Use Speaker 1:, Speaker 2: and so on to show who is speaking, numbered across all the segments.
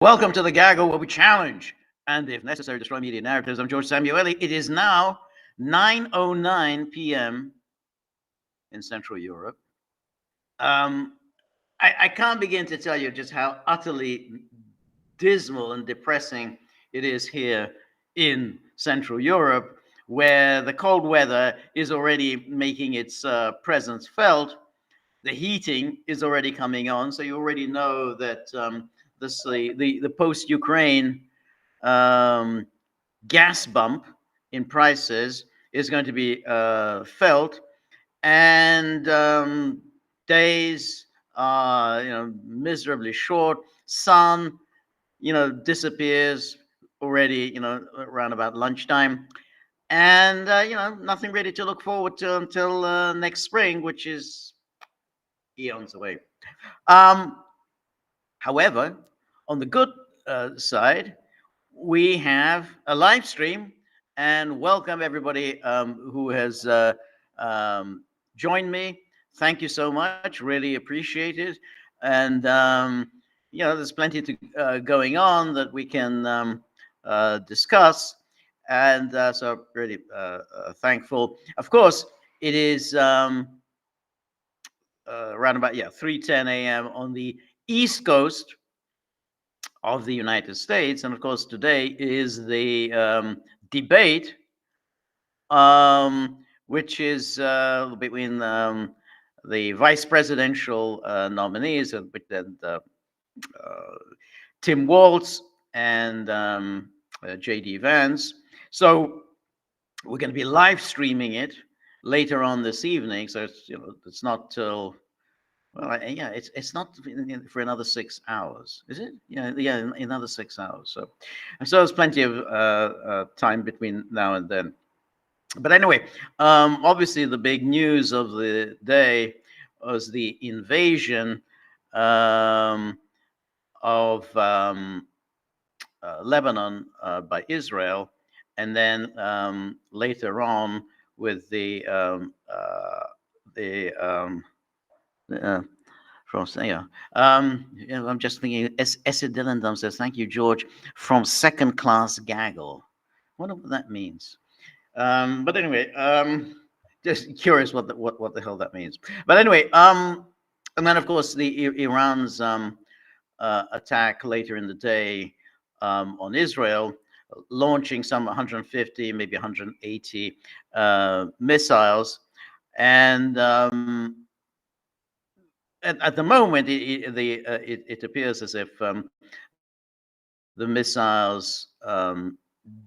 Speaker 1: Welcome to the Gaggle, where we challenge and, if necessary, destroy media narratives. I'm George Samueli. It is now 9:09 p.m. in Central Europe. Um, I can't begin to tell you just how utterly dismal and depressing it is here in Central Europe, where the cold weather is already making its presence felt. The heating is already coming on, so you already know that the post-Ukraine um, gas bump in prices is going to be felt, and days are miserably short. Sun disappears already around about lunchtime, and nothing really to look forward to until next spring, which is eons away. Um, However, on the good side, we have a live stream, and welcome everybody who has joined me. Thank you so much. Really appreciate it. And there's plenty to going on that we can discuss, and so really thankful. Of course, it is around about 3:10 a.m. on the East Coast of the United States. And of course, today is the debate, which is between the vice presidential nominees, Tim Walz and J.D. Vance. So we're going to be live streaming it later on this evening. So it's not till it's not for another 6 hours, is it? Yeah, another 6 hours. So there's plenty of time between now and then. But anyway, obviously the big news of the day was the invasion of Lebanon by Israel, and then later on with the from I'm just thinking. Essie Dillendam says, "Thank you, George." From second class Gaggle. I wonder what that means. But anyway, just curious what the hell that means. But anyway, and then of course the Iran's attack later in the day on Israel, launching some 150, maybe 180 missiles, and at the moment, it appears as if the missiles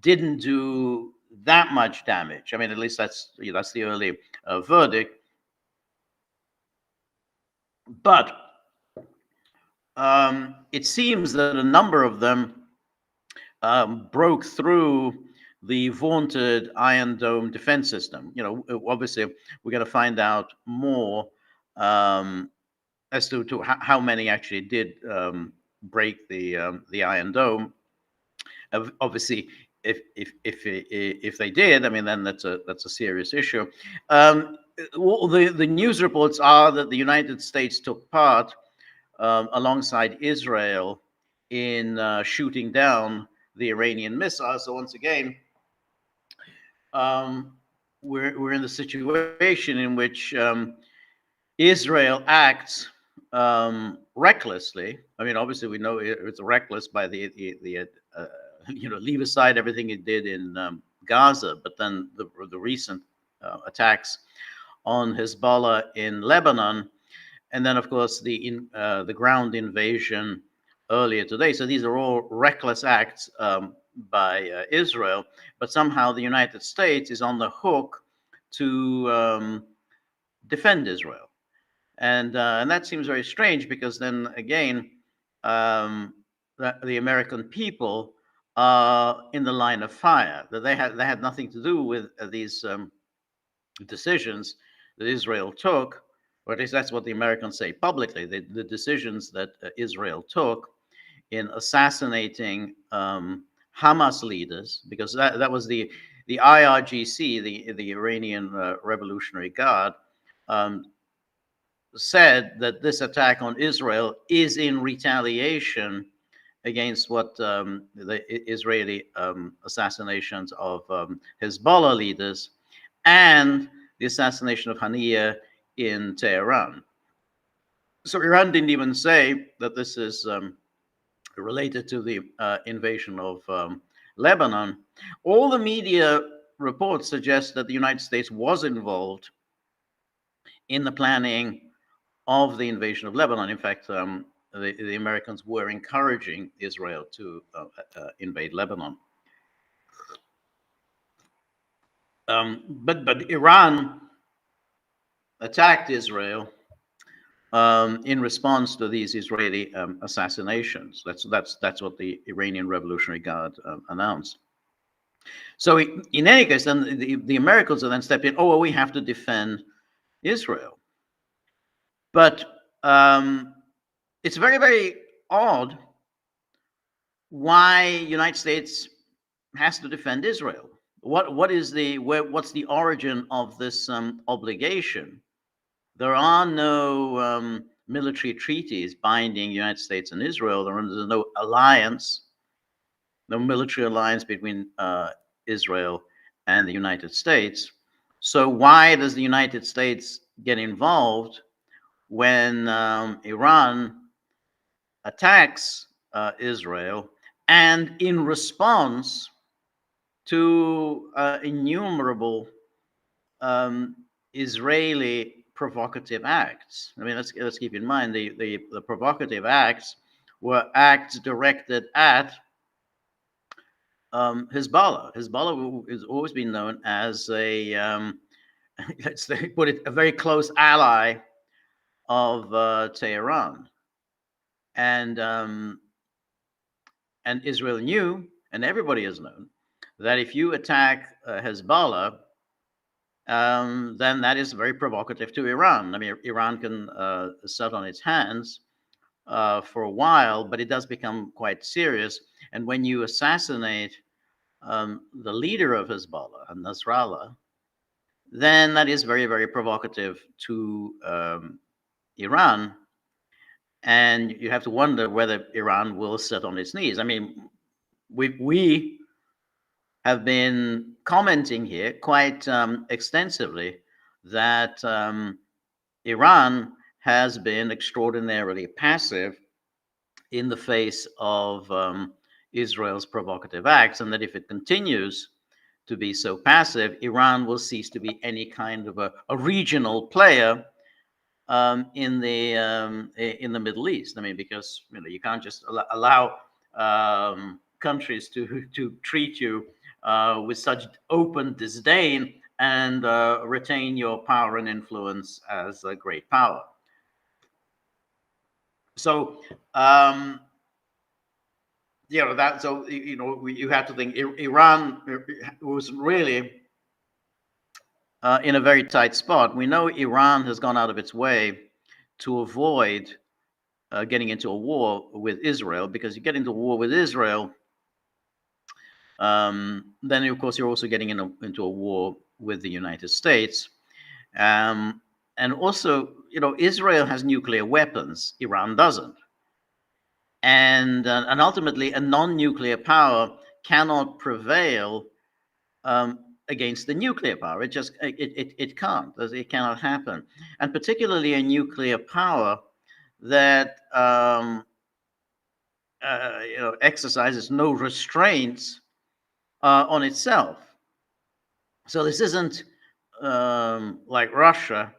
Speaker 1: didn't do that much damage. I mean, at least that's the early verdict. But it seems that a number of them broke through the vaunted Iron Dome defense system. Obviously, we're going to find out more as to how many actually did break the Iron Dome. Obviously, if they did, I mean, then that's a serious issue. The news reports are that the United States took part alongside Israel in shooting down the Iranian missiles. So once again, we're in the situation in which Israel acts recklessly. I mean, obviously, we know it's reckless by the leave aside everything it did in Gaza, but then the recent attacks on Hezbollah in Lebanon, and then of course the ground invasion earlier today. So these are all reckless acts by Israel, but somehow the United States is on the hook to defend Israel. And that seems very strange, because then again, the American people are in the line of fire. That they had nothing to do with these decisions that Israel took, or at least that's what the Americans say publicly. The decisions that Israel took in assassinating Hamas leaders, because that was the IRGC, the Iranian Revolutionary Guard. Said that this attack on Israel is in retaliation against what the Israeli assassinations of Hezbollah leaders and the assassination of Haniyeh in Tehran. So Iran didn't even say that this is related to the invasion of Lebanon. All the media reports suggest that the United States was involved in the planning of the invasion of Lebanon. In fact, the Americans were encouraging Israel to invade Lebanon. But Iran attacked Israel in response to these Israeli assassinations. That's what the Iranian Revolutionary Guard announced. So in any case, then the Americans have then stepped in. Oh, well, we have to defend Israel. But it's very, very odd why United States has to defend Israel. What's the origin of this obligation? There are no military treaties binding the United States and Israel. There's no alliance, no military alliance between Israel and the United States. So why does the United States get involved when Iran attacks Israel, and in response to innumerable Israeli provocative acts? I mean, let's keep in mind the provocative acts were acts directed at Hezbollah. Hezbollah has always been known as a let's put it, a very close ally of Tehran, and Israel knew, and everybody has known, that if you attack Hezbollah, then that is very provocative to Iran. I mean, Iran can sit on its hands for a while, but it does become quite serious. And when you assassinate the leader of Hezbollah, Nasrallah, then that is very, very provocative to Iran. And you have to wonder whether Iran will sit on its knees. I mean, we have been commenting here quite extensively that Iran has been extraordinarily passive in the face of Israel's provocative acts, and that if it continues to be so passive, Iran will cease to be any kind of a regional player in the Middle East. I mean, because you can't just allow countries to treat you with such open disdain and retain your power and influence as a great power. So you have to think Iran was really in a very tight spot. We know Iran has gone out of its way to avoid getting into a war with Israel, because you get into a war with Israel, then of course you're also getting into a war with the United States, and also Israel has nuclear weapons, Iran doesn't, and ultimately a non-nuclear power cannot prevail against the nuclear power. It can't. It cannot happen, and particularly a nuclear power that exercises no restraints on itself. So this isn't like Russia,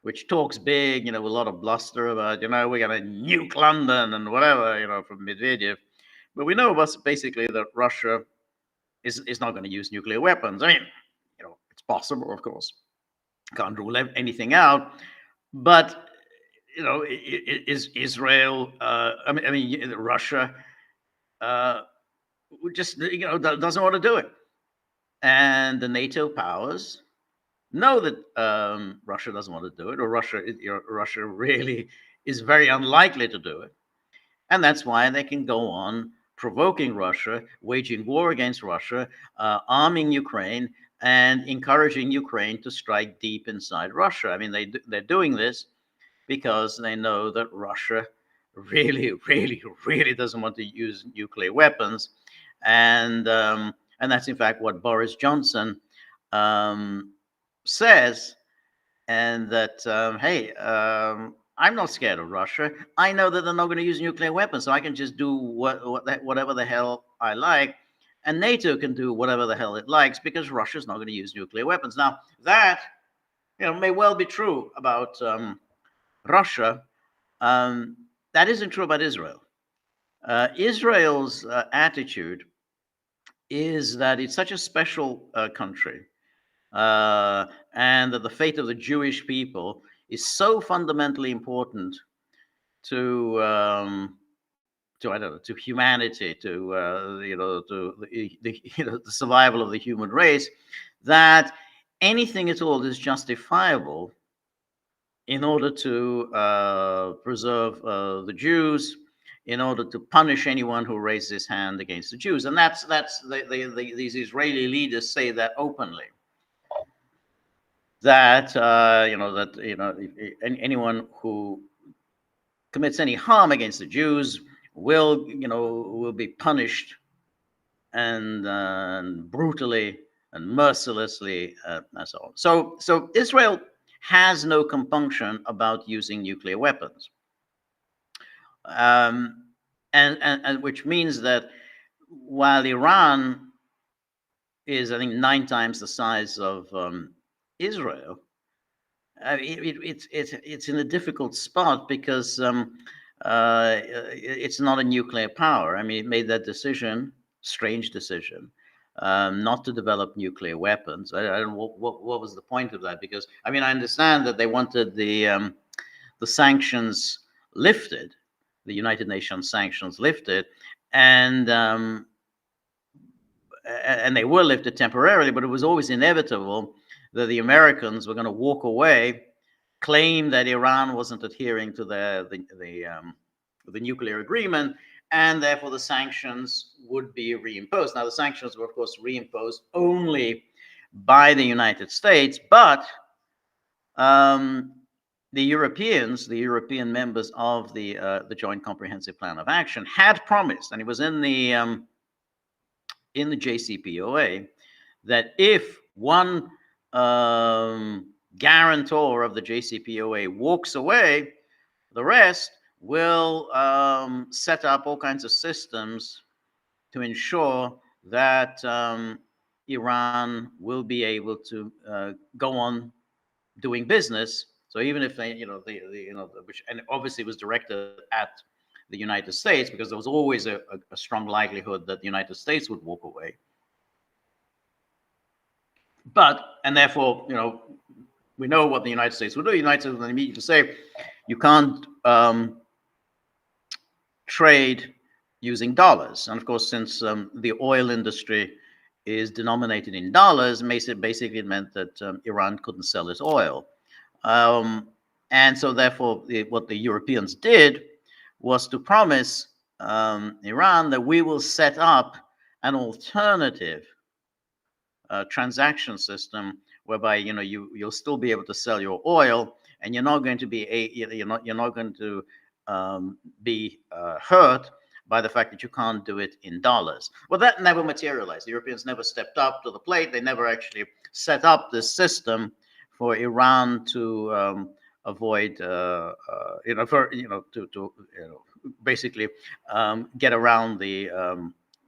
Speaker 1: which talks big, with a lot of bluster about, we're going to nuke London and whatever, from Medvedev. But we know basically that Russia is not going to use nuclear weapons. I mean, it's possible, of course. Can't rule anything out. But, is Israel, Russia just, doesn't want to do it. And the NATO powers know that Russia doesn't want to do it, or Russia really is very unlikely to do it. And that's why they can go on provoking Russia, waging war against Russia, arming Ukraine, and encouraging Ukraine to strike deep inside Russia. I mean, they're doing this because they know that Russia really doesn't want to use nuclear weapons, and that's in fact what Boris Johnson um, says, and that hey, I'm not scared of Russia. I know that they're not going to use nuclear weapons, so I can just do whatever the hell I like, and NATO can do whatever the hell it likes because Russia's not going to use nuclear weapons. Now that may well be true about Russia. Um, that isn't true about Israel. Israel's attitude is that it's such a special country, and that the fate of the Jewish people is so fundamentally important to to I don't know, to humanity, to to the survival of the human race, that anything at all is justifiable in order to preserve the Jews, in order to punish anyone who raises his hand against the Jews, and that's these Israeli leaders say that openly. That anyone who commits any harm against the Jews will be punished and brutally and mercilessly and so on. So Israel has no compunction about using nuclear weapons, and which means that while Iran is, I think, 9 times the size of Israel, it's in a difficult spot because it's not a nuclear power. I mean, it made that decision, strange decision, not to develop nuclear weapons. I don't know what was the point of that, because I mean, I understand that they wanted the sanctions lifted, the United Nations sanctions lifted, and they were lifted temporarily, but it was always inevitable that the Americans were going to walk away, claim that Iran wasn't adhering to the nuclear agreement, and therefore the sanctions would be reimposed. Now, the sanctions were, of course, reimposed only by the United States, but the European members of the Joint Comprehensive Plan of Action had promised, and it was in the JCPOA, that if one guarantor of the JCPOA walks away, the rest will set up all kinds of systems to ensure that Iran will be able to go on doing business. So even if they, which, and obviously was directed at the United States, because there was always a strong likelihood that the United States would walk away. And therefore, we know what the United States would do. The United States would immediately say, you can't trade using dollars. And of course, since the oil industry is denominated in dollars, basically it meant that Iran couldn't sell its oil. And so therefore, what the Europeans did was to promise Iran that we will set up an alternative transaction system whereby you'll still be able to sell your oil, and you're not going to be be hurt by the fact that you can't do it in dollars. Well, that never materialized. The Europeans never stepped up to the plate. They never actually set up this system for Iran to avoid, basically get around the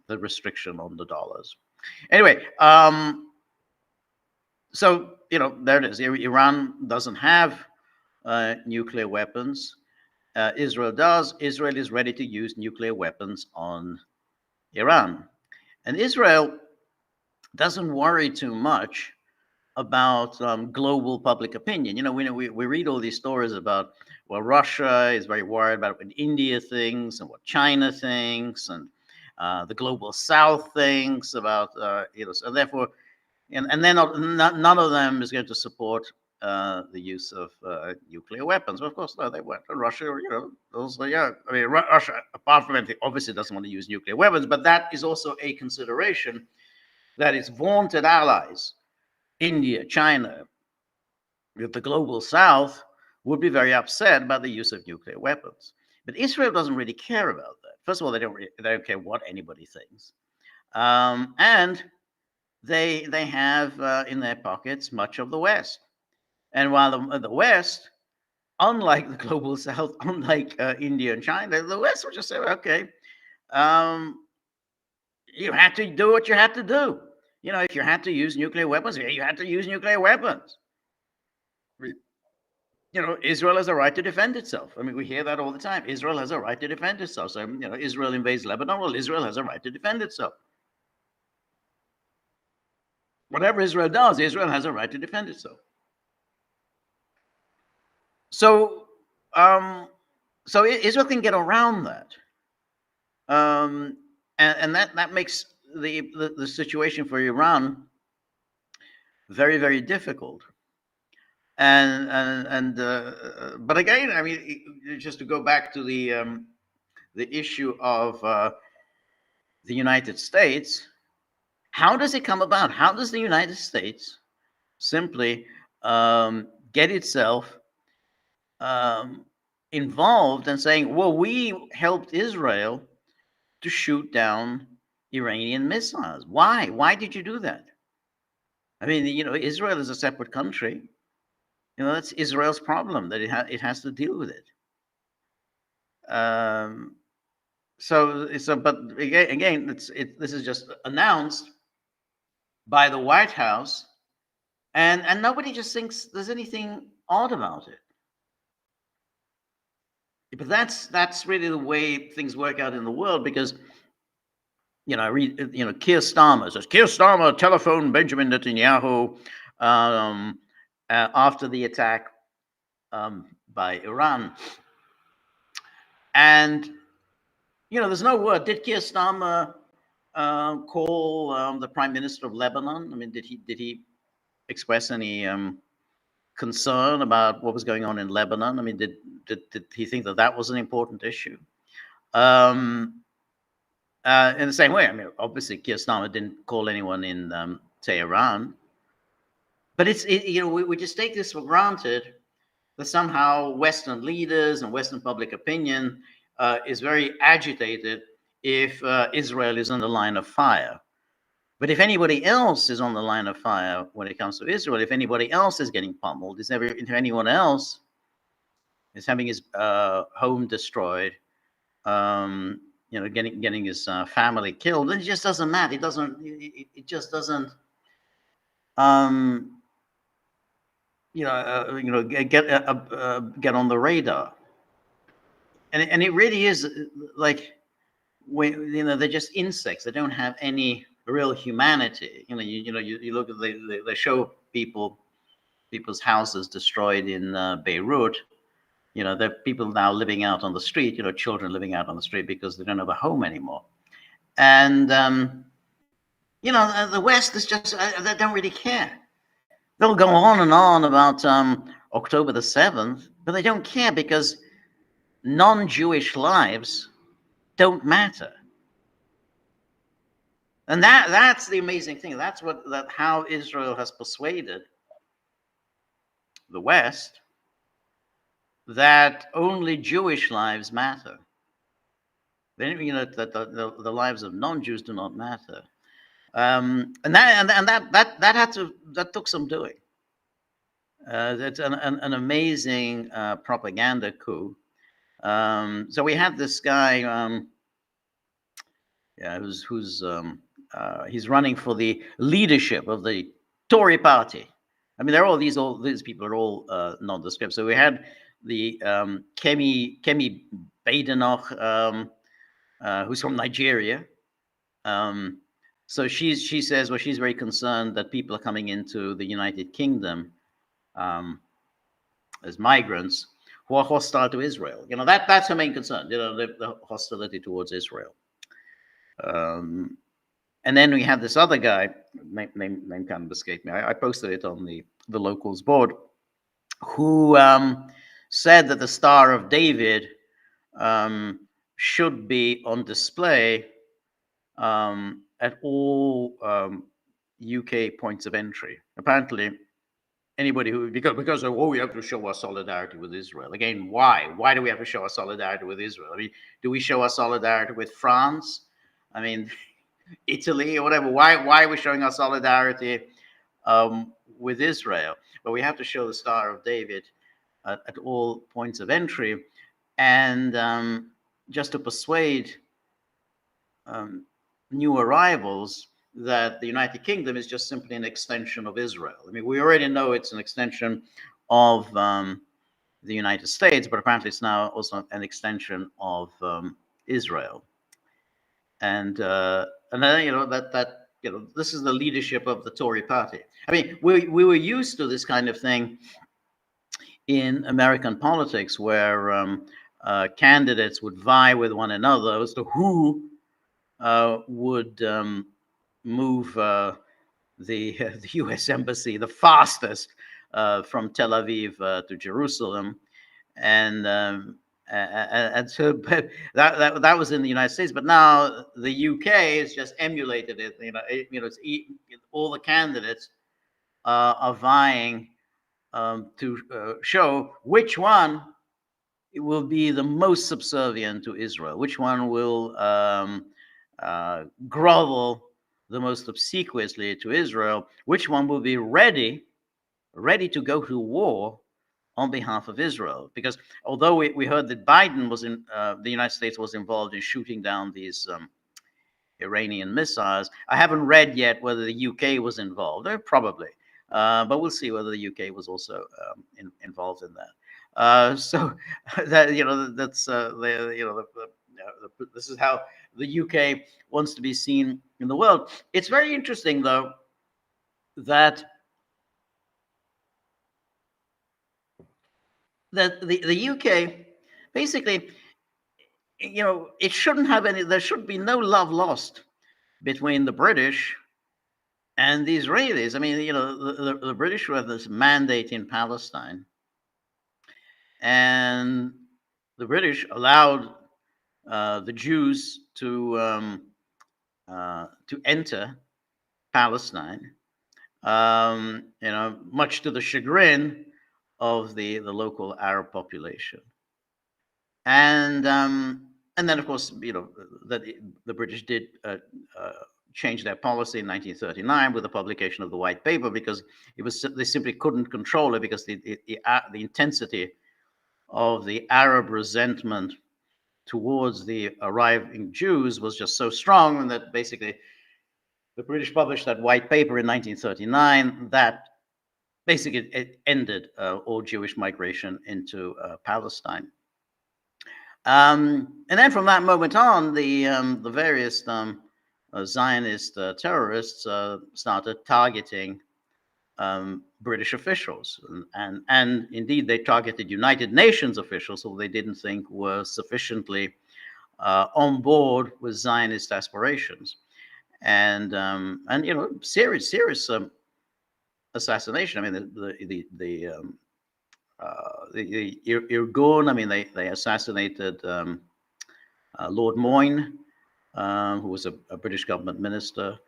Speaker 1: restriction on the dollars. Anyway, so there it is. Iran doesn't have nuclear weapons. Israel does. Israel is ready to use nuclear weapons on Iran, and Israel doesn't worry too much about global public opinion. We read all these stories about, well, Russia is very worried about what India thinks and what China thinks, and the global South thinks about, so therefore, and then none of them is going to support the use of nuclear weapons. Well, of course, no, they won't. Russia, I mean, Russia, apart from anything, obviously doesn't want to use nuclear weapons, but that is also a consideration that its vaunted allies, India, China, with the global South, would be very upset about the use of nuclear weapons, But Israel doesn't really care about that. First of all, they don't care what anybody thinks, and they have in their pockets much of the West. And while the West, unlike the global South, unlike India and China, the West will just say, okay, um, you had to do what you had to do. You know, if you had to use nuclear weapons, you had to use nuclear weapons. You know, Israel has a right to defend itself. I mean, we hear that all the time. Israel has a right to defend itself. So, you know, Israel invades Lebanon. Well, Israel has a right to defend itself. Whatever Israel does, Israel has a right to defend itself. So, so Israel can get around that, and that makes the situation for Iran very, very difficult. But again, I mean, just to go back to the issue of the United States, how does it come about? How does the United States simply get itself involved and saying, well, we helped Israel to shoot down Iranian missiles? Why? Why did you do that? I mean, you know, Israel is a separate country. You know, that's Israel's problem, that it has to deal with it. But again, this is just announced by the White House, and nobody just thinks there's anything odd about it. But that's really the way things work out in the world, because you know, I read, you know, Keir Starmer says, Keir Starmer telephoned Benjamin Netanyahu after the attack by Iran, and you know, there's no word. Did Keir Starmer call the Prime Minister of Lebanon? I mean, did he express any concern about what was going on in Lebanon? I mean, did he think that was an important issue? In the same way, I mean, obviously, Keir Starmer didn't call anyone in Tehran, but you know, we just take this for granted that somehow Western leaders and Western public opinion is very agitated if Israel is on the line of fire. But if anybody else is on the line of fire when it comes to Israel, if anybody else is getting pummeled, if anyone else is having his home destroyed, you know, getting his family killed, then it just doesn't matter. It doesn't. It just doesn't. You know, get on the radar. And it really is like, you know, they're just insects. They don't have any real humanity. You know, you look at they show people's houses destroyed in Beirut. You know, there are people now living out on the street. You know, children living out on the street because they don't have a home anymore. And you know, the West is just they don't really care. They'll go on and on about October the 7th, but they don't care because non-Jewish lives don't matter. And that's the amazing thing. That's how Israel has persuaded the West that only Jewish lives matter. Then, you know, that the lives of non-Jews do not matter. And that took some doing. That's an amazing propaganda coup. So we had this guy, he's running for the leadership of the Tory party. I mean, these people are all nondescript. So we had the Kemi Badenoch, who's from Nigeria. So she says, well, she's very concerned that people are coming into the United Kingdom as migrants who are hostile to Israel. You know, that's her main concern. You know, the hostility towards Israel. And then we had this other guy, name kind of escaped me. I posted it on the locals board, who said that the Star of David should be on display at all UK points of entry. Apparently, anybody who, because of, oh, we have to show our solidarity with Israel. Again, why? Why do we have to show our solidarity with Israel? I mean, do we show our solidarity with France? I mean, Italy or whatever. Why are we showing our solidarity with Israel? But we have to show the Star of David at all points of entry, and just to persuade new arrivals that the United Kingdom is just simply an extension of Israel. I mean, we already know it's an extension of the United States, but apparently it's now also an extension of Israel. And then, this is the leadership of the Tory party. I mean, we were used to this kind of thing in American politics, where candidates would vie with one another as to who would move the U.S. embassy the fastest from Tel Aviv to Jerusalem, and so that was in the United States. But now the UK has just emulated it. It's all the candidates are vying to show which one will be the most subservient to Israel, which one will grovel the most obsequiously to Israel, which one will be ready to go to war on behalf of Israel. Because although we heard that Biden was in, the United States was involved in shooting down these Iranian missiles, I haven't read yet whether the UK was involved. Probably, but we'll see whether the UK was also involved in that. So that that's this is how the UK wants to be seen in the world. It's very interesting, though, that the UK basically, it shouldn't have any. There should be no love lost between the British and the Israelis. I mean, the British have this mandate in Palestine, and the British allowed the Jews to enter Palestine, much to the chagrin of the local Arab population, and then of course that the British did change their policy in 1939 with the publication of the White Paper, because they simply couldn't control it, because the intensity of the Arab resentment towards the arriving Jews was just so strong, and that basically the British published that White Paper in 1939 that basically it ended all Jewish migration into Palestine. And then from that moment on, the various Zionist terrorists started targeting British officials, and indeed they targeted United Nations officials who they didn't think were sufficiently on board with Zionist aspirations, and serious assassination. I mean, the Irgun. I mean, they assassinated Lord Moyne, who was a British government minister.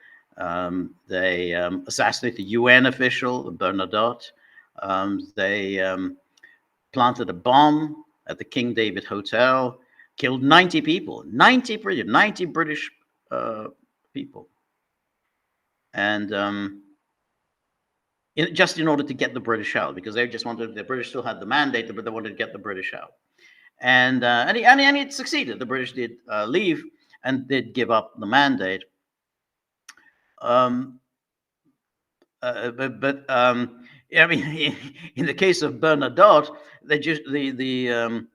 Speaker 1: They assassinated a UN official, Bernadotte. They planted a bomb at the King David Hotel, killed 90 people, 90 British people. And just in order to get the British out, because they just wanted, the British still had the mandate, but they wanted to get the British out. And it succeeded. The British did leave and did give up the mandate. I mean, in the case of Bernadotte, they just the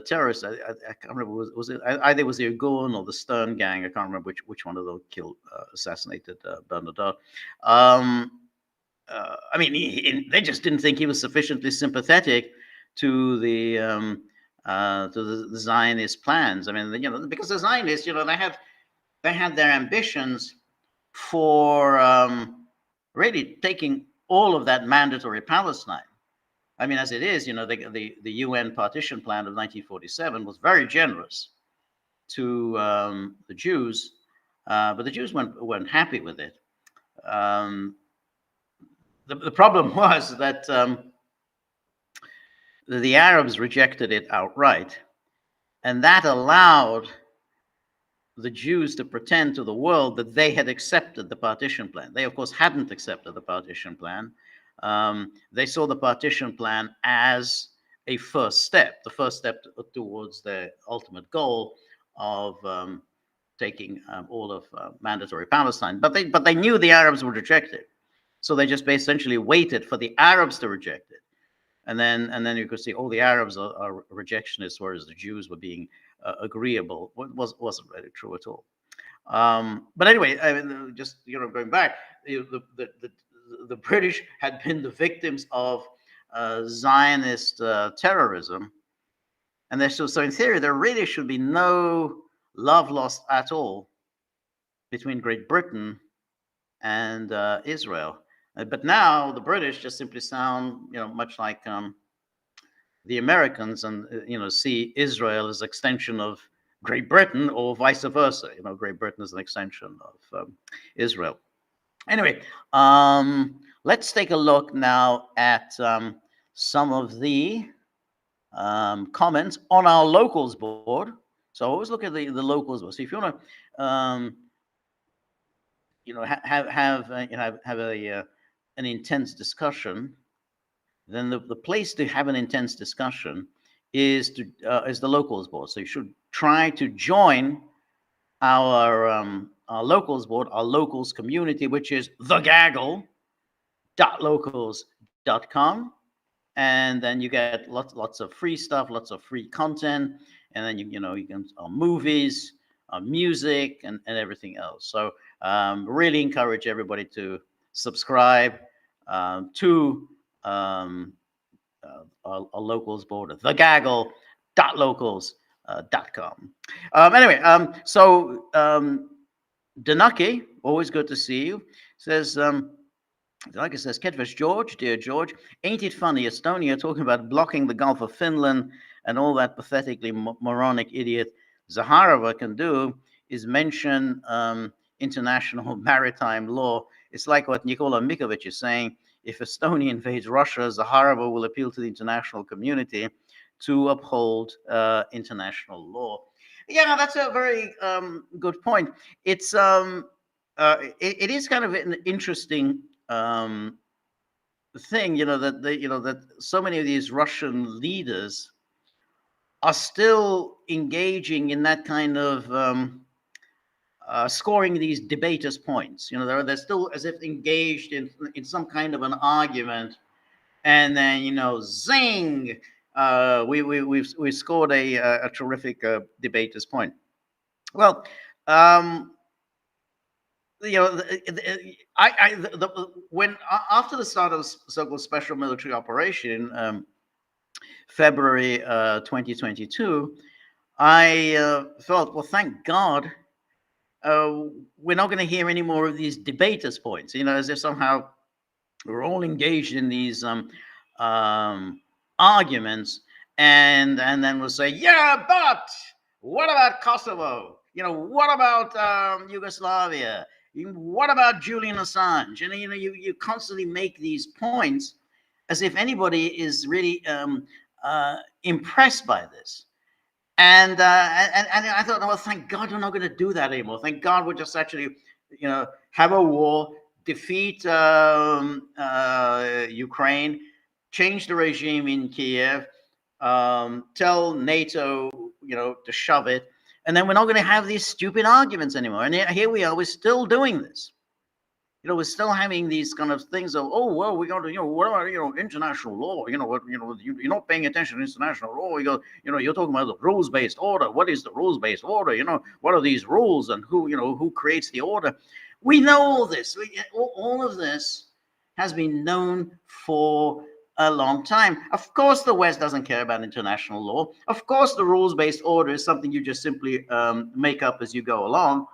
Speaker 1: terrorists. I can't remember. Was it either it was the Irgun or the Stern gang? I can't remember which one of them assassinated Bernadotte. I mean, they just didn't think he was sufficiently sympathetic to the Zionist plans. I mean, because the Zionists, they had their ambitions for really taking all of that mandatory Palestine. I mean, as it is, the UN partition plan of 1947 was very generous to the Jews, but the Jews weren't happy with it. the problem was that the Arabs rejected it outright, and that allowed the Jews to pretend to the world that they had accepted the partition plan. They, of course, hadn't accepted the partition plan. They saw the partition plan as a first step, the first step towards their ultimate goal of taking all of mandatory Palestine. But they knew the Arabs would reject it, so they just essentially waited for the Arabs to reject it. And then you could see all the Arabs are rejectionists, whereas the Jews were being agreeable. Wasn't really true at all. But anyway, I mean, just going back, the British had been the victims of Zionist terrorism, and so in theory there really should be no love lost at all between Great Britain and Israel. But now the British just simply sound, much like the Americans, and see Israel as an extension of Great Britain, or vice versa. Great Britain is an extension of Israel. Anyway, let's take a look now at some of the comments on our locals board. So always look at the locals board. So if you want to have an intense discussion, then the place to have an intense discussion is the locals board. So you should try to join our locals board, our locals community, which is thegaggle.locals.com, and then you get lots of free stuff, lots of free content, and then you can movies, music, and everything else. So really encourage everybody to subscribe to our locals board, thegaggle.locals.com. Anyway, so Danaki, always good to see you, says, like it says, Kedvesh George, dear George, ain't it funny, Estonia talking about blocking the Gulf of Finland, and all that pathetically moronic idiot Zaharova can do is mention international maritime law. It's like what Nikola Mikovic is saying: if Estonia invades Russia, Zaharova will appeal to the international community to uphold international law. Yeah, that's a very good point. It's it is kind of an interesting thing, that so many of these Russian leaders are still engaging in that kind of scoring these debaters' points. They're still as if engaged in some kind of an argument, and then zing, we scored a terrific debater's point. Well, when after the start of the so-called special military operation, February 2022, I felt, well, thank God, we're not going to hear any more of these debaters' points. As if somehow we're all engaged in these arguments, and then we'll say, yeah, but what about Kosovo? What about Yugoslavia? What about Julian Assange? And you constantly make these points as if anybody is really impressed by this. And I thought, well, thank God we're not going to do that anymore. Thank God we'll just actually, have a war, defeat Ukraine, change the regime in Kiev, tell NATO, to shove it, and then we're not going to have these stupid arguments anymore. And here we are, we're still doing this. We're still having these kind of things of, oh, well, we're going to, what about, international law? You're not paying attention to international law. You're talking about the rules-based order. What is the rules-based order? What are these rules, and who creates the order? We know all this. All of this has been known for a long time. Of course, the West doesn't care about international law. Of course, the rules-based order is something you just simply make up as you go along.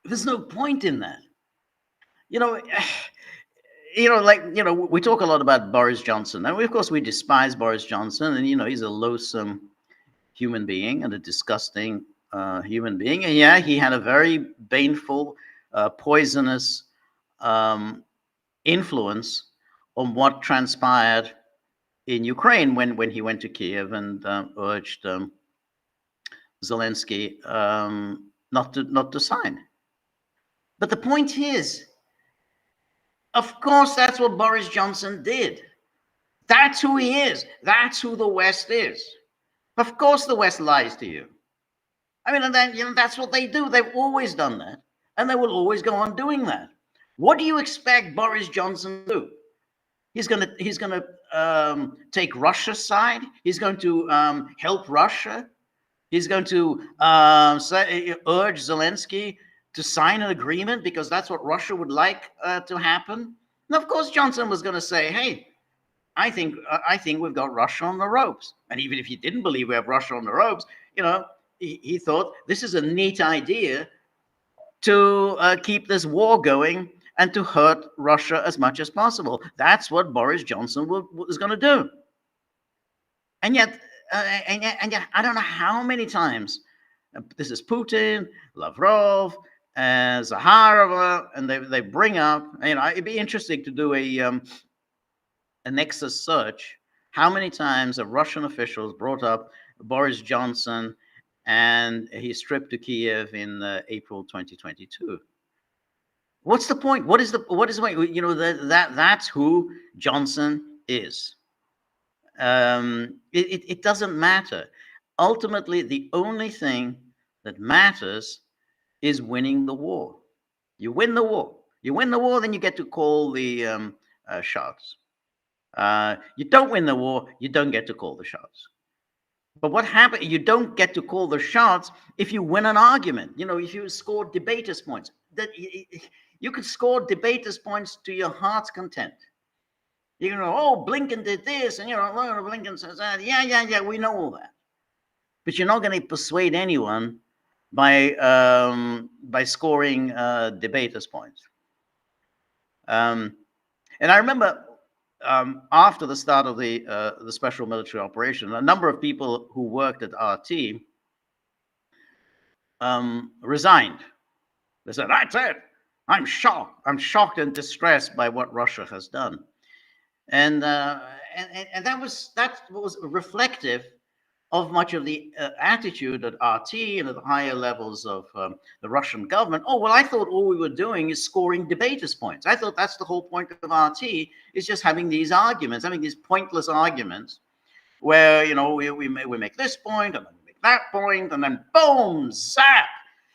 Speaker 1: There's no point in that. We talk a lot about Boris Johnson, and of course we despise Boris Johnson, and he's a loathsome human being and a disgusting human being. And yeah, he had a very baneful, poisonous influence on what transpired in Ukraine when he went to Kiev and urged Zelensky not to sign. But the point is, of course, that's what Boris Johnson did. That's who he is. That's who the West is. Of course, the West lies to you. I mean, and then, that's what they do. They've always done that, and they will always go on doing that. What do you expect Boris Johnson to do? He's going to take Russia's side. He's going to help Russia. He's going to urge Zelensky to sign an agreement because that's what Russia would like to happen. And of course, Johnson was going to say, "Hey, I think we've got Russia on the ropes." And even if he didn't believe we have Russia on the ropes, he thought this is a neat idea to keep this war going and to hurt Russia as much as possible. That's what Boris Johnson was going to do. And yet, I don't know how many times this is Putin, Lavrov, Zaharova, and they bring up. It'd be interesting to do a Nexus search. How many times have Russian officials brought up Boris Johnson and his trip to Kiev in April 2022? What's the point? What is the point? That's who Johnson is. It doesn't matter. Ultimately, the only thing that matters is winning the war. You win the war. You win the war, then you get to call the shots. You don't win the war, you don't get to call the shots. But what happens? You don't get to call the shots if you win an argument. If you score debaters' points, that you could score debaters' points to your heart's content. You can go, "Oh, Blinken did this," and Blinken says that. Yeah, we know all that. But you're not going to persuade anyone by scoring debaters' points. And I remember after the start of the special military operation, a number of people who worked at RT resigned. They said, "That's it. I'm shocked. I'm shocked and distressed by what Russia has done." And that was reflective of much of the attitude at RT and at the higher levels of the Russian government. "Oh, well, I thought all we were doing is scoring debaters' points. I thought that's the whole point of RT, is just having these arguments, having these pointless arguments where, we make this point and then we make that point and then boom, zap."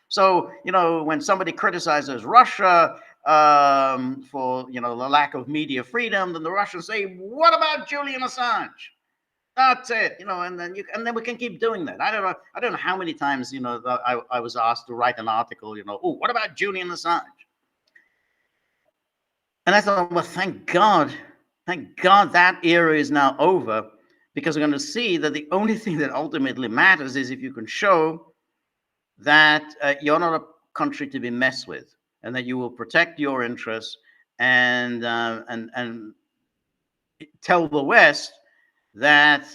Speaker 1: So, when somebody criticizes Russia for, the lack of media freedom, then the Russians say, "What about Julian Assange?" That's it, and then we can keep doing that. I don't know how many times, I was asked to write an article, "Oh, what about Julian Assange?" And I thought, well, thank God that era is now over, because we're going to see that the only thing that ultimately matters is if you can show that you're not a country to be messed with, and that you will protect your interests and tell the West that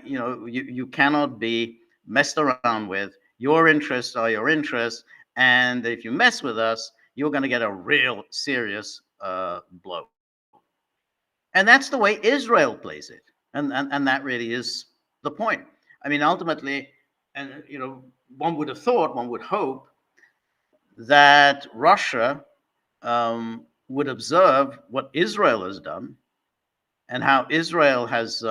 Speaker 1: you cannot be messed around with. Your interests are your interests, and if you mess with us, you're going to get a real serious blow. And that's the way Israel plays it, and that really is the point. I mean, ultimately, and one would have thought, one would hope that Russia would observe what Israel has done and how Israel has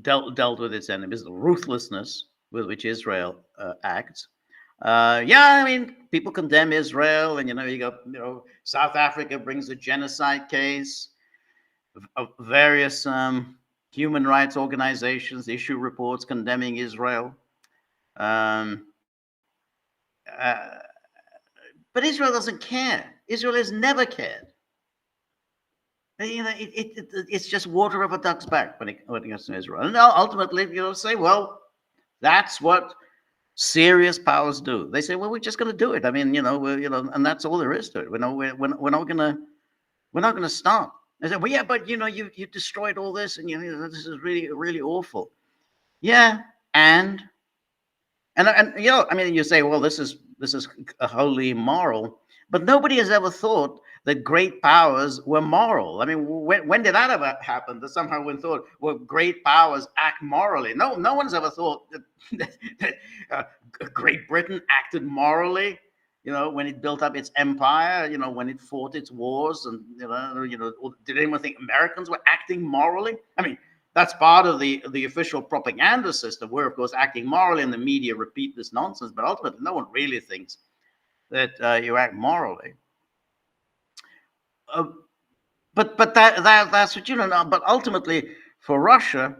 Speaker 1: dealt with its enemies, the ruthlessness with which Israel acts. I mean, people condemn Israel, and you got South Africa brings a genocide case. Of various human rights organizations issue reports condemning Israel. But Israel doesn't care. Israel has never cared. It's just water off a duck's back when it comes to Israel. And ultimately, say, well, that's what serious powers do. They say, well, we're just going to do it. I mean, and that's all there is to it. We're not going to stop. They say, well, yeah, but you destroyed all this, and this is really, really awful. Yeah, and I mean, you say, well, this is wholly immoral, but nobody has ever thought that great powers were moral. I mean, when did that ever happen? That somehow one thought, well, great powers act morally. No, no one's ever thought that Great Britain acted morally. When it built up its empire, when it fought its wars, and did anyone think Americans were acting morally? I mean, that's part of the official propaganda system. We're of course acting morally, and the media repeat this nonsense. But ultimately, no one really thinks that you act morally. But that's what know. But ultimately, for Russia,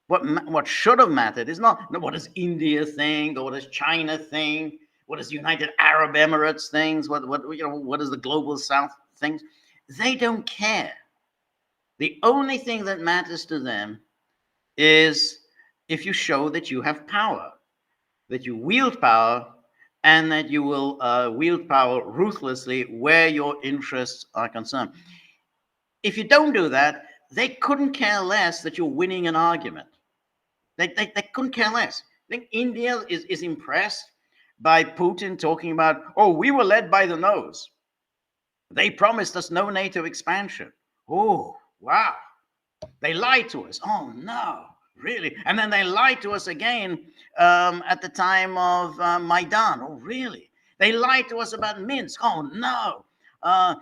Speaker 1: what should have mattered is not what does India think, or what does China think, what does United Arab Emirates think, what does the global South think. They don't care. The only thing that matters to them is if you show that you have power, that you wield power, and that you will wield power ruthlessly where your interests are concerned. If you don't do that, they couldn't care less that you're winning an argument. They couldn't care less. I think India is impressed by Putin talking about, oh, we were led by the nose. They promised us no NATO expansion. Oh, wow. They lied to us. Oh, no, really? And then they lied to us again at the time of Maidan. Oh, really? They lied to us about Minsk. Oh, no.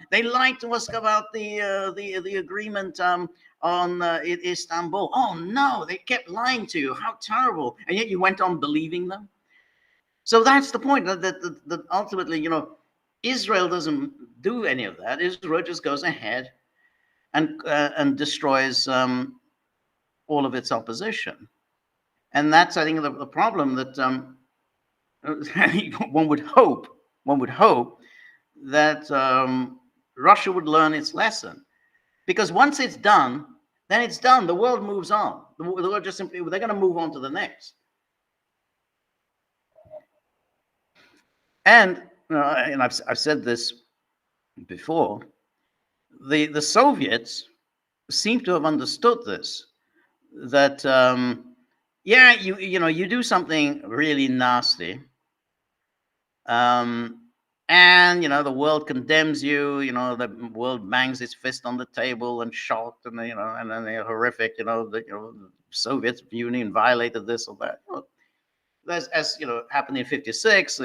Speaker 1: They lied to us about the agreement on Istanbul. Oh, no, they kept lying to you. How terrible. And yet you went on believing them. So that's the point, that ultimately, Israel doesn't do any of that. Israel just goes ahead and destroys all of its opposition. And that's, I think, the problem that one would hope that Russia would learn its lesson. Because once it's done, then it's done. The world moves on. The world just simply, they're going to move on to the next. And I've said this before, the Soviets seem to have understood this, that you do something really nasty, and the world condemns you. The world bangs its fist on the table and shocked, and and then they're horrific. The Soviet Union violated this or that. As happened in '56.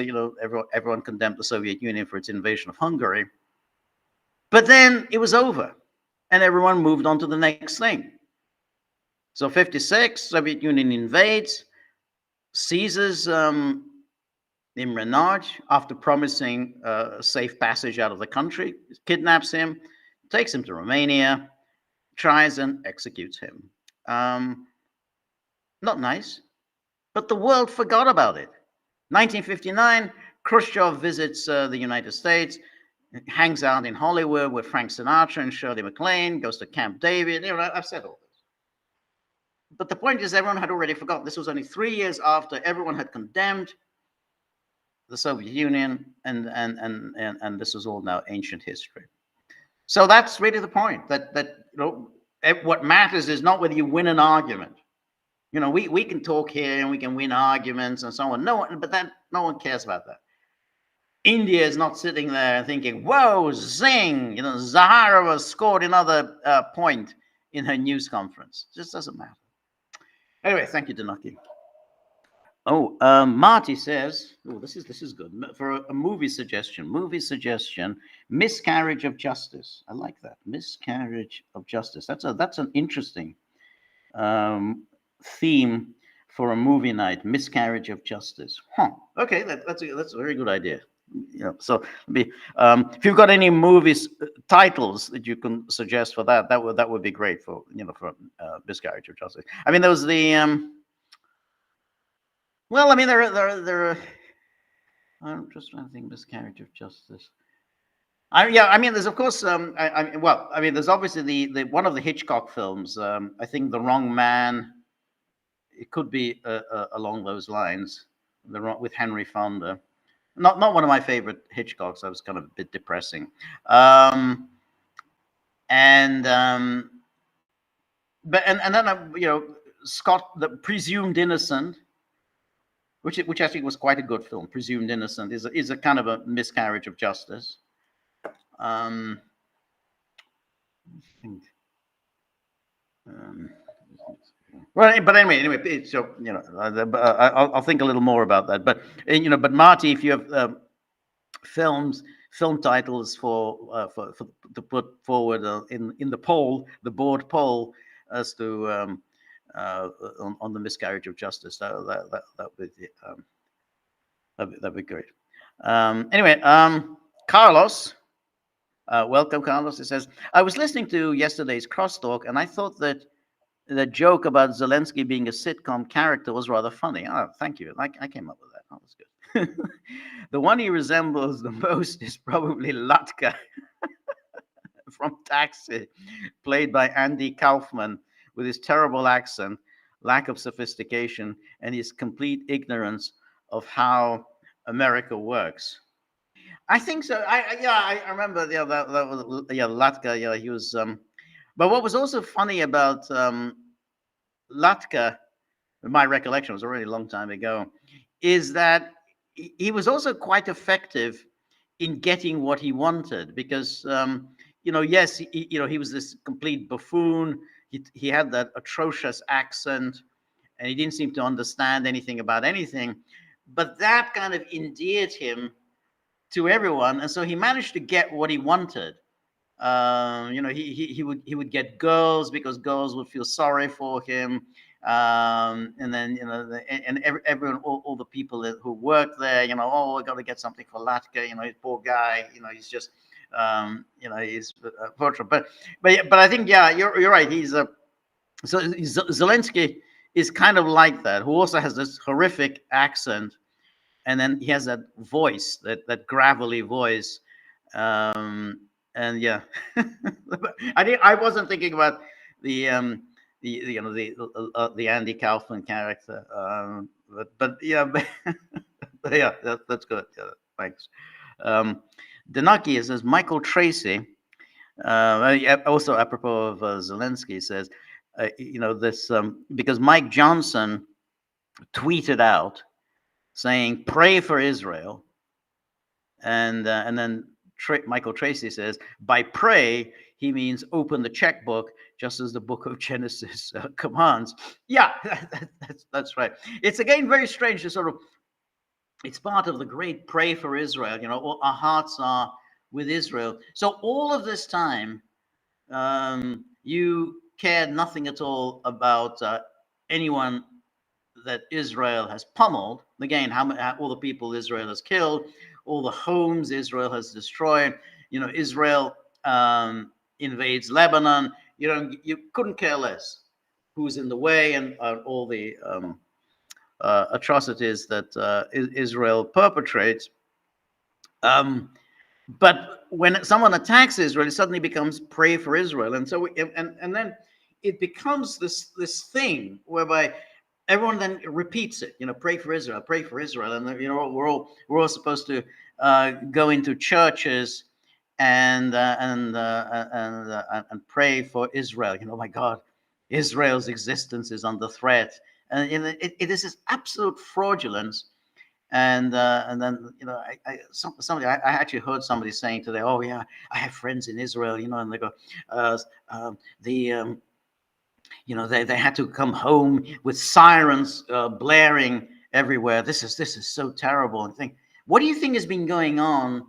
Speaker 1: Everyone condemned the Soviet Union for its invasion of Hungary. But then it was over, and everyone moved on to the next thing. So '56, Soviet Union invades, seizes Imre Nagy after promising a safe passage out of the country, kidnaps him, takes him to Romania, tries and executes him. Not nice, but the world forgot about it. 1959, Khrushchev visits the United States, hangs out in Hollywood with Frank Sinatra and Shirley MacLaine, goes to Camp David. I've said all this. But the point is, everyone had already forgotten. This was only 3 years after everyone had condemned the Soviet Union, and this is all now ancient history. So that's really the point. That what matters is not whether you win an argument. We can talk here and we can win arguments and so on. No one cares about that. India is not sitting there thinking, "Whoa, zing!" Zaharova scored another point in her news conference. It just doesn't matter. Anyway, thank you, Danaki. Oh, Marty says, "Oh, this is good for a movie suggestion. Miscarriage of Justice. I like that. Miscarriage of Justice. That's an interesting theme for a movie night. Miscarriage of Justice. Huh. Okay, that's a very good idea. So if you've got any movies titles that you can suggest for that would be great for Miscarriage of Justice. I mean, there was the well, I mean, there are. I'm just trying to think. Miscarriage of Justice. I mean, there's of course. There's obviously the one of the Hitchcock films. I think The Wrong Man. It could be along those lines. With Henry Fonda. Not one of my favorite Hitchcocks. I was kind of a bit depressing. But then Scott, the Presumed Innocent, which I think was quite a good film. Presumed Innocent is a kind of a miscarriage of justice. Um, think, um, well, but anyway, so I'll think a little more about that. But but Marty, if you have films, film titles for to put forward in the poll, the board poll, as to on the miscarriage of justice, that would be that'd be great. Anyway, Carlos. Welcome, Carlos. It says, I was listening to yesterday's crosstalk and I thought that the joke about Zelensky being a sitcom character was rather funny. Oh, thank you. I came up with that. That was good. The one he resembles the most is probably Latka from Taxi, played by Andy Kaufman, with his terrible accent, lack of sophistication, and his complete ignorance of how America works. I think so. I remember. Yeah, that was Latka. Yeah, he was. But what was also funny about Latka, my recollection was already a long time ago, is that he was also quite effective in getting what he wanted because yes, he was this complete buffoon. He had that atrocious accent, and he didn't seem to understand anything about anything. But that kind of endeared him to everyone, and so he managed to get what he wanted. He would get girls because girls would feel sorry for him, and then everyone, all the people who work there, oh, we got to get something for Latka, he's poor guy, he's just, he's fortunate. But I think, yeah, you're right. Zelensky is kind of like that, who also has this horrific accent, and then he has that voice, that gravelly voice, and yeah, I wasn't thinking about the the Andy Kaufman character, but yeah, but yeah, that's good. Yeah, thanks. Danaki says Michael Tracy. Also apropos of Zelensky says, this because Mike Johnson tweeted out saying pray for Israel, and then Michael Tracy says by pray he means open the checkbook, just as the book of Genesis commands. Yeah, that's right. It's again very strange to sort of. It's part of the great pray for Israel. Our hearts are with Israel. So all of this time, you cared nothing at all about anyone that Israel has pummeled. Again, how all the people Israel has killed, all the homes Israel has destroyed. Israel invades Lebanon. You couldn't care less who's in the way, and all the atrocities that Israel perpetrates. But when someone attacks Israel, it suddenly becomes pray for Israel, and so and then it becomes this thing whereby everyone then repeats it. Pray for Israel, and we're all supposed to go into churches and pray for Israel. My God, Israel's existence is under threat, and it is this absolute fraudulence. And then somebody I actually heard somebody saying today, oh yeah, I have friends in Israel, and they go, the they had to come home with sirens blaring everywhere. This is so terrible. And think, what do you think has been going on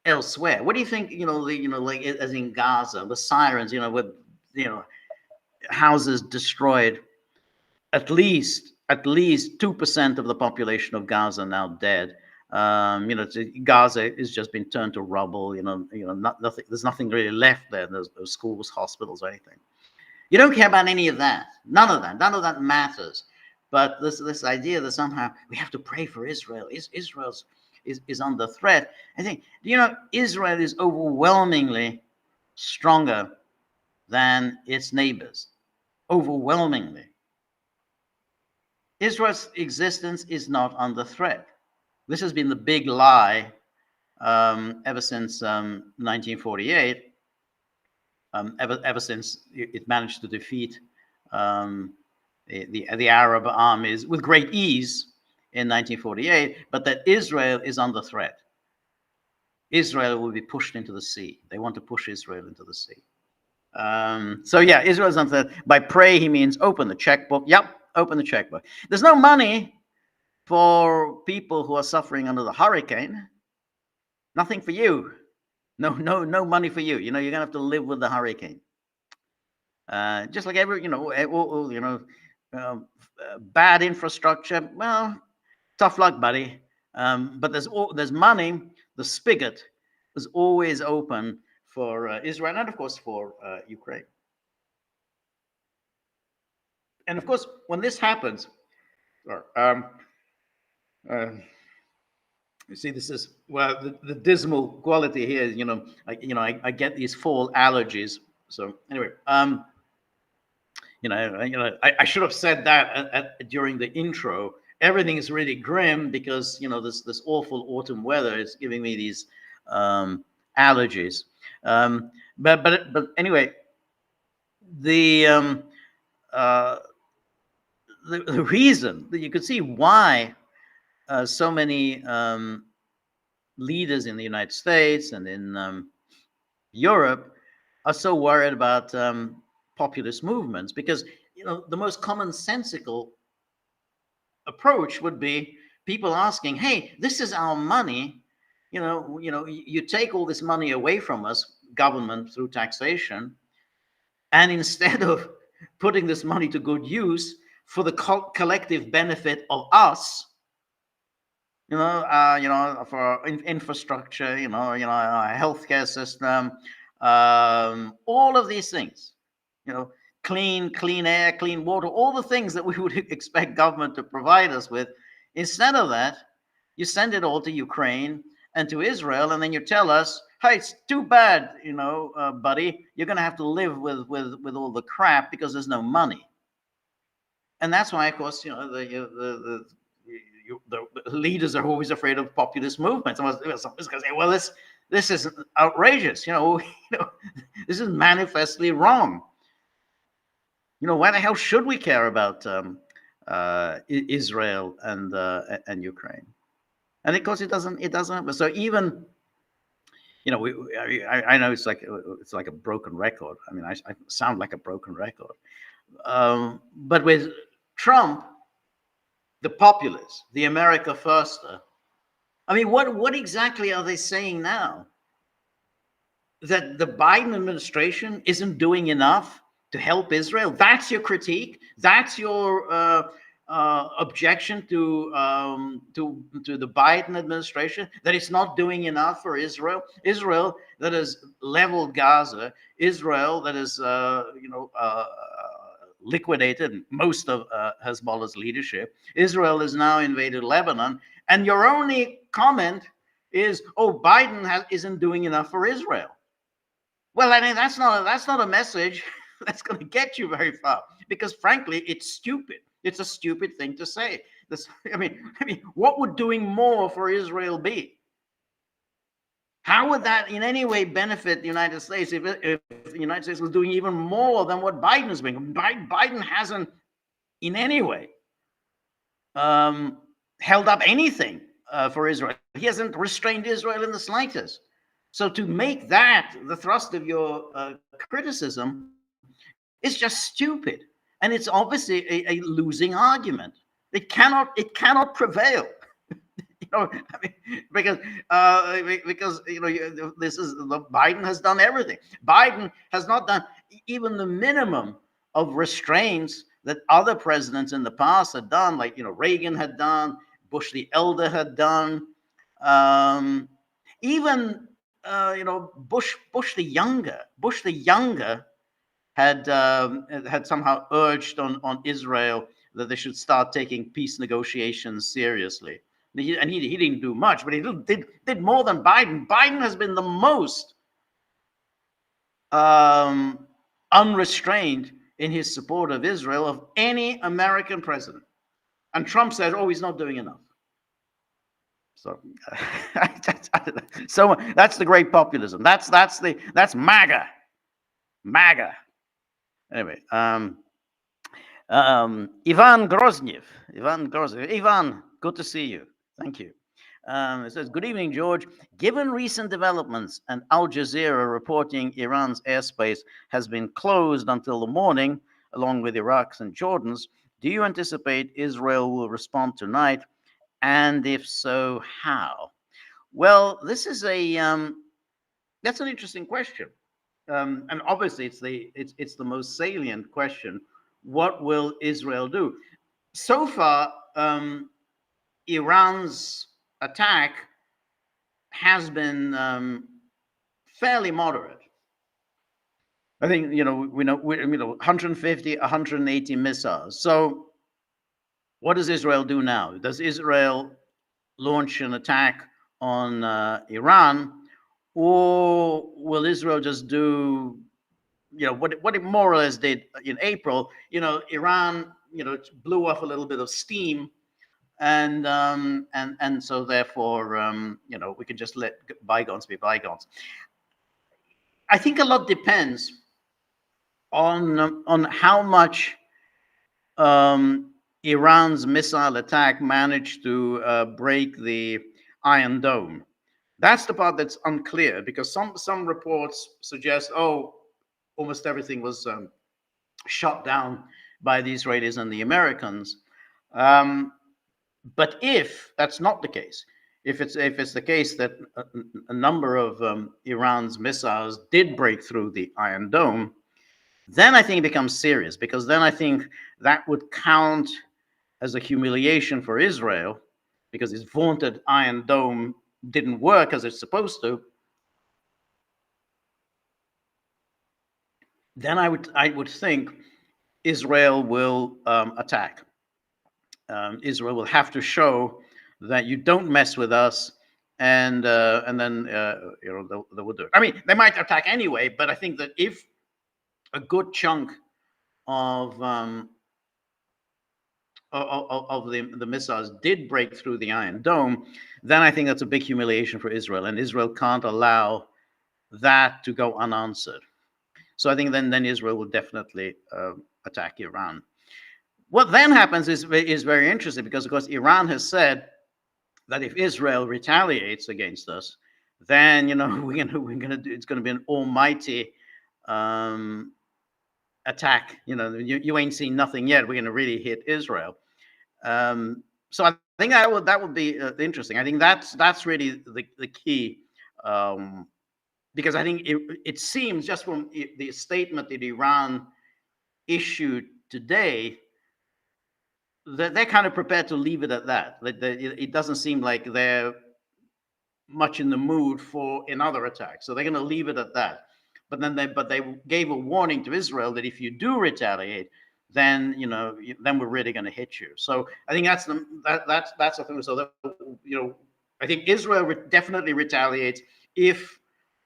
Speaker 1: elsewhere? What do you think? Like as in Gaza, the sirens, with houses destroyed. At least 2% of the population of Gaza now dead. Gaza has just been turned to rubble. Nothing. There's nothing really left there. There's no schools, hospitals, or anything. You don't care about any of that. None of that. None of that matters. But this idea that somehow we have to pray for Israel. Israel's is under threat. I think Israel is overwhelmingly stronger than its neighbors. Overwhelmingly. Israel's existence is not under threat. This has been the big lie ever since 1948. Ever since it managed to defeat the Arab armies with great ease in 1948, but that Israel is under threat. Israel will be pushed into the sea. They want to push Israel into the sea. So yeah, Israel's on that. By pray, he means open the checkbook. Yep, open the checkbook. There's no money for people who are suffering under the hurricane. Nothing for you. No money for you. You're gonna have to live with the hurricane. Just like bad infrastructure. Well, tough luck, buddy. But there's money. The spigot is always open for Israel and, of course, for Ukraine. And of course, when this happens, you see, this is the dismal quality here. I get these fall allergies. So anyway, I should have said that during the intro. Everything is really grim because this awful autumn weather is giving me these allergies. But anyway, the reason that you could see why so many leaders in the United States and in Europe are so worried about populist movements, because the most commonsensical approach would be people asking, "Hey, this is our money. You take all this money away from us, government, through taxation, and instead of putting this money to good use for the collective benefit of us, for infrastructure, our healthcare system, all of these things, clean air, clean water, all the things that we would expect government to provide us with. Instead of that, you send it all to Ukraine and to Israel, and then you tell us, hey, it's too bad, buddy, you're going to have to live with all the crap because there's no money." And that's why, of course, the leaders are always afraid of populist movements. Someone's going to say, "Well, this is outrageous. This is manifestly wrong. Why the hell should we care about Israel and Ukraine?" And of course, it doesn't. So even, I know it's like a broken record. I mean, I sound like a broken record. But with Trump, the populists, the America Firster, I mean, what exactly are they saying now? That the Biden administration isn't doing enough to help Israel? That's your critique? That's your objection to the Biden administration, that it's not doing enough for Israel? Israel that has leveled Gaza, Israel that has liquidated most of Hezbollah's leadership, Israel has now invaded Lebanon, and your only comment is, "Oh, Biden isn't doing enough for Israel." Well, I mean, that's not a message that's going to get you very far, because frankly, it's stupid. It's a stupid thing to say. I mean, what would doing more for Israel be? How would that in any way benefit the United States if the United States was doing even more than what Biden is doing? Biden hasn't in any way held up anything for Israel. He hasn't restrained Israel in the slightest. So to make that the thrust of your criticism is just stupid, and it's obviously a losing argument. It cannot prevail. Because this is Biden has done everything. Biden has not done even the minimum of restraints that other presidents in the past had done, like Reagan had done, Bush the Elder had done, even Bush the Younger had somehow urged on Israel that they should start taking peace negotiations seriously. And he didn't do much, but he did more than Biden. Biden has been the most unrestrained in his support of Israel of any American president. And Trump said, "Oh, he's not doing enough." So, so that's the great populism. That's MAGA. Anyway, Ivan Groznev. Ivan, good to see you. Thank you. It says, "Good evening, George. Given recent developments and Al Jazeera reporting Iran's airspace has been closed until the morning, along with Iraq's and Jordan's, do you anticipate Israel will respond tonight? And if so, how?" Well, this is a that's an interesting question, and obviously it's the most salient question. What will Israel do? So far, Iran's attack has been fairly moderate. I think we know 150, 180 missiles. So what does Israel do now? Does Israel launch an attack on Iran, or will Israel just do what it more or less did in April? Iran blew off a little bit of steam, and so therefore we can just let bygones be bygones. I think a lot depends on how much Iran's missile attack managed to break the Iron Dome. That's the part that's unclear, because some reports suggest, almost everything was shot down by the Israelis and the Americans. But if that's not the case, if it's the case that a number of Iran's missiles did break through the Iron Dome, then I think it becomes serious, because then I think that would count as a humiliation for Israel, because its vaunted Iron Dome didn't work as it's supposed to. Then I would think Israel will attack. Israel will have to show that you don't mess with us, and then they will do it. I mean, they might attack anyway, but I think that if a good chunk of the missiles did break through the Iron Dome, then I think that's a big humiliation for Israel, and Israel can't allow that to go unanswered. So I think then Israel will definitely attack Iran. What then happens is very interesting, because of course Iran has said that if Israel retaliates against us, then we're gonna do, it's gonna be an almighty attack. You ain't seen nothing yet. We're gonna really hit Israel. So I think that would be interesting. I think that's really the key, because I think it seems, just from the statement that Iran issued today, that they're kind of prepared to leave it at that. It doesn't seem like they're much in the mood for another attack, so they're going to leave it at that. But they gave a warning to Israel that if you do retaliate, then then we're really going to hit you. So I think that's the thing. So that, I think Israel definitely retaliates if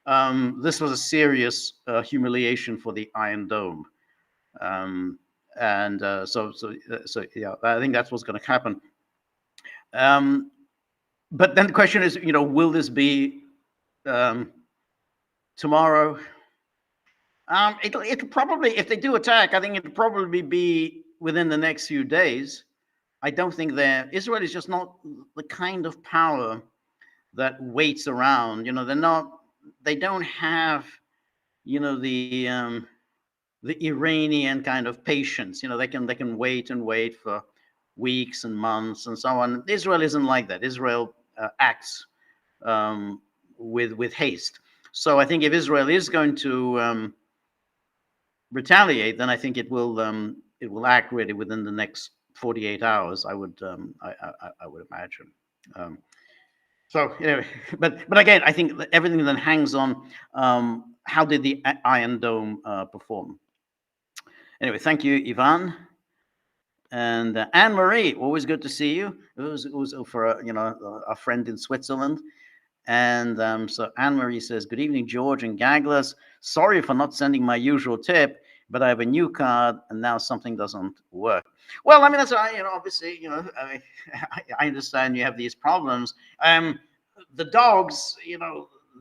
Speaker 1: this was a serious humiliation for the Iron Dome. And so yeah, I think that's what's going to happen. But then the question is, will this be tomorrow? It'll probably, if they do attack, I think it'll probably be within the next few days. I don't think Israel is just not the kind of power that waits around. They don't have, the Iranian kind of patience. They can wait and wait for weeks and months and so on. Israel isn't like that. Israel acts with haste. So I think if Israel is going to retaliate, then I think it will act really within the next 48 hours. I would imagine. So anyway, but again, I think everything then hangs on how did the Iron Dome perform. Anyway, thank you, Ivan. And Anne Marie, always good to see you. It was for a friend in Switzerland. And so Anne Marie says, "Good evening, George and Gagglers. Sorry for not sending my usual tip, but I have a new card and now something doesn't work." Well, I mean, that's obviously, I understand you have these problems. The dogs,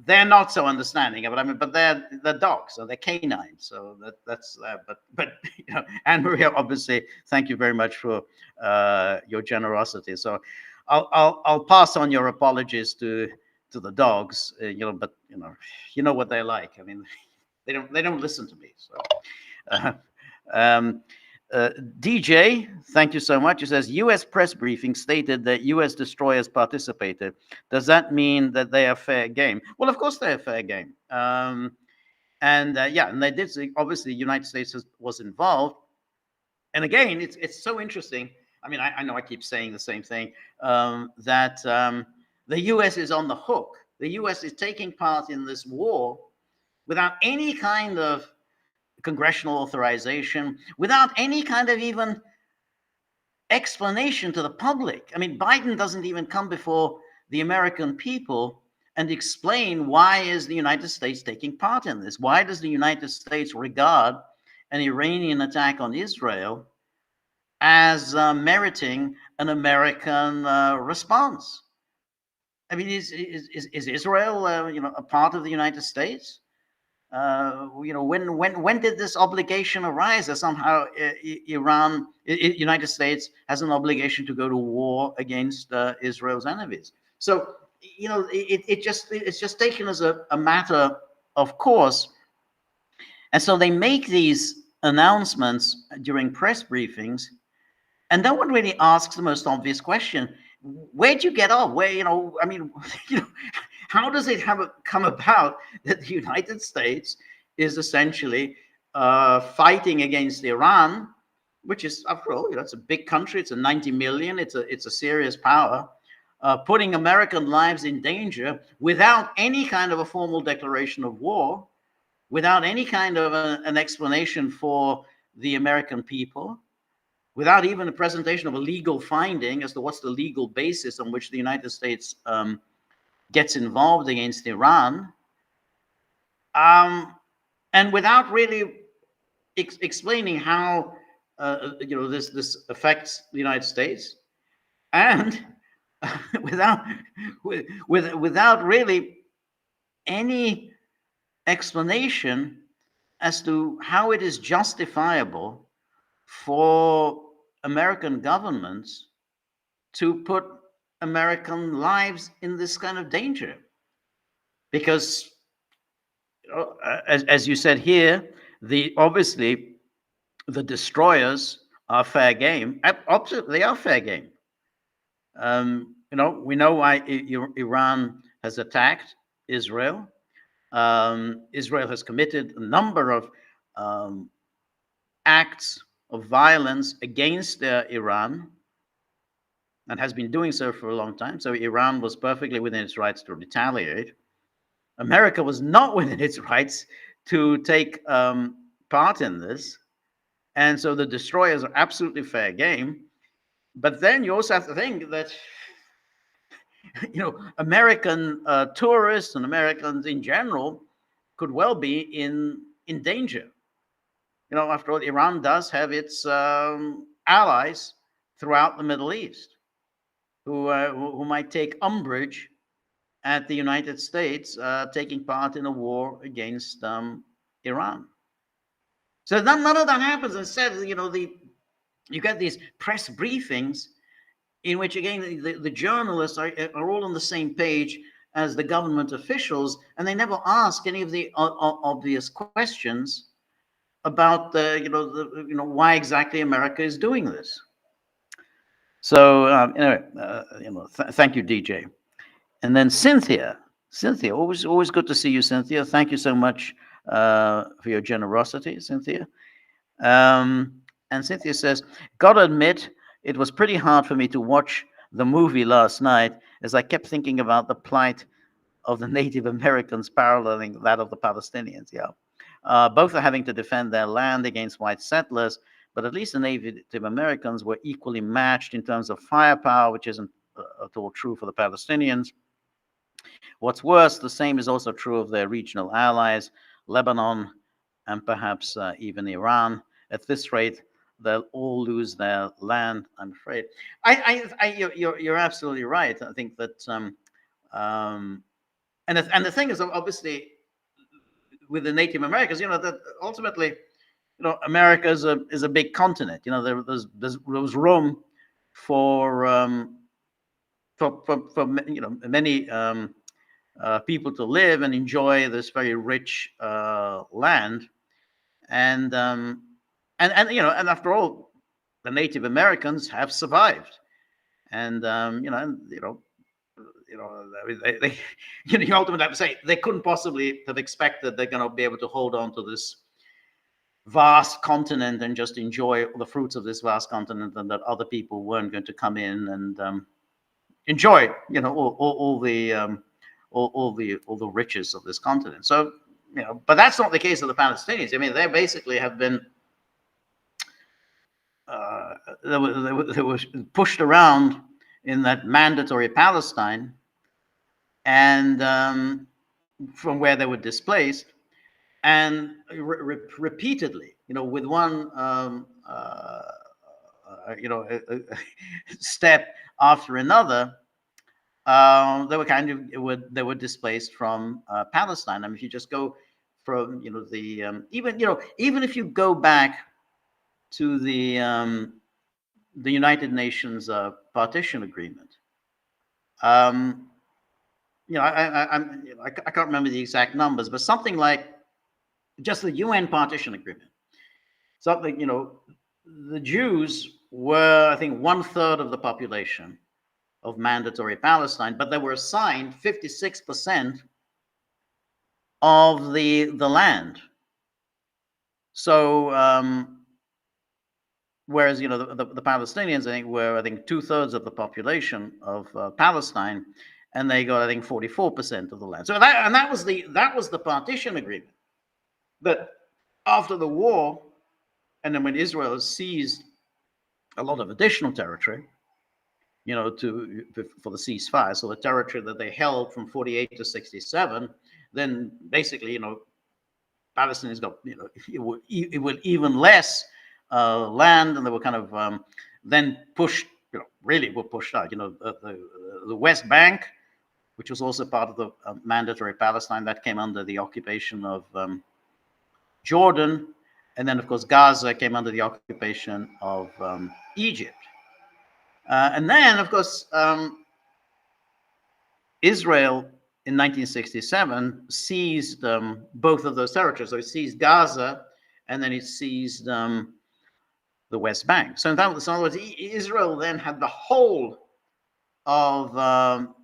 Speaker 1: they're not so understanding of it. I mean, but they're dogs, so they're canines. So that's but Anne Marie, obviously, thank you very much for your generosity. So I'll pass on your apologies to the dogs, but you know what they're like. I mean, they don't listen to me. So, uh, um, DJ, thank you so much. It says U.S. press briefing stated that U.S. destroyers participated. Does that mean that they are fair game? Well, of course they're fair game. And yeah, and they did. Obviously, the United States was involved. And again, it's so interesting. I mean, I know I keep saying the same thing, that the U.S. is on the hook. The U.S. is taking part in this war without any kind of congressional authorization, without any kind of even explanation to the public. I mean, Biden doesn't even come before the American people and explain why is the United States taking part in this? Why does the United States regard an Iranian attack on Israel as meriting an American response? I mean, is Israel, a part of the United States? When did this obligation arise that somehow United States has an obligation to go to war against Israel's enemies? So, it's just taken as a matter of course. And so they make these announcements during press briefings, and no one really asks the most obvious question: where'd you get off? I mean, how does it come about that the United States is essentially fighting against Iran, which is, after all, it's a big country. It's a 90 million. It's a serious power, putting American lives in danger without any kind of a formal declaration of war, without any kind of an explanation for the American people, without even a presentation of a legal finding as to what's the legal basis on which the United States gets involved against Iran, and without really explaining how this affects the United States, and without really any explanation as to how it is justifiable for American governments to put American lives in this kind of danger. Because, as you said here, obviously the destroyers are fair game. Absolutely, they are fair game. We know why Iran has attacked Israel. Israel has committed a number of acts of violence against Iran, and has been doing so for a long time. So Iran was perfectly within its rights to retaliate. America was not within its rights to take part in this. And so the destroyers are absolutely fair game. But then you also have to think that, American tourists and Americans in general could well be in danger. After all, Iran does have its allies throughout the Middle East who might take umbrage at the United States taking part in a war against Iran. So none of that happens. Instead, you get these press briefings in which, again, the journalists are all on the same page as the government officials, and they never ask any of the obvious questions about why exactly America is doing this. So anyway, thank you, DJ. And then Cynthia, always good to see you, Cynthia. Thank you so much for your generosity, Cynthia. And Cynthia says, gotta admit, it was pretty hard for me to watch the movie last night, as I kept thinking about the plight of the Native Americans paralleling that of the Palestinians. Yeah. Both are having to defend their land against white settlers, but at least the Native Americans were equally matched in terms of firepower, which isn't at all true for the Palestinians. What's worse, the same is also true of their regional allies, Lebanon, and perhaps even Iran. At this rate, they'll all lose their land, I'm afraid. You're absolutely right. I think that, and the thing is, obviously, with the Native Americans, that ultimately, America is a big continent. There's room for for many people to live and enjoy this very rich land. And and after all, the Native Americans have survived. And you know, they you ultimately have to say they couldn't possibly have expected they're going to be able to hold on to this vast continent and just enjoy the fruits of this vast continent, and that other people weren't going to come in and enjoy, all the riches of this continent. So, but that's not the case of the Palestinians. I mean, they basically have been they were pushed around in that mandatory Palestine, and from where they were displaced, and repeatedly, with one step after another, they were displaced from Palestine. I mean, if you just go from even if you go back to the United Nations partition agreement. I can't remember the exact numbers, but something like just the UN partition agreement. Something, the Jews were, I think, 1/3 of the population of mandatory Palestine, but they were assigned 56% of the land. So, whereas the Palestinians, I think, were 2/3 of the population of Palestine, and they got, I think, 44% of the land. So that was the partition agreement. But after the war, and then when Israel seized a lot of additional territory, for the ceasefire, so the territory that they held from 48 to 67, then basically, Palestinians got, it would even less land, and they were kind of then pushed, really were pushed out. The West Bank, which was also part of the mandatory Palestine, that came under the occupation of Jordan, and then of course Gaza came under the occupation of Egypt, and then of course Israel in 1967 seized both of those territories. So it seized Gaza, and then it seized the West Bank. So in other words, Israel then had the whole of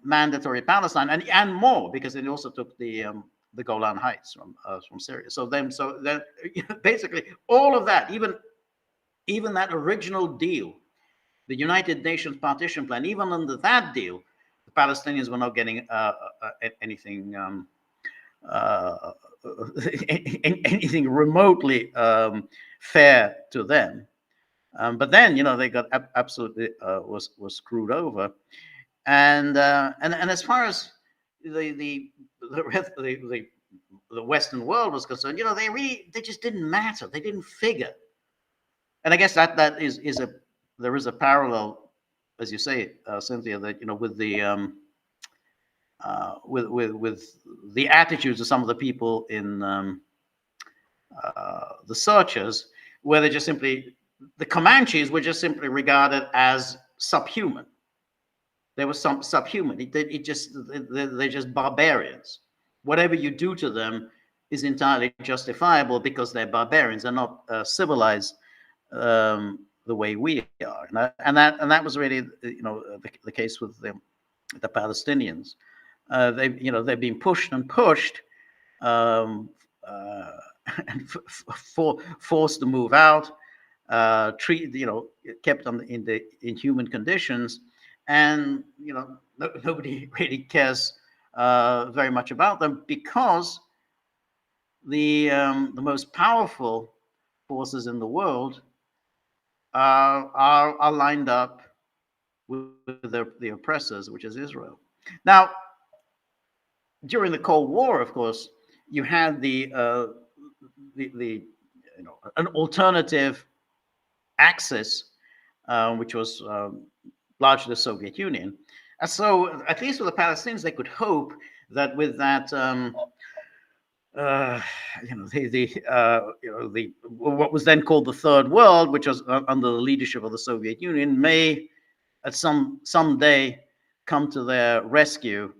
Speaker 1: mandatory Palestine, and more, because it also took the Golan Heights from Syria. So then basically all of that, even that original deal, the United Nations partition plan, even under that deal, the Palestinians were not getting anything anything remotely fair to them. But then they got absolutely was screwed over, and as far as the Western world was concerned, they just didn't matter. They didn't figure. And I guess that there is a parallel, as you say, Cynthia, that with the with the attitudes of some of the people in the searchers, where they just simply, the Comanches were just simply regarded as subhuman. They were subhuman. They're just barbarians. Whatever you do to them is entirely justifiable because they're barbarians. They're not civilized the way we are. And that was really the case with the Palestinians. They've been pushed and pushed, and forced to move out, kept in inhuman conditions, and nobody really cares very much about them, because the most powerful forces in the world are lined up with the oppressors, which is Israel. Now, during the Cold War, of course, you had an alternative axis, which was largely the Soviet Union. And so, at least for the Palestinians, they could hope that with that, what was then called the Third World, which was under the leadership of the Soviet Union, may at someday come to their rescue,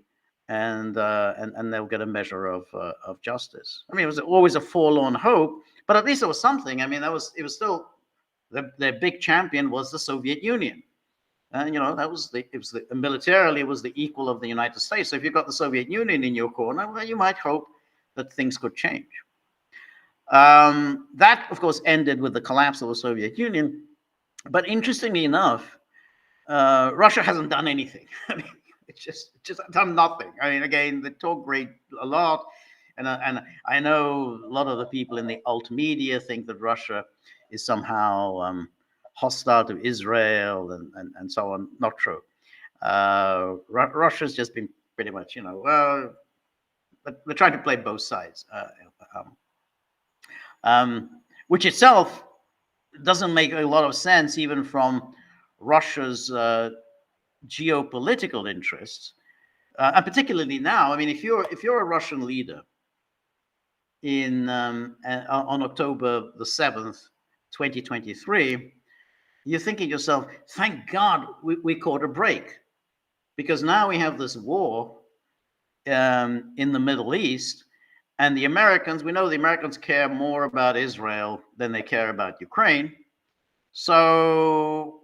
Speaker 1: and they'll get a measure of justice. I mean, it was always a forlorn hope, but at least it was something. I mean, it was still their big champion was the Soviet Union. And that was militarily it was the equal of the United States. So if you've got the Soviet Union in your corner, well, you might hope that things could change. That, of course, ended with the collapse of the Soviet Union. But interestingly enough, Russia hasn't done anything. I mean, it's just done nothing. I mean, again, they talk a lot, and I know a lot of the people in the alt media think that Russia is somehow hostile to Israel and so on. Not true. Russia's just been pretty much, they're trying to play both sides, which itself doesn't make a lot of sense, even from Russia's geopolitical interests, and particularly now. I mean, if you're a Russian leader on October the 7th, 2023, you're thinking to yourself, thank God we caught a break, because now we have this war in the Middle East, and we know the Americans care more about Israel than they care about Ukraine. So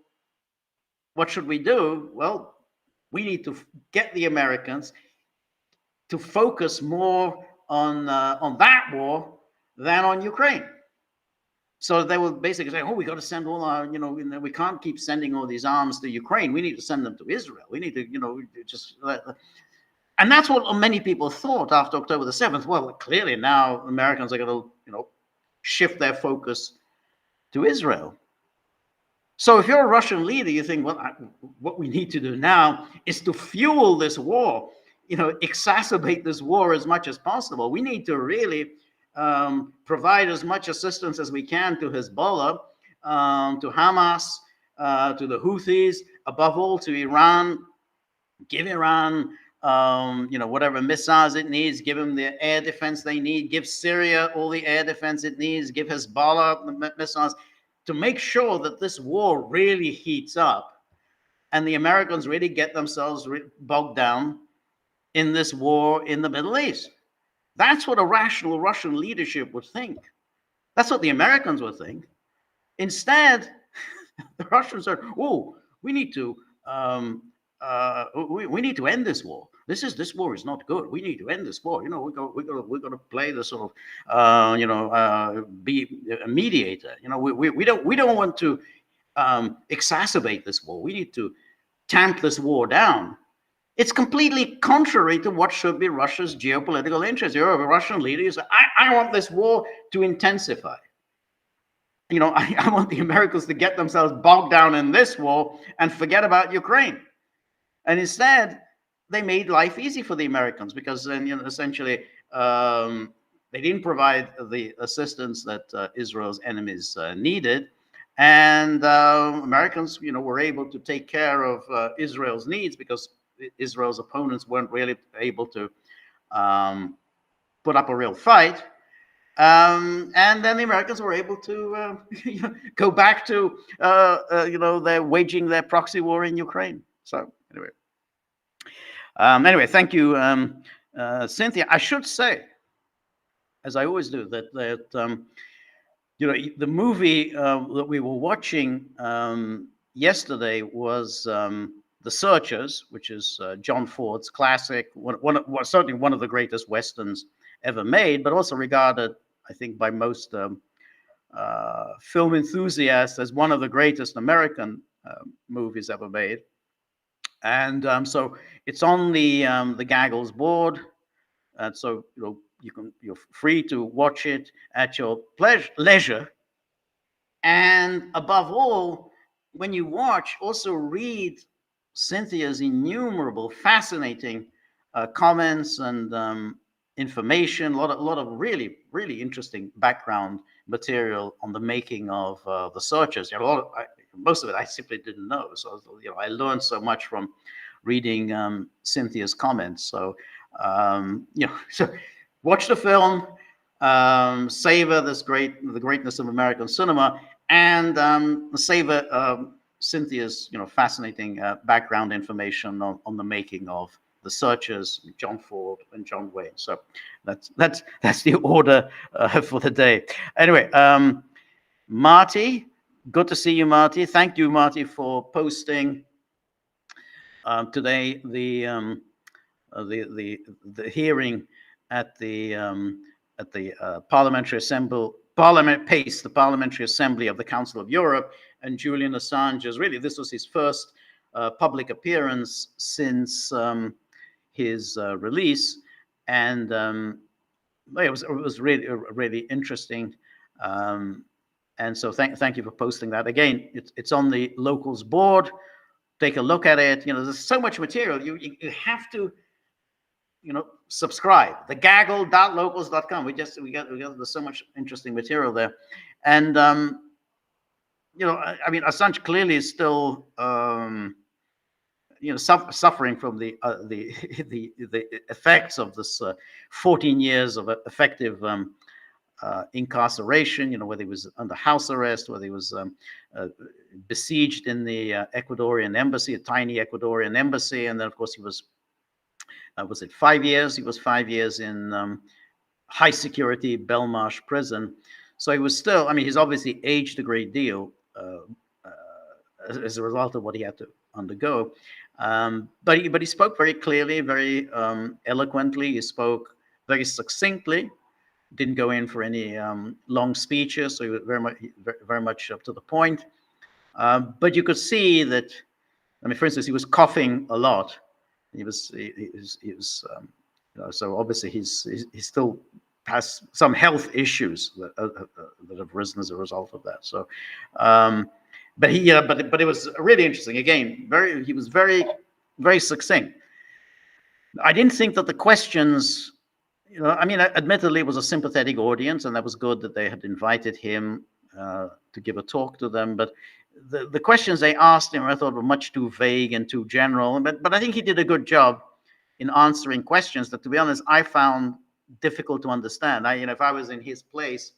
Speaker 1: what should we do? Well, we need to get the Americans to focus more on that war than on Ukraine. So they will basically say, we got to send all our, we can't keep sending all these arms to Ukraine. We need to send them to Israel. We need to, just and that's what many people thought after October the 7th. Well, clearly now Americans are going to, shift their focus to Israel. So if you're a Russian leader, you think, well, what we need to do now is to fuel this war, exacerbate this war as much as possible. We need to really provide as much assistance as we can to Hezbollah, to Hamas, to the Houthis, above all to Iran. Give Iran, whatever missiles it needs. Give them the air defense they need. Give Syria all the air defense it needs. Give Hezbollah the missiles, to make sure that this war really heats up and the Americans really get themselves bogged down in this war in the Middle East. That's what a rational Russian leadership would think. That's what the Americans would think. Instead, the Russians are, we need to we need to end this war. This war is not good. We need to end this war. We're going to play the sort of be a mediator. We don't want to exacerbate this war. We need to tamp this war down. It's completely contrary to what should be Russia's geopolitical interest. You're a Russian leader. You say, I want this war to intensify. I want the Americans to get themselves bogged down in this war and forget about Ukraine. And instead, they made life easy for the Americans, because then, essentially, they didn't provide the assistance that Israel's enemies needed. And Americans, were able to take care of Israel's needs, because Israel's opponents weren't really able to put up a real fight. And then the Americans were able to go back to, they're waging their proxy war in Ukraine. So anyway, thank you, Cynthia. I should say, as I always do, that the movie that we were watching yesterday was The Searchers, which is John Ford's classic, certainly one of the greatest westerns ever made, but also regarded, I think, by most film enthusiasts as one of the greatest American movies ever made. And so it's on the Gaggles board, and so you're free to watch it at your leisure. And above all, when you watch, also read Cynthia's innumerable fascinating comments and information, a lot of really, really interesting background material on the making of The Searchers. Most of it I simply didn't know. So I learned so much from reading Cynthia's comments. So so watch the film, savor the greatness of American cinema, and savor Cynthia's, fascinating background information on the making of the Searchers, John Ford and John Wayne. So that's the order for the day. Anyway, Marty, good to see you, Marty. Thank you, Marty, for posting today the hearing at the Parliamentary Assembly of the Council of Europe, and Julian Assange's, really, this was his first public appearance since his release, and it was really interesting. And so thank you for posting that. Again, it's on the locals board. Take a look at it. There's so much material. You have to, subscribe. The Gaggle.locals.com. We got there's so much interesting material there, and Assange clearly is still suffering from the effects of this 14 years of effective incarceration, whether he was under house arrest, whether he was besieged in the Ecuadorian embassy, a tiny Ecuadorian embassy, and then of course he was it 5 years? He was 5 years in high security Belmarsh prison. So he was still, he's obviously aged a great deal as a result of what he had to undergo. But he spoke very clearly, very eloquently. He spoke very succinctly. Didn't go in for any long speeches, so he was very much up to the point. But you could see that, for instance, he was coughing a lot. He was so obviously he still has some health issues that have risen as a result of that. So, but it was really interesting. Again, he was very, very succinct. I didn't think that the questions, admittedly, it was a sympathetic audience, and that was good that they had invited him to give a talk to them. But the questions they asked him, I thought, were much too vague and too general. But I think he did a good job in answering questions that, to be honest, I found difficult to understand. If I was in his place,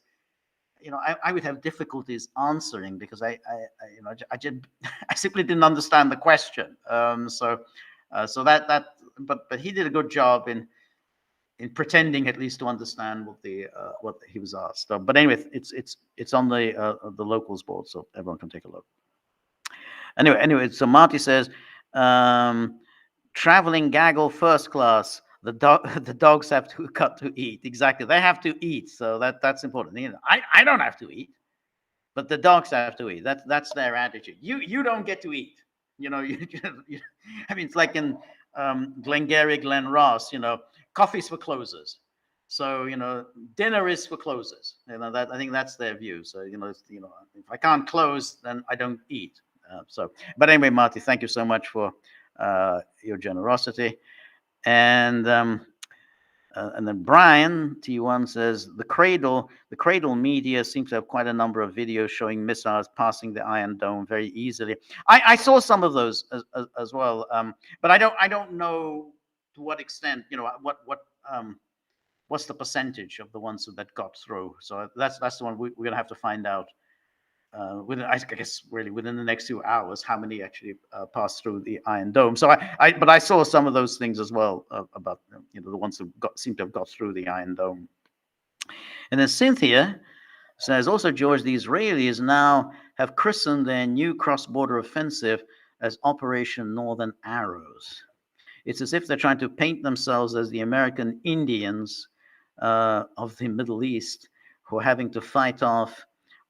Speaker 1: I would have difficulties answering because I simply didn't understand the question. But he did a good job in pretending at least to understand what he was asked. But anyway, it's on the locals board, so everyone can take a look. Anyway, so Marty says, traveling Gaggle first class. The dogs have to eat. Exactly, they have to eat, so that's important. I don't have to eat, but the dogs have to eat. That's their attitude. You don't get to eat. It's like in Glengarry Glen Ross. Coffee's for closers. So dinner is for closers. That I think that's their view. So if I can't close, then I don't eat. But anyway, Marty, thank you so much for your generosity. And then Brian T1 says the Cradle media seems to have quite a number of videos showing missiles passing the Iron Dome very easily. I saw some of those as well, but I don't know to what extent. What's the percentage of the ones that got through? So that's the one we're going to have to find out within, I guess, really within the next 2 hours, how many actually passed through the Iron Dome. So but I saw some of those things as well about the ones that seem to have got through the Iron Dome. And then Cynthia says, also, George, the Israelis now have christened their new cross-border offensive as Operation Northern Arrows. It's as if they're trying to paint themselves as the American Indians of the Middle East, who are having to fight off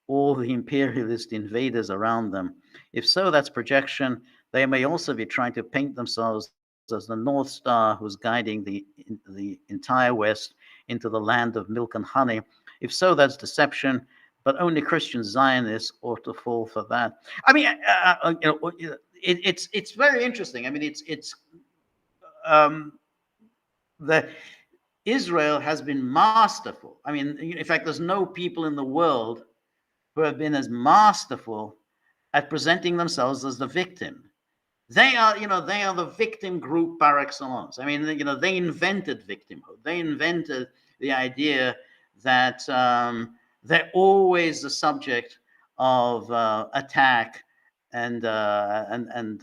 Speaker 1: all the imperialist invaders around them. If so, that's projection. They may also be trying to paint themselves as the North Star who's guiding the entire West into the land of milk and honey. If so, that's deception. But only Christian Zionists ought to fall for that. It's very interesting. Israel has been masterful. In fact, there's no people in the world who have been as masterful at presenting themselves as the victim. They are the victim group par excellence. They invented victimhood. They invented the idea that they're always the subject of attack and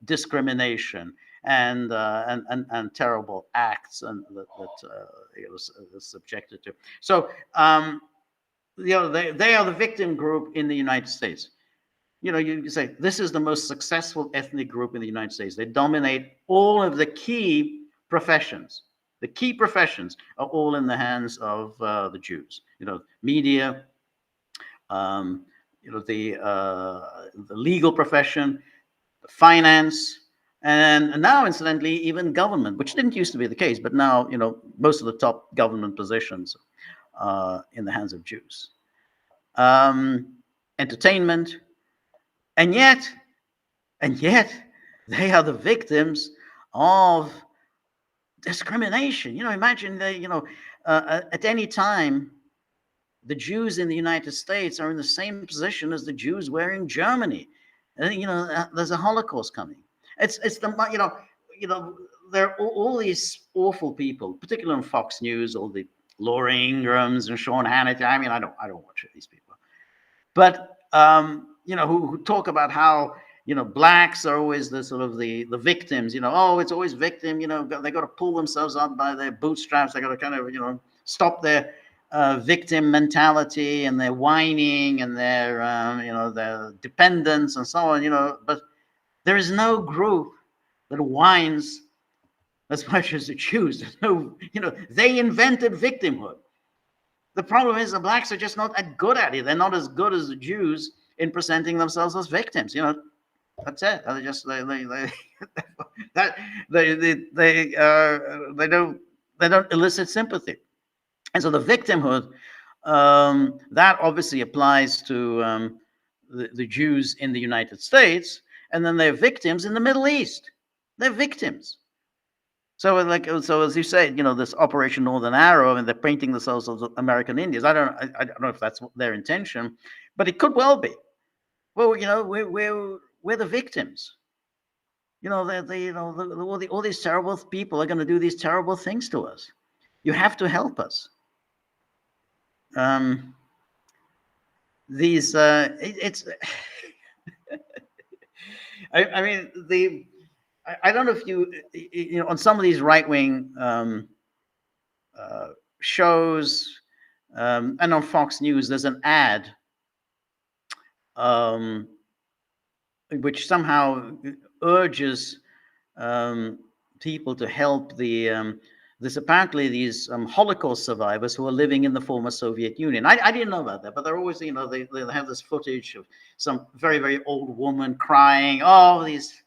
Speaker 1: discrimination and terrible acts and that it was subjected to. So they are the victim group in the United States. You say this is the most successful ethnic group in the United States. They dominate all of the key professions. The key professions are all in the hands of the Jews. Media, um, the legal profession, finance, and now, incidentally, even government, which didn't used to be the case, but now, most of the top government positions are in the hands of Jews. Entertainment, and yet, they are the victims of discrimination. Imagine at any time, the Jews in the United States are in the same position as the Jews were in Germany. And, there's a Holocaust coming. It's the there are all these awful people, particularly on Fox News, all the Laura Ingrams and Sean Hannity. I mean, I don't watch these people, but who talk about how blacks are always the sort of the victims. Oh, it's always victim. They got to pull themselves up by their bootstraps. They got to kind of stop their victim mentality and their whining and their dependence and so on. But there is no group that whines as much as the Jews. There's no, they invented victimhood. The problem is the blacks are just not that good at it. They're not as good as the Jews in presenting themselves as victims. That's it. They just they don't elicit sympathy. And so the victimhood, that obviously applies to the Jews in the United States, and then they're victims in the Middle East. They're victims. So as you say, this Operation Northern Arrow, and they're painting themselves as American Indians. I don't know if that's their intention, but it could well be. Well, we're the victims. All these terrible people are going to do these terrible things to us. You have to help us. It's I mean, I don't know if you on some of these right-wing shows, and on Fox News, there's an ad which somehow urges people to help this apparently these Holocaust survivors who are living in the former Soviet Union. I didn't know about that, but they're always, they have this footage of some very, very old woman crying. Oh, these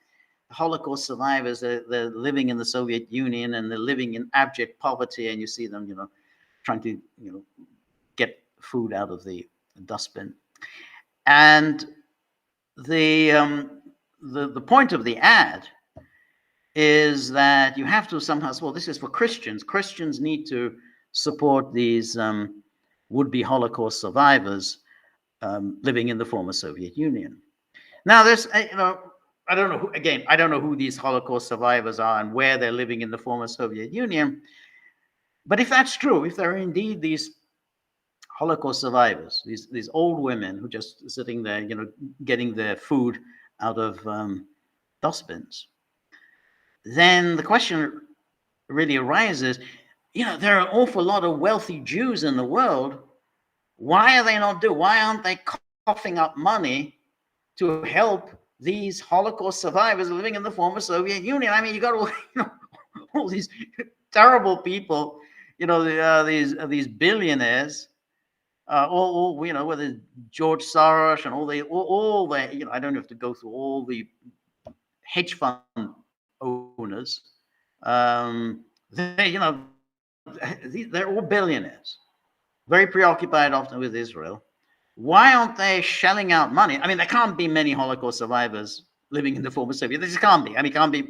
Speaker 1: Holocaust survivors, they're living in the Soviet Union and they're living in abject poverty, and you see them, trying to, get food out of the dustbin. And the point of the ad is that you have to somehow, well, this is for Christians. Christians need to support these would-be Holocaust survivors living in the former Soviet Union. Now, there's, I don't know I don't know who these Holocaust survivors are and where they're living in the former Soviet Union. But if that's true, if there are indeed these Holocaust survivors, these old women who are just sitting there, getting their food out of dustbins, then the question really arises, there are an awful lot of wealthy Jews in the world. Why aren't they coughing up money to help these Holocaust survivors living in the former Soviet Union? I mean, you got all these terrible people, these billionaires, whether George Soros and all the, I don't have to go through all the hedge fund owners. They're all billionaires, very preoccupied often with Israel. Why aren't they shelling out money? I mean, there can't be many Holocaust survivors living in the former Soviet. There just can't be. I mean, can't be.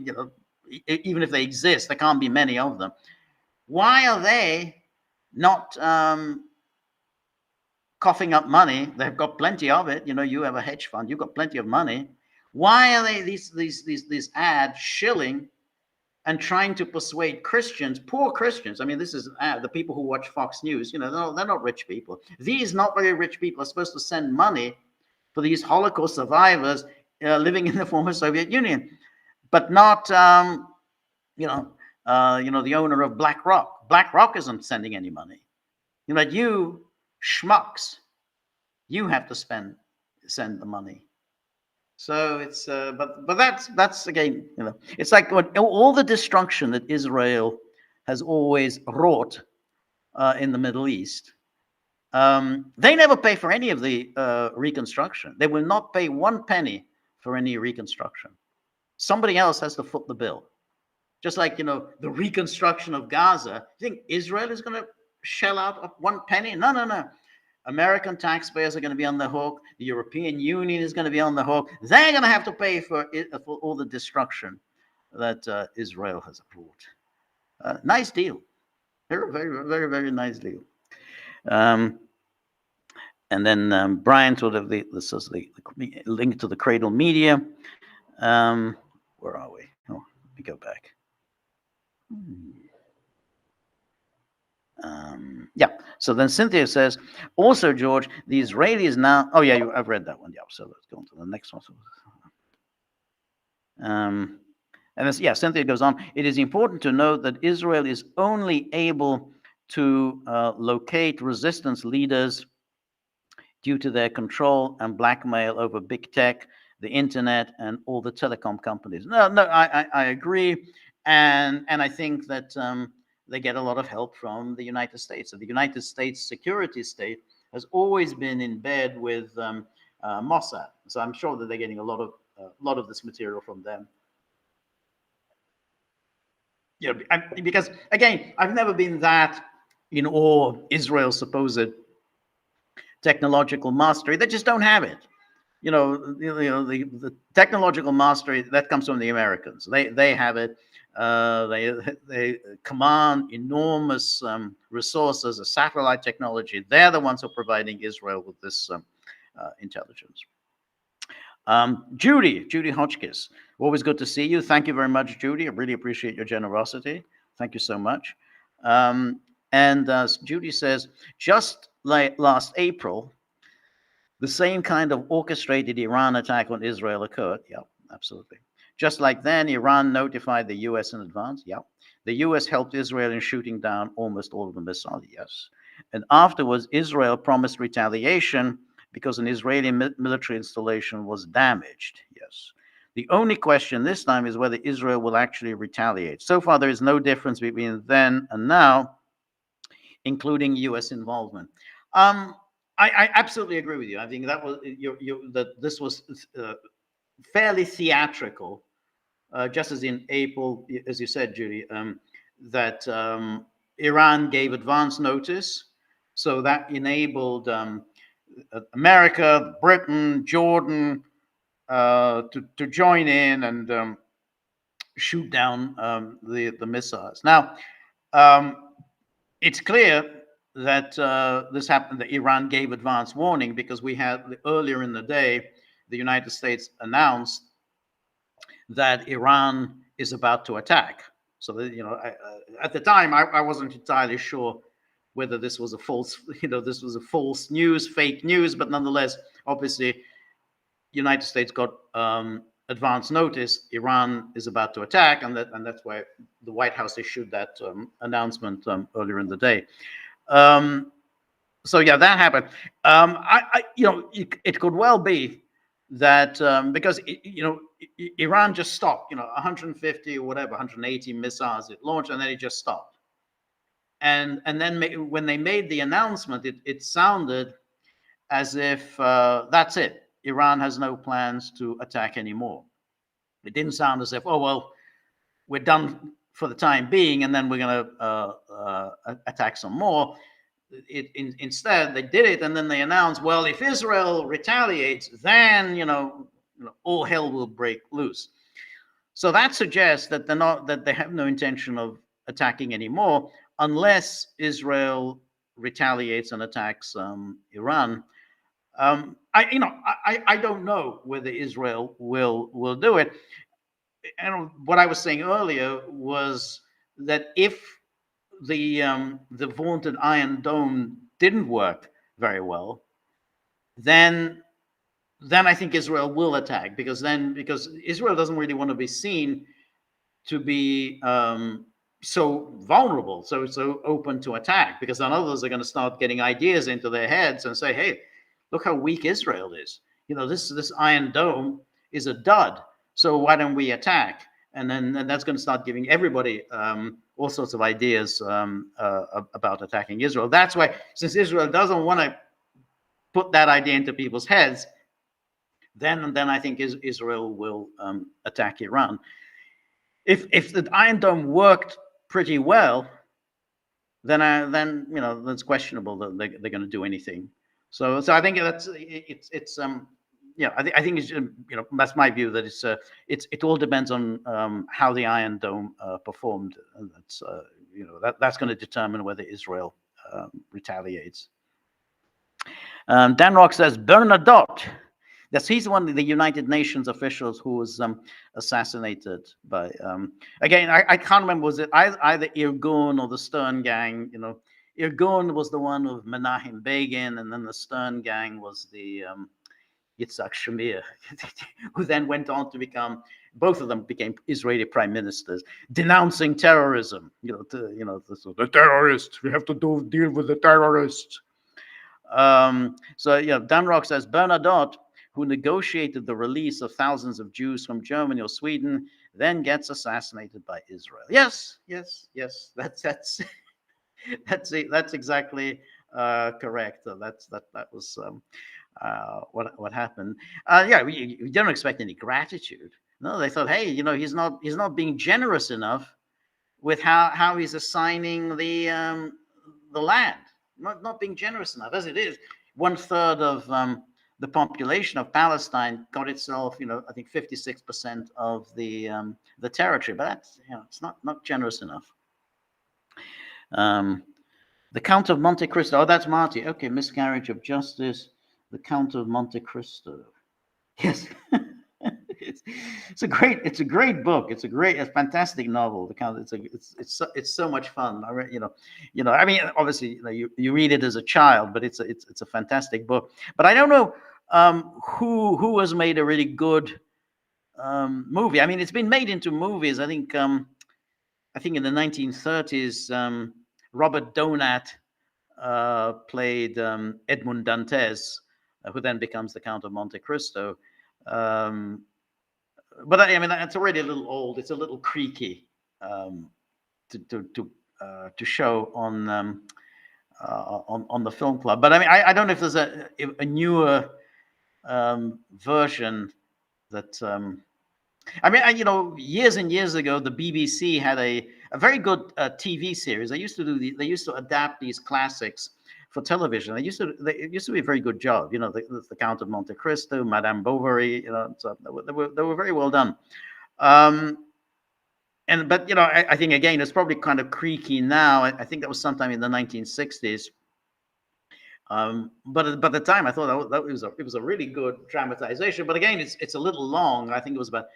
Speaker 1: Even if they exist, there can't be many of them. Why are they not coughing up money? They've got plenty of it. You have a hedge fund. You've got plenty of money. Why are they these ads shilling and trying to persuade Christians, poor Christians? I mean, this is the people who watch Fox News. They're not rich people. These not very rich people are supposed to send money for these Holocaust survivors living in the former Soviet Union, but not you know the owner of BlackRock. BlackRock isn't sending any money. But you schmucks, you have to send the money. So it's but that's again, it's like what all the destruction that Israel has always wrought in the Middle East. They never pay for any of the reconstruction. They will not pay one penny for any reconstruction. Somebody else has to foot the bill. Just like the reconstruction of Gaza. You think Israel is going to shell out one penny? No, no, no. American taxpayers are going to be on the hook. The European Union is going to be on the hook. They're going to have to pay for all the destruction that Israel has brought. Nice deal. Very, very, very, very nice deal. And then Brian sort of this is the link to the Cradle Media. Where are we? Oh, let me go back. Yeah. So then Cynthia says, also, George, the Israelis now. Oh yeah, I've read that one. Yeah. So let's go on to the next one. And this, yeah, Cynthia goes on. It is important to note that Israel is only able to locate resistance leaders due to their control and blackmail over big tech, the internet, and all the telecom companies. No, I agree, and I think that they get a lot of help from the United States. So the United States security state has always been in bed with Mossad. So I'm sure that they're getting a lot of this material from them. Yeah, because again, I've never been that in awe of Israel's supposed technological mastery. They just don't have it. The technological mastery that comes from the Americans. They have it. They command enormous resources, a satellite technology. They're the ones who are providing Israel with this intelligence. Judy Hotchkiss, always good to see you. Thank you very much, Judy. I really appreciate your generosity. Thank you so much. And Judy says, just like last April, the same kind of orchestrated Iran attack on Israel occurred. Yeah, absolutely. Just like then, Iran notified the U.S. in advance. Yeah. The U.S. helped Israel in shooting down almost all of the missiles. Yes. And afterwards, Israel promised retaliation because an Israeli military installation was damaged. Yes. The only question this time is whether Israel will actually retaliate. So far, there is no difference between then and now, including U.S. involvement. I absolutely agree with you. I think that was that this was fairly theatrical, just as in April, as you said, Judy, that Iran gave advance notice, so that enabled America, Britain, Jordan to join in and shoot down the missiles. Now, it's clear that this happened, that Iran gave advance warning, because we had earlier in the day, the United States announced that Iran is about to attack. So, at the time, I wasn't entirely sure whether this was a false, this was a false news, fake news, but nonetheless, obviously, United States got advance notice Iran is about to attack, and that's why the White House issued that announcement earlier in the day. So yeah, that happened. It could well be that because Iran just stopped, 150 or whatever, 180 missiles it launched, and then it just stopped. And then when they made the announcement, it sounded as if that's it. Iran has no plans to attack anymore. It didn't sound as if, oh well, we're done for the time being, and then we're going to attack some more. Instead, they did it, and then they announced, well, if Israel retaliates, then all hell will break loose. So that suggests that they have no intention of attacking anymore, unless Israel retaliates and attacks Iran. I don't know whether Israel will do it. And what I was saying earlier was that if the vaunted Iron Dome didn't work very well, then then I think Israel will attack, because Israel doesn't really want to be seen to be so vulnerable, so open to attack, because then others are going to start getting ideas into their heads and say, "Hey, look how weak Israel is. This Iron Dome is a dud. So why don't we attack?" And that's going to start giving everybody all sorts of ideas about attacking Israel. That's why, since Israel doesn't want to put that idea into people's heads, then I think Israel will attack Iran. If the Iron Dome worked pretty well, then that's questionable that they're going to do anything. So I think it's I think it's that's my view, that it all depends on how the Iron Dome performed. And that's going to determine whether Israel retaliates. Dan Rock says Bernadotte. He's one of the United Nations officials who was assassinated by. Again, I can't remember, was it either Irgun or the Stern Gang? Irgun was the one with Menachem Begin, and then the Stern Gang was the Yitzhak Shamir, who then went on to become. Both of them became Israeli prime ministers, denouncing terrorism. The terrorists. We have to deal with the terrorists. Dan Rock says Bernadotte, who negotiated the release of thousands of Jews from Germany or Sweden, then gets assassinated by Israel. Yes. That's that's exactly correct. That was what happened. We don't expect any gratitude. No, they thought, hey, he's not being generous enough with how he's assigning the land. Not being generous enough. As it is, 1/3 of the population of Palestine got itself, I think 56% of the territory, but that's it's not generous enough. The Count of Monte Cristo. Oh, that's Marty. Okay, Miscarriage of Justice. The Count of Monte Cristo. Yes. It's a great book. It's a fantastic novel. The Count. It's so much fun. I mean, obviously, you read it as a child, but it's a fantastic book. But I don't know who has made a really good movie. I mean, it's been made into movies. I think in the 1930s, Robert Donat played Edmond Dantes, who then becomes the Count of Monte Cristo. But I mean, it's already a little old. It's a little creaky to show on the film club. But I mean, I don't know if there's a newer version that. I mean, years and years ago, the BBC had a very good TV series. They used to adapt these classics for television. It used to be a very good job. The Count of Monte Cristo, Madame Bovary. So they were very well done. But I think again it's probably kind of creaky now. I think that was sometime in the 1960s. But at the time, I thought that it was a really good dramatization. But again, it's a little long. I think it was about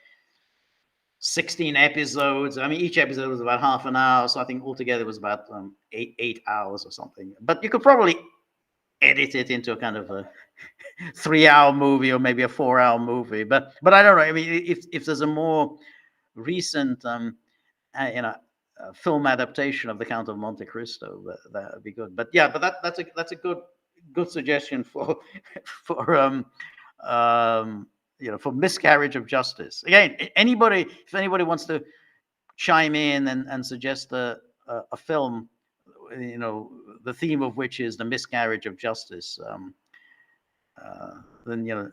Speaker 1: 16 episodes. I mean, each episode was about half an hour, so I think altogether it was about 8 hours or something. But you could probably edit it into a kind of a 3-hour movie or maybe a 4-hour movie. But I don't know. I mean, if there's a more recent film adaptation of The Count of Monte Cristo, that would be good. But yeah, that's a good suggestion for for Miscarriage of Justice. Again, if anybody wants to chime in and suggest a film, the theme of which is the miscarriage of justice, then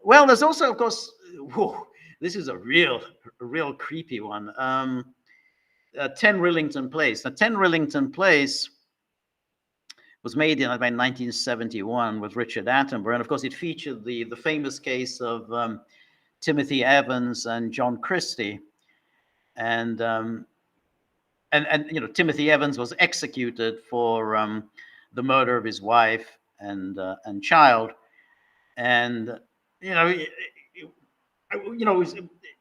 Speaker 1: well, there's also, of course, this is a real creepy one. 10 Rillington Place. Now, 10 Rillington Place was made in about 1971 with Richard Attenborough, and of course, it featured the famous case of Timothy Evans and John Christie, and Timothy Evans was executed for the murder of his wife and child, and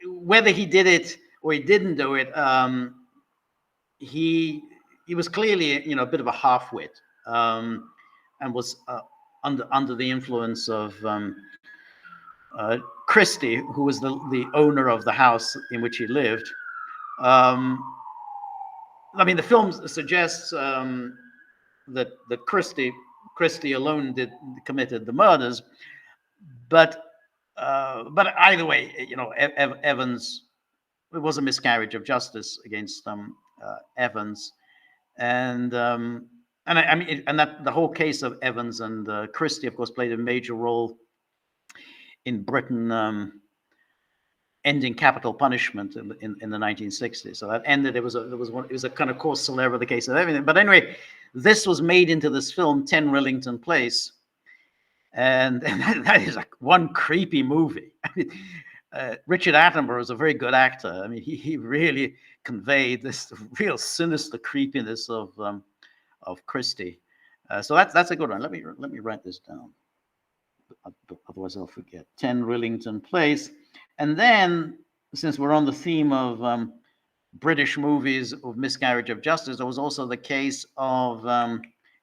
Speaker 1: whether he did it or he didn't do it, he was clearly a bit of a half-wit. And was under the influence of Christie, who was the owner of the house in which he lived. Um, I mean, the film suggests that Christie alone committed the murders, but either way, Evans, it was a miscarriage of justice against Evans, and I mean, and that the whole case of Evans and Christie, of course, played a major role in Britain ending capital punishment in the 1960s. So that ended. It was a kind of cause célèbre, the case of everything. But anyway, this was made into this film, 10 Rillington Place, and that is like one creepy movie. I mean, Richard Attenborough is a very good actor. I mean, he really conveyed this real sinister creepiness of Christie. So that's a good one. Let me write this down. Otherwise I'll forget. 10 Rillington Place. And then, since we're on the theme of British movies of miscarriage of justice, there was also the case of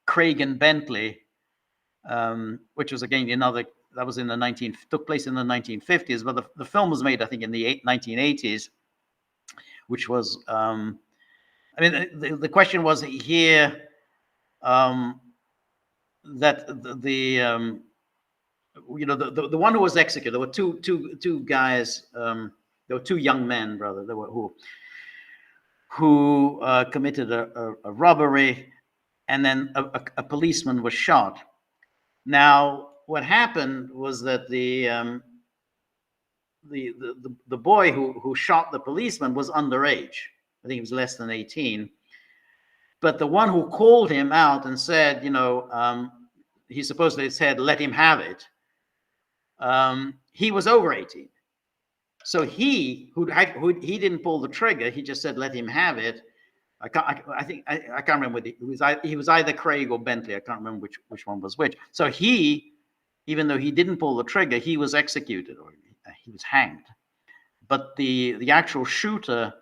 Speaker 1: Craig and Bentley, which was again another, that was took place in the 1950s, but the film was made, I think, in the 1980s, which was, I mean, the question was here that the one who was executed, there were two guys, there were two young men, rather, who committed a robbery, and then a policeman was shot. Now, what happened was that the boy who shot the policeman was underage. I think he was less than 18. But the one who called him out and said, he supposedly said, "Let him have it." He was over 18. So he didn't pull the trigger. He just said, "Let him have it." I can't remember. He was either Craig or Bentley. I can't remember which one was which. So he, even though he didn't pull the trigger, he was executed, or he was hanged. But the actual shooter,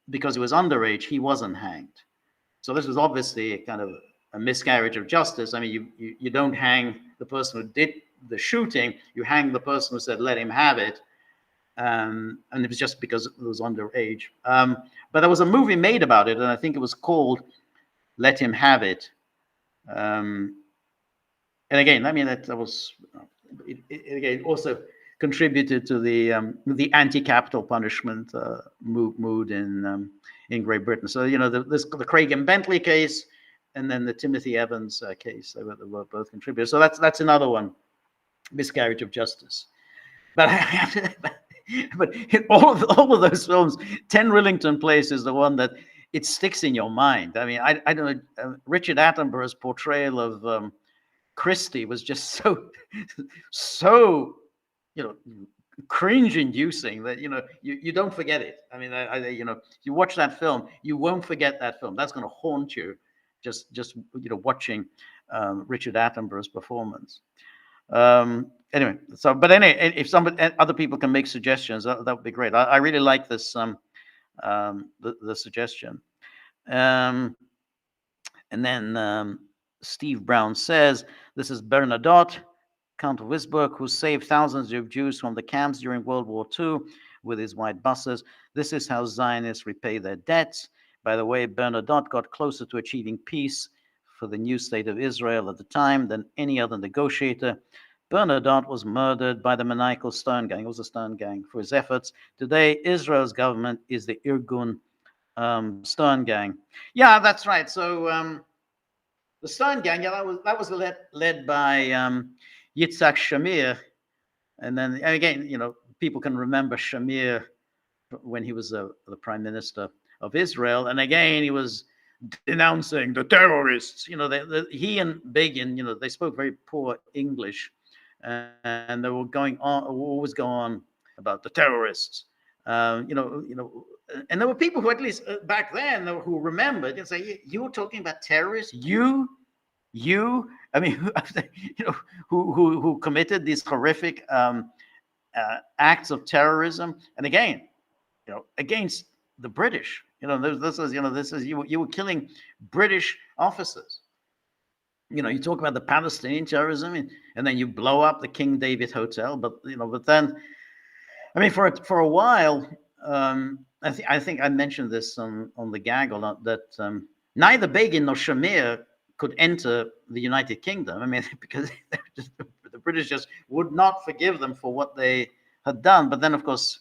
Speaker 1: because he was underage, he wasn't hanged. So this was obviously a kind of a miscarriage of justice. I mean, you don't hang the person who did the shooting, you hang the person who said, "Let him have it." And it was just because it was underage. But there was a movie made about it, and I think it was called "Let Him Have It." And again, I mean, that was it again also contributed to the anti-capital punishment mood in Great Britain. So the Craig and Bentley case, and then the Timothy Evans case, they were both contributors. So that's another one, miscarriage of justice. But but in all of those films, 10 Rillington Place is the one that it sticks in your mind. I mean, I don't know, Richard Attenborough's portrayal of Christie was just so cringe-inducing that you don't forget it. I mean, you watch that film, you won't forget that film. That's going to haunt you, just watching Richard Attenborough's performance. Anyway, if other people can make suggestions, that would be great. I really like this the suggestion. And then Steve Brown says, this is Bernadotte, Count of Wisburg, who saved thousands of Jews from the camps during World War II with his white buses. This is how Zionists repay their debts. By the way, Bernadotte got closer to achieving peace for the new state of Israel at the time than any other negotiator. Bernadotte was murdered by the maniacal Stern Gang. It was a Stern Gang for his efforts. Today, Israel's government is the Irgun Stern Gang. Yeah, that's right. So the Stern Gang, yeah, that was led by Yitzhak Shamir, and then again, people can remember Shamir when he was the prime minister of Israel, and again he was denouncing the terrorists. He and Begin, they spoke very poor English, and they were always go on about the terrorists. And there were people who, at least back then, who remembered and say, "You were talking about terrorists? You? I mean, who committed these horrific acts of terrorism?" And again, against the British. This is you were killing British officers. You talk about the Palestinian terrorism, and then you blow up the King David Hotel. But then, I mean, for a while, I think I mentioned this on the Gaggle that neither Begin nor Shamir could enter the United Kingdom. I mean, because the British just would not forgive them for what they had done. But then, of course,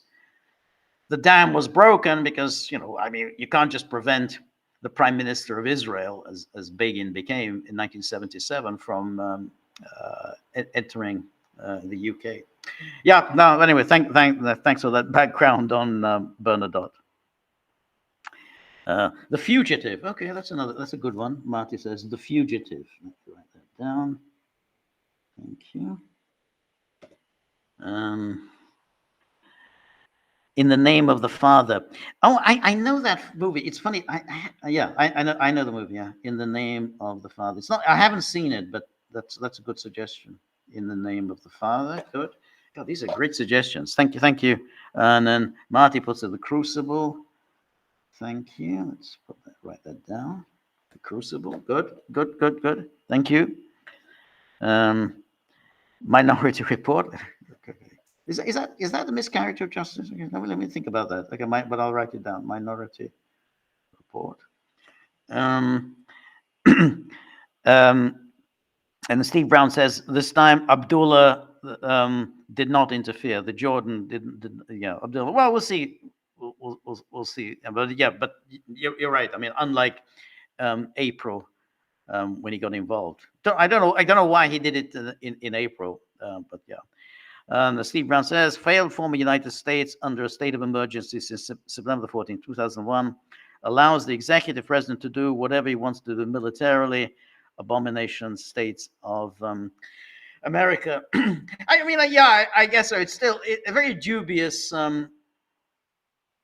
Speaker 1: the dam was broken because I mean, you can't just prevent the Prime Minister of Israel, as Begin became in 1977, from entering the UK. Yeah. No. Anyway, thanks for that background on Bernadotte. The Fugitive. Okay, that's a good one. Marty says The Fugitive. Let's write that down. Thank you. In the Name of the Father. Oh, I know that movie. It's funny. I know the movie. Yeah, In the Name of the Father. It's not. I haven't seen it, but that's a good suggestion. In the Name of the Father. Good. God, these are great suggestions. Thank you. And then Marty puts it, The Crucible. Thank you. Let's write that down. The Crucible. Good. Thank you. Minority Report. Is that the miscarriage of justice? Okay, let me think about that. Okay, but I'll write it down. Minority Report. And Steve Brown says this time Abdullah did not interfere. The Jordan didn't. Yeah, Abdullah. Well, we'll see. We'll see. But yeah, but you're right. I mean, unlike April, when he got involved, I don't know why he did it in April. But yeah. Steve Brown says failed former United States under a state of emergency since September 14, 2001, allows the executive president to do whatever he wants to do militarily. Abomination states of America. I mean, yeah, I guess so. It's still a very dubious,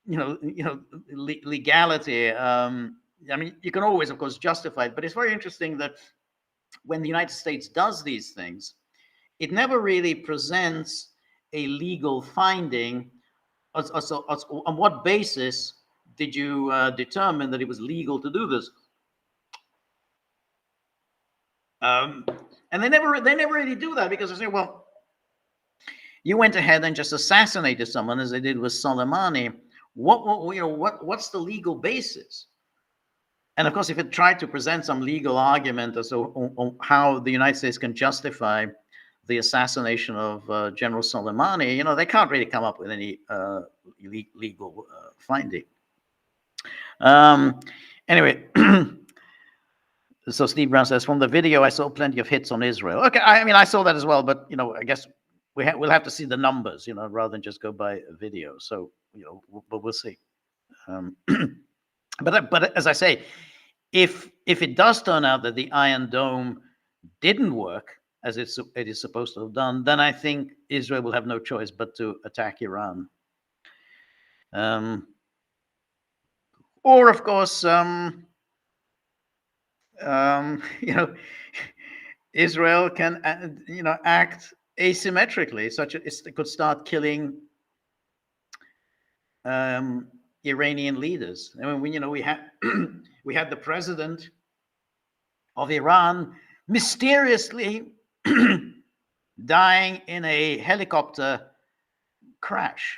Speaker 1: legality. I mean, you can always, of course, justify it, but it's very interesting that when the United States does these things, it never really presents a legal finding. So, on what basis did you determine that it was legal to do this? And they never really do that, because they say, well, you went ahead and just assassinated someone, as they did with Soleimani. What's the legal basis? And of course, if it tried to present some legal argument as to on how the United States can justify the assassination of General Soleimani, they can't really come up with any legal finding. Anyway. So Steve Brown says, from the video, I saw plenty of hits on Israel. Okay, I mean, I saw that as well, but I guess we'll have to see the numbers, rather than just go by a video. So but we'll see. But as I say, if it does turn out that the Iron Dome didn't work as it is supposed to have done, then I think Israel will have no choice but to attack Iran. Or of course. Israel can, act asymmetrically, such as it could start killing Iranian leaders. I mean, we had the president of Iran mysteriously dying in a helicopter crash.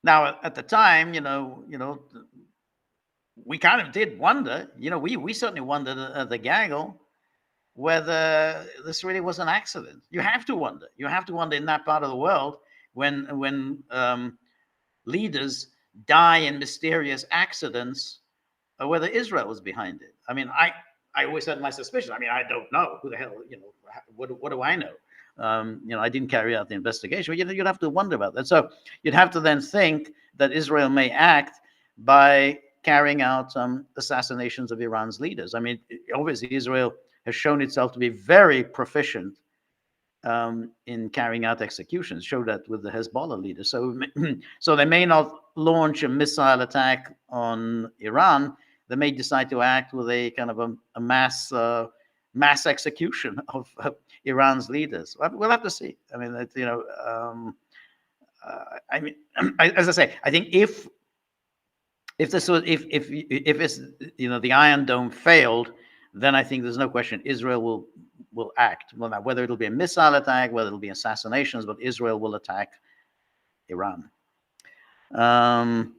Speaker 1: Now, at the time, we kind of did wonder, we certainly wondered at the Gaggle whether this really was an accident. You have to wonder. You have to wonder in that part of the world when leaders die in mysterious accidents, whether Israel was behind it. I mean, I always had my suspicion. I mean, I don't know who the hell, what do I know? I didn't carry out the investigation. But you'd have to wonder about that. So you'd have to then think that Israel may act by carrying out assassinations of Iran's leaders. I mean, obviously, Israel has shown itself to be very proficient in carrying out executions. Showed that with the Hezbollah leader. So they may not launch a missile attack on Iran. They may decide to act with a kind of a mass execution of Iran's leaders. We'll have to see. I mean, as I say, I think if this was if it's the Iron Dome failed, then I think there's no question Israel will act. Well, now, whether it'll be a missile attack, whether it'll be assassinations, but Israel will attack Iran. Now,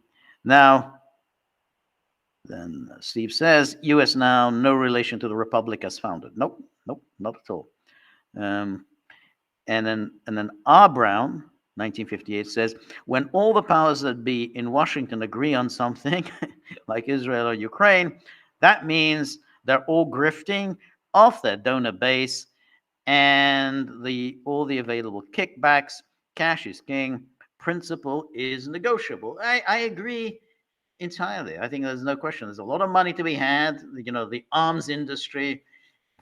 Speaker 1: then Steve says, U.S. now, no relation to the Republic as founded. Nope, not at all. And then R. Brown, 1958, says, when all the powers that be in Washington agree on something, like Israel or Ukraine, that means they're all grifting off their donor base and all the available kickbacks. Cash is king. Principle is negotiable. I agree entirely. I think there's no question. There's a lot of money to be had. The arms industry,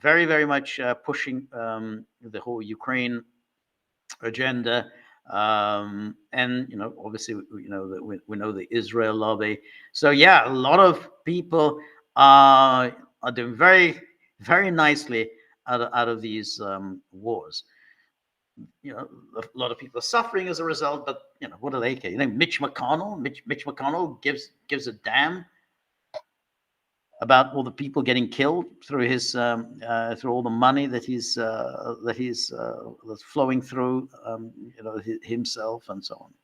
Speaker 1: very, very much pushing the whole Ukraine agenda. And obviously, we know the Israel lobby. So yeah, a lot of people are doing very, very nicely out of these wars. A lot of people are suffering as a result, but what do they care? Mitch McConnell gives a damn about all the people getting killed through his through all the money he's that's flowing through himself and so on.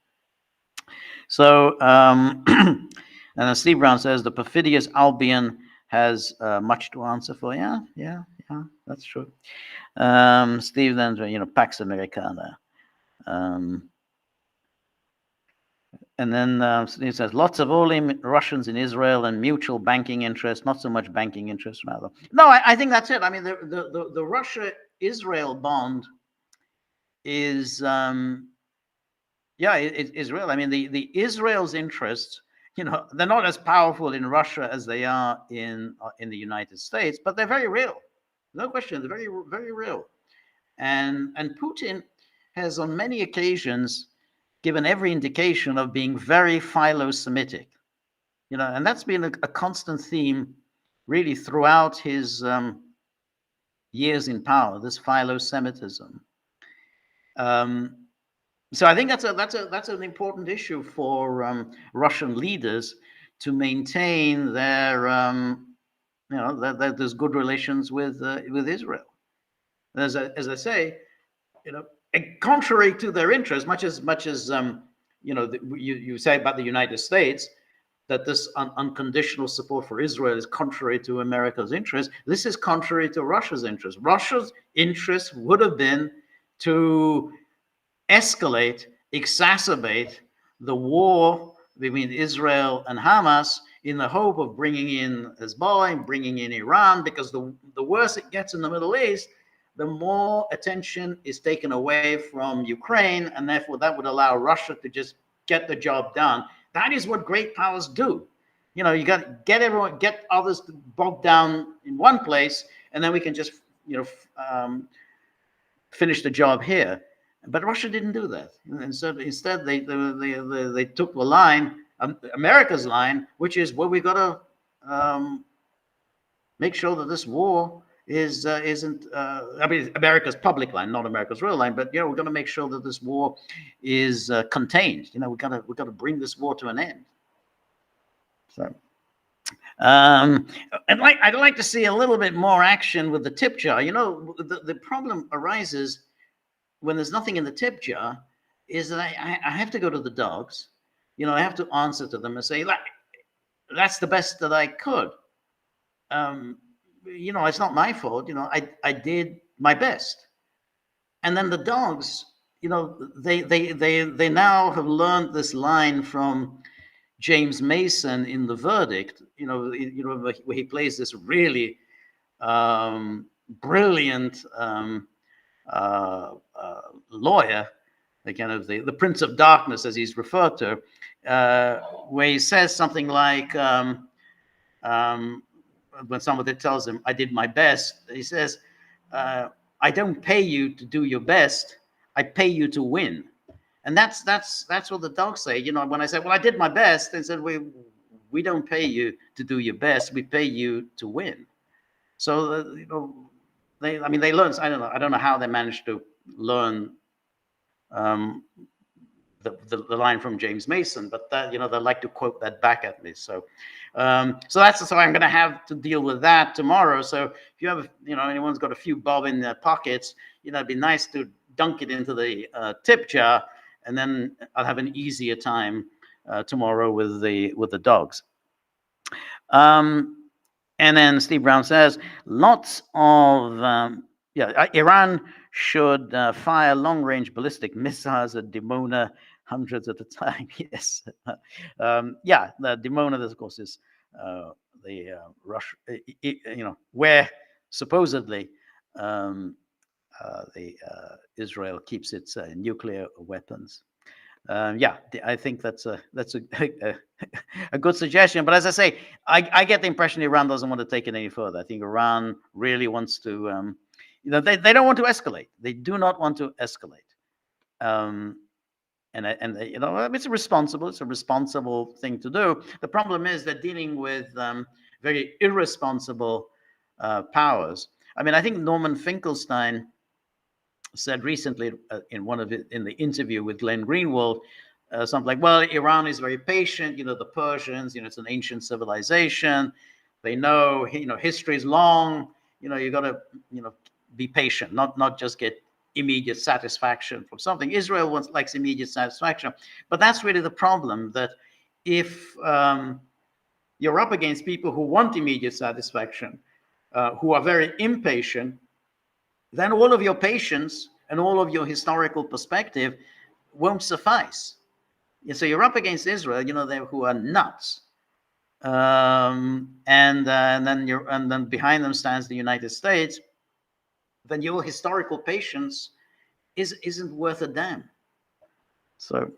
Speaker 1: So and then Steve Brown says the perfidious Albion has much to answer for. Yeah, that's true. Steve then Pax Americana. And then Steve says, lots of all Russians in Israel and mutual banking interest, not so much banking interest, rather. No, I think that's it. I mean, the Russia-Israel bond is, it's real. I mean, the Israel's interests, they're not as powerful in Russia as they are in the United States, but they're very real. No question, they're very, very real. And Putin has on many occasions given every indication of being very philo-Semitic, and that's been a constant theme really throughout his years in power, this philo-Semitism. So I think that's an important issue for Russian leaders to maintain their there's good relations with Israel. As I say, contrary to their interests, much as you say about the United States, that this unconditional support for Israel is contrary to America's interest. This is contrary to Russia's interest. Russia's interest would have been to escalate, exacerbate the war between Israel and Hamas in the hope of bringing in Hezbollah and bringing in Iran, because the worse it gets in the Middle East, the more attention is taken away from Ukraine, and therefore that would allow Russia to just get the job done. That is what great powers do. You got to get others bogged down in one place, and then we can just finish the job here. But Russia didn't do that, and so instead they took the line, America's line, which is, well, we got to make sure that this war isn't I mean, America's public line, not America's real line, but we're going to make sure that this war is contained. We got to bring this war to an end. So I'd like to see a little bit more action with the tip jar. The problem arises when there's nothing in the tip jar, is that I have to go to the dogs. I have to answer to them and say, that's the best that I could. It's not my fault. I did my best. And then the dogs, they now have learned this line from James Mason in The Verdict, where he plays this really brilliant lawyer, the Prince of Darkness, as he's referred to, where he says something like, when somebody tells him, I did my best, he says, I don't pay you to do your best, I pay you to win. And that's what the dogs say. When I say, well, I did my best, they said, we don't pay you to do your best, we pay you to win. So, they learn. I don't know how they managed to learn the line from James Mason, but that, they like to quote that back at me. So so I'm going to have to deal with that tomorrow. So if you have, anyone's got a few bob in their pockets, it'd be nice to dunk it into the tip jar, and then I'll have an easier time tomorrow with the dogs. And then Steve Brown says, lots of Iran should fire long-range ballistic missiles at Dimona, hundreds at a time. Yes, the Dimona, of course, is the Russia, where supposedly Israel keeps its nuclear weapons. I think that's a a good suggestion. But as I say, I get the impression Iran doesn't want to take it any further. I think Iran really wants to, they don't want to escalate. They do not want to escalate. It's a responsible thing to do. The problem is they're dealing with very irresponsible powers. I mean, I think Norman Finkelstein said recently in the interview with Glenn Greenwald, something like, well, Iran is very patient, the Persians, it's an ancient civilization. They know, history is long, you got to, be patient, not just get immediate satisfaction from something. Israel likes immediate satisfaction. But that's really the problem, that if you're up against people who want immediate satisfaction, who are very impatient, then all of your patience and all of your historical perspective won't suffice. So you're up against Israel, who are nuts, and then behind them stands the United States. Then your historical patience isn't worth a damn. So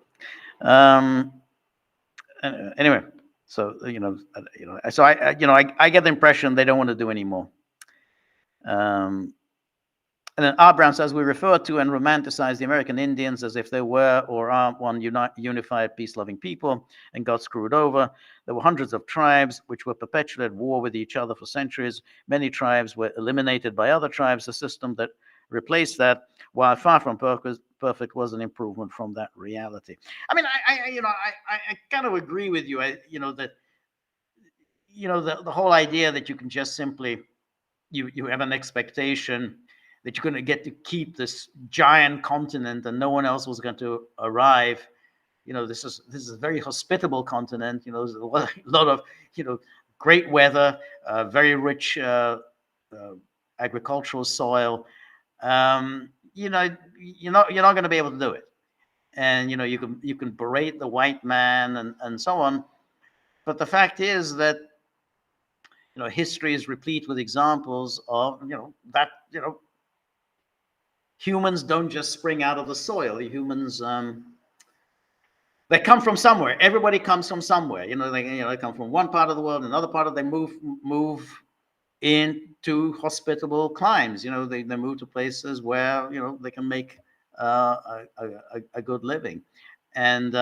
Speaker 1: anyway, so so I get the impression they don't want to do any more. And then R. Brown says, we refer to and romanticize the American Indians as if they were or are one unified, peace-loving people and got screwed over. There were hundreds of tribes which were perpetually at war with each other for centuries. Many tribes were eliminated by other tribes. The system that replaced that, while far from perfect, was an improvement from that reality. I mean, I kind of agree with you. The whole idea that you can just simply, you have an expectation that you're going to get to keep this giant continent and no one else was going to arrive. This is a very hospitable continent. There's a lot of, great weather, very rich agricultural soil. You're not going to be able to do it. And, you can berate the white man and so on. But the fact is that, history is replete with examples of, that, humans don't just spring out of the soil. The humans, they come from somewhere. Everybody comes from somewhere. They come from one part of the world, another part of they move into hospitable climes. They move to places where they can make a good living, and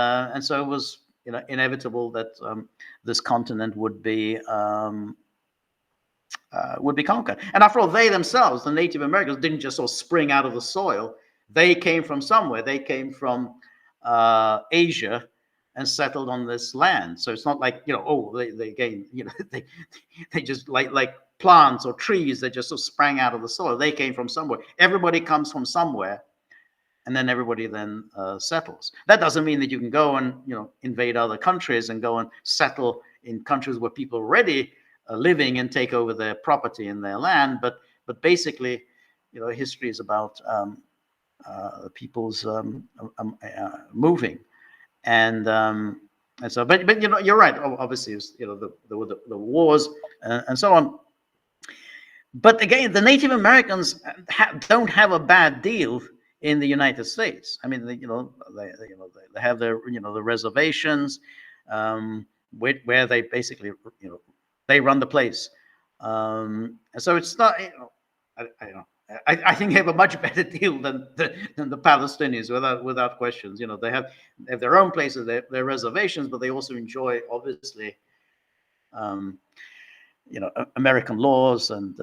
Speaker 1: so it was inevitable that this continent would be conquered. And after all, they themselves, the Native Americans, didn't just sort of spring out of the soil. They came from somewhere. They came from Asia and settled on this land. So it's not like, they came, they just like plants or trees that just sort of sprang out of the soil. They came from somewhere. Everybody comes from somewhere, and then everybody then settles. That doesn't mean that you can go and, invade other countries and go and settle in countries where people are already living and take over their property and their land, but basically, history is about people's moving, and so. But you're right. Obviously, the wars and so on. But again, the Native Americans don't have a bad deal in the United States. I mean, they have their the reservations, where they basically they run the place, and so it's not. I think they have a much better deal than the Palestinians, without questions. They have their own places, their reservations, but they also enjoy, obviously, American laws and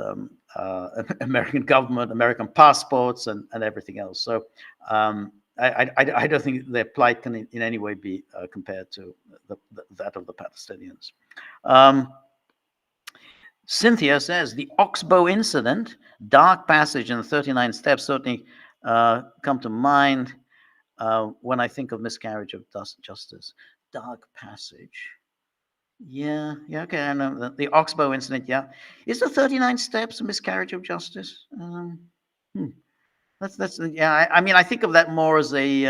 Speaker 1: American government, American passports, and everything else. So I don't think their plight can in any way be compared to that of the Palestinians. Um, Cynthia says the Oxbow incident, dark passage in the 39 steps certainly come to mind when I think of miscarriage of justice. Dark passage. Yeah, yeah, okay, I know the Oxbow incident. Yeah, is the 39 steps a miscarriage of justice? Hmm. That's yeah. I mean, I think of that more as a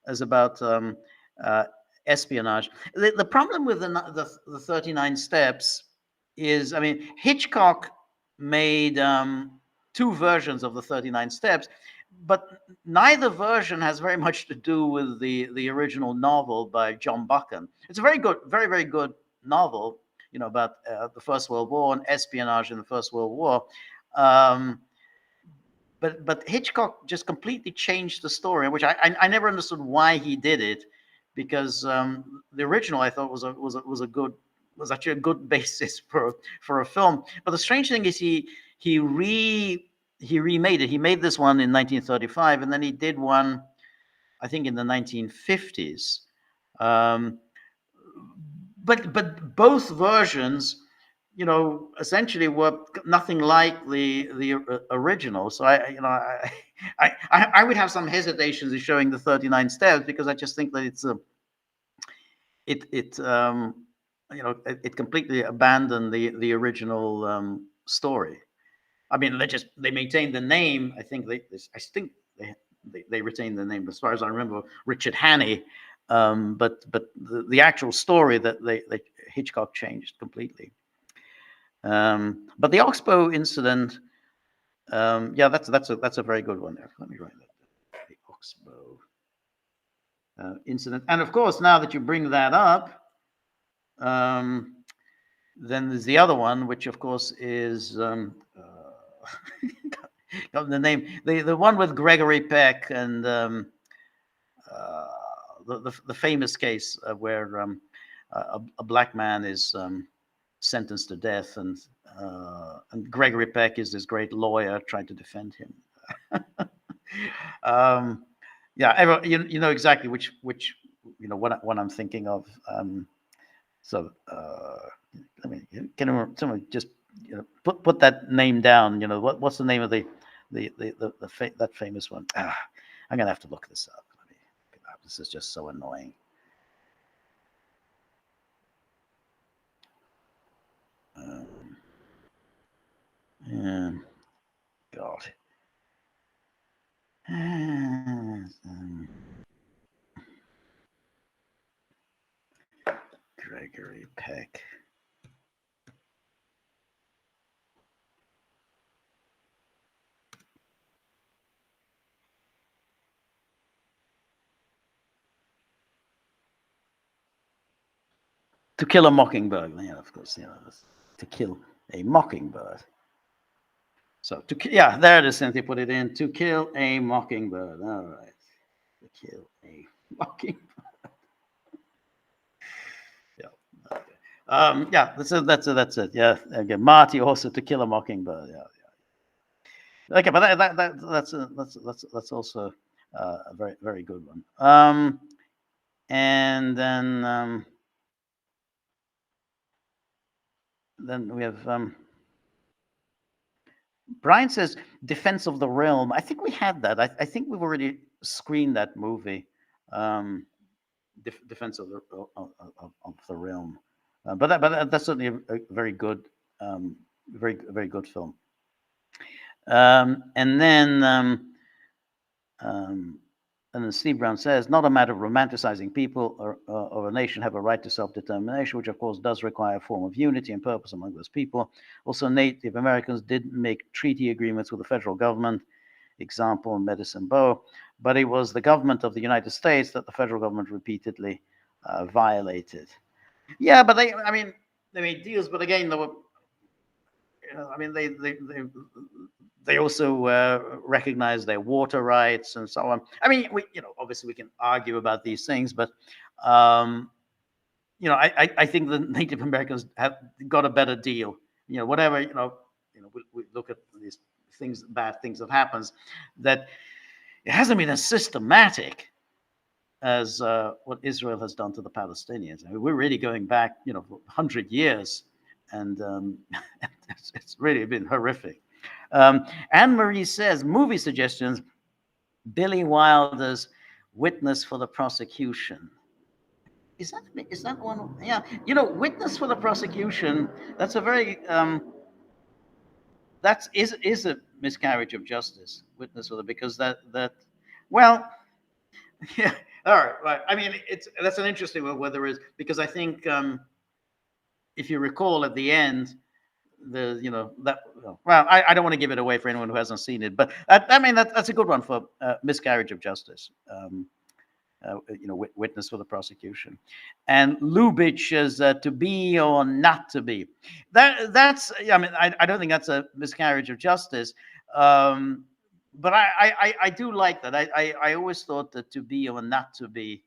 Speaker 1: as about uh, espionage. The problem with the 39 steps is, I mean, Hitchcock made two versions of the 39 steps, but neither version has very much to do with the original novel by John Buchan. It's a very good, very good novel, you know, about the First World War and espionage in the First World War. Um, but Hitchcock just completely changed the story, which I never understood why he did it, because the original I thought was a good, was actually a good basis for a film. But the strange thing is he re he remade it. He made this one in 1935, and then he did one, I think, in the 1950s. Um, but both versions, you know, essentially were nothing like the original. So I would have some hesitations in showing the 39 steps, because I just think that it's a it you know, it completely abandoned the original story. I mean, they maintained the name. I think they retained the name, as far as I remember, Richard Hannay. But the actual story that they Hitchcock changed completely. But the Oxbow incident, yeah, that's a very good one there. Let me write that. The Oxbow incident, and of course, now that you bring that up, then there's the other one, which of course is the name, the one with Gregory Peck and uh, the famous case where a black man is sentenced to death, and Gregory Peck is this great lawyer trying to defend him. Yeah, you know exactly which you know what I'm thinking of. So let me, can someone just, you know, put that name down? You know, what's the name of that famous one? I'm gonna have to look this up. This is just so annoying. Yeah, God. Gregory Peck. To Kill a Mockingbird. Yeah, of course. You know, To Kill a Mockingbird. So yeah, there it is. Cynthia put it in. To Kill a Mockingbird. All right. To Kill a Mockingbird. Yeah. Okay. Yeah. That's it. Yeah. Again, Marty also, To Kill a Mockingbird. Yeah. Yeah. Okay, but that's also a very good one. And then we have Brian says Defense of the Realm. I think we had that. I think we've already screened that movie, um, Defense of the Realm. But that's certainly a very good, very good film. And then um, and then Steve Brown says, not a matter of romanticizing people or a nation have a right to self-determination, which of course does require a form of unity and purpose among those people. Also, Native Americans did make treaty agreements with the federal government, example, Medicine Bow, but it was the government of the United States that the federal government repeatedly violated. Yeah, but they made deals, but again, there were, you know, I mean, they also recognize their water rights and so on. I mean, you know, obviously we can argue about these things, but um, you know, I think the Native Americans have got a better deal. You know, whatever, we look at these things, bad things that happens, that it hasn't been as systematic as what Israel has done to the Palestinians. I mean, we're really going back, 100 years, and it's really been horrific. Anne Marie says, movie suggestions: Billy Wilder's Witness for the Prosecution. Is that one? Yeah, Witness for the Prosecution. That's a very is a miscarriage of justice. Witness for the because that well. Yeah. All right. Right. I mean, that's an interesting one. Whether it's because I think if you recall at the end, that well, I don't want to give it away for anyone who hasn't seen it, but I mean that's a good one for miscarriage of justice. Witness for the prosecution, and Lubitsch is to be or not to be. That's I mean I don't think that's a miscarriage of justice. But I do like that. I always thought that to be or not to be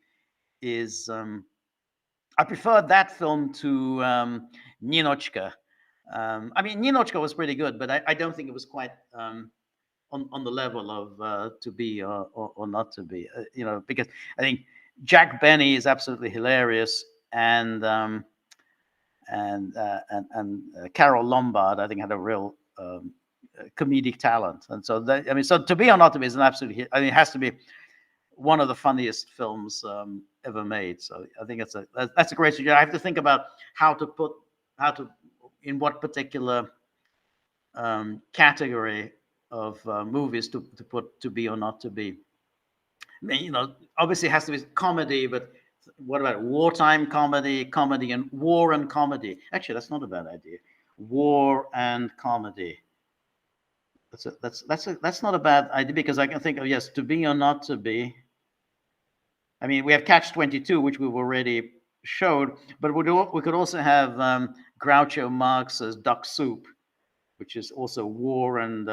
Speaker 1: is I preferred that film to Ninochka. I mean, Ninochka was pretty good, but I don't think it was quite on the level of to be or not to be. Because I think Jack Benny is absolutely hilarious, and Carol Lombard I think had a real comedic talent, and so so to be or not to be is an absolute. I mean, it has to be one of the funniest films ever made. So I think that's a great suggestion. I have to think about how to in what particular category of movies to put to be or not to be. I mean, obviously it has to be comedy, but what about wartime comedy, and war and comedy? Actually, that's not a bad idea. War and comedy. That's not a bad idea, because I can think of, yes, to be or not to be. I mean, we have Catch-22, which we've already showed, but we could also have Groucho Marx's Duck Soup, which is also war and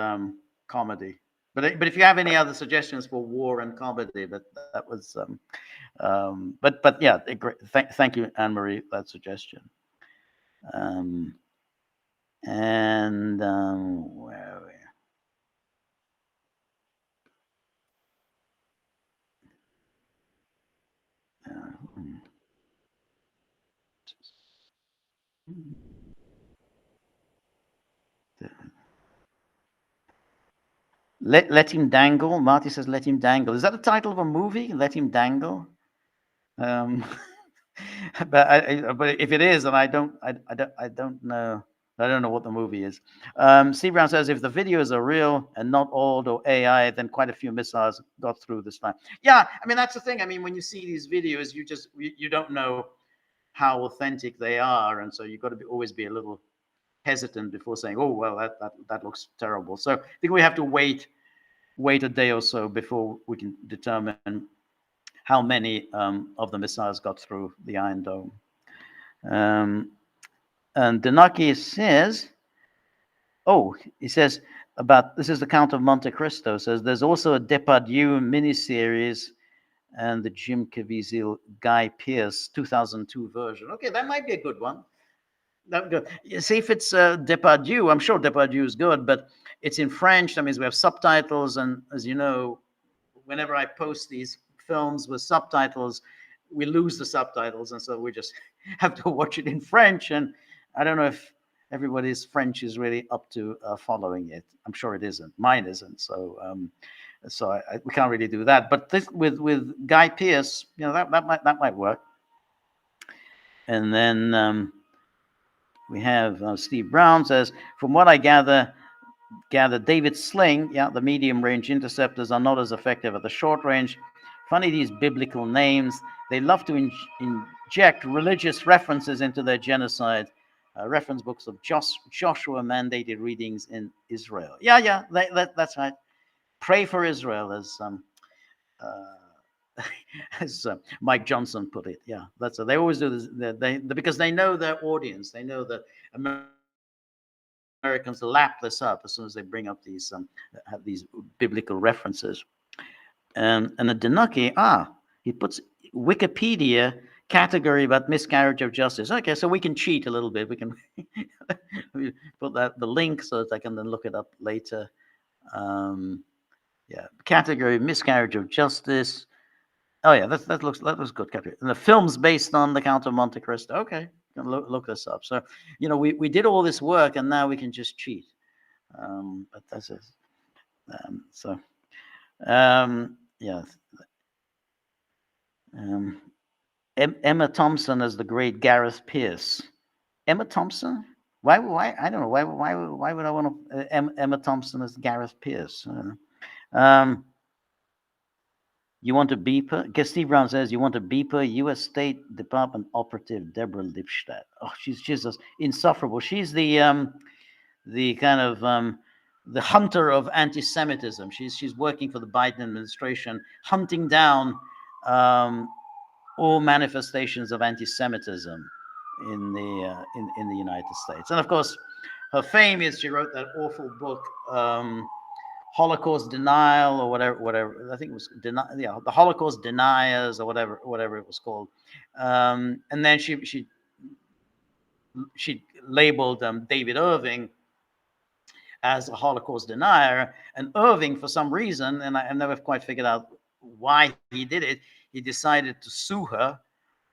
Speaker 1: comedy. But if you have any other suggestions for war and comedy, that was but yeah, great. Thank you, Anne Marie, for that suggestion. And where are we? Let him dangle. Marty says, "Let him dangle." Is that the title of a movie? Let him dangle. But but if it is, then I don't know. I don't know what the movie is. C. Brown says, if the videos are real and not old or AI, then quite a few missiles got through this time. Yeah, I mean that's the thing. I mean, when you see these videos, you don't know how authentic they are, and so you've got to always be a little hesitant before saying, "Oh, well, that looks terrible." So I think we have to wait a day or so before we can determine how many of the missiles got through the Iron Dome. And Denaki says, he says about, this is the Count of Monte Cristo, says there's also a Depardieu miniseries and the Jim Caviezel Guy Pearce 2002 version. Okay, that might be a good one. Good. You see, if it's Depardieu, I'm sure Depardieu is good, but it's in French. That means we have subtitles, and as you know, whenever I post these films with subtitles, we lose the subtitles, and so we just have to watch it in French. And I don't know if everybody's French is really up to following it. I'm sure it isn't. Mine isn't. So we can't really do that. But this, with Guy Pearce, that might work. And then we have Steve Brown says, from what I gather, David Sling, the medium range interceptors are not as effective at the short range. Funny, these biblical names, they love to inject religious references into their genocide. Reference books of Joshua mandated readings in Israel. That's right. Pray for Israel, as Mike Johnson put it. Yeah, that's they always do this. Because they know their audience. They know that Americans lap this up as soon as they bring up these biblical references. And the Denaki, he puts Wikipedia category about miscarriage of justice. Okay, so we can cheat a little bit. We can put the link so that I can then look it up later. Yeah, category miscarriage of justice. Oh yeah, that looks good category. And the film's based on the Count of Monte Cristo. Okay, look this up. So we did all this work and now we can just cheat. But that's it. So yeah. Um, Emma Thompson as the great Gareth Pierce. Emma Thompson? Why? I don't know. Why would I want to Emma Thompson as Gareth Pierce? Um, you want to beep her? Guess Steve Brown says you want to beep her. U.S. State Department operative Deborah Lipstadt. Oh, she's just insufferable. She's the kind of the hunter of anti-Semitism. She's working for the Biden administration, hunting down um, all manifestations of anti-Semitism in the United States. And of course, her fame is she wrote that awful book, Holocaust Denial or whatever. I think it was the Holocaust Deniers or whatever it was called. And then she labeled David Irving as a Holocaust denier, and Irving, for some reason, and I never quite figured out why he did it, he decided to sue her,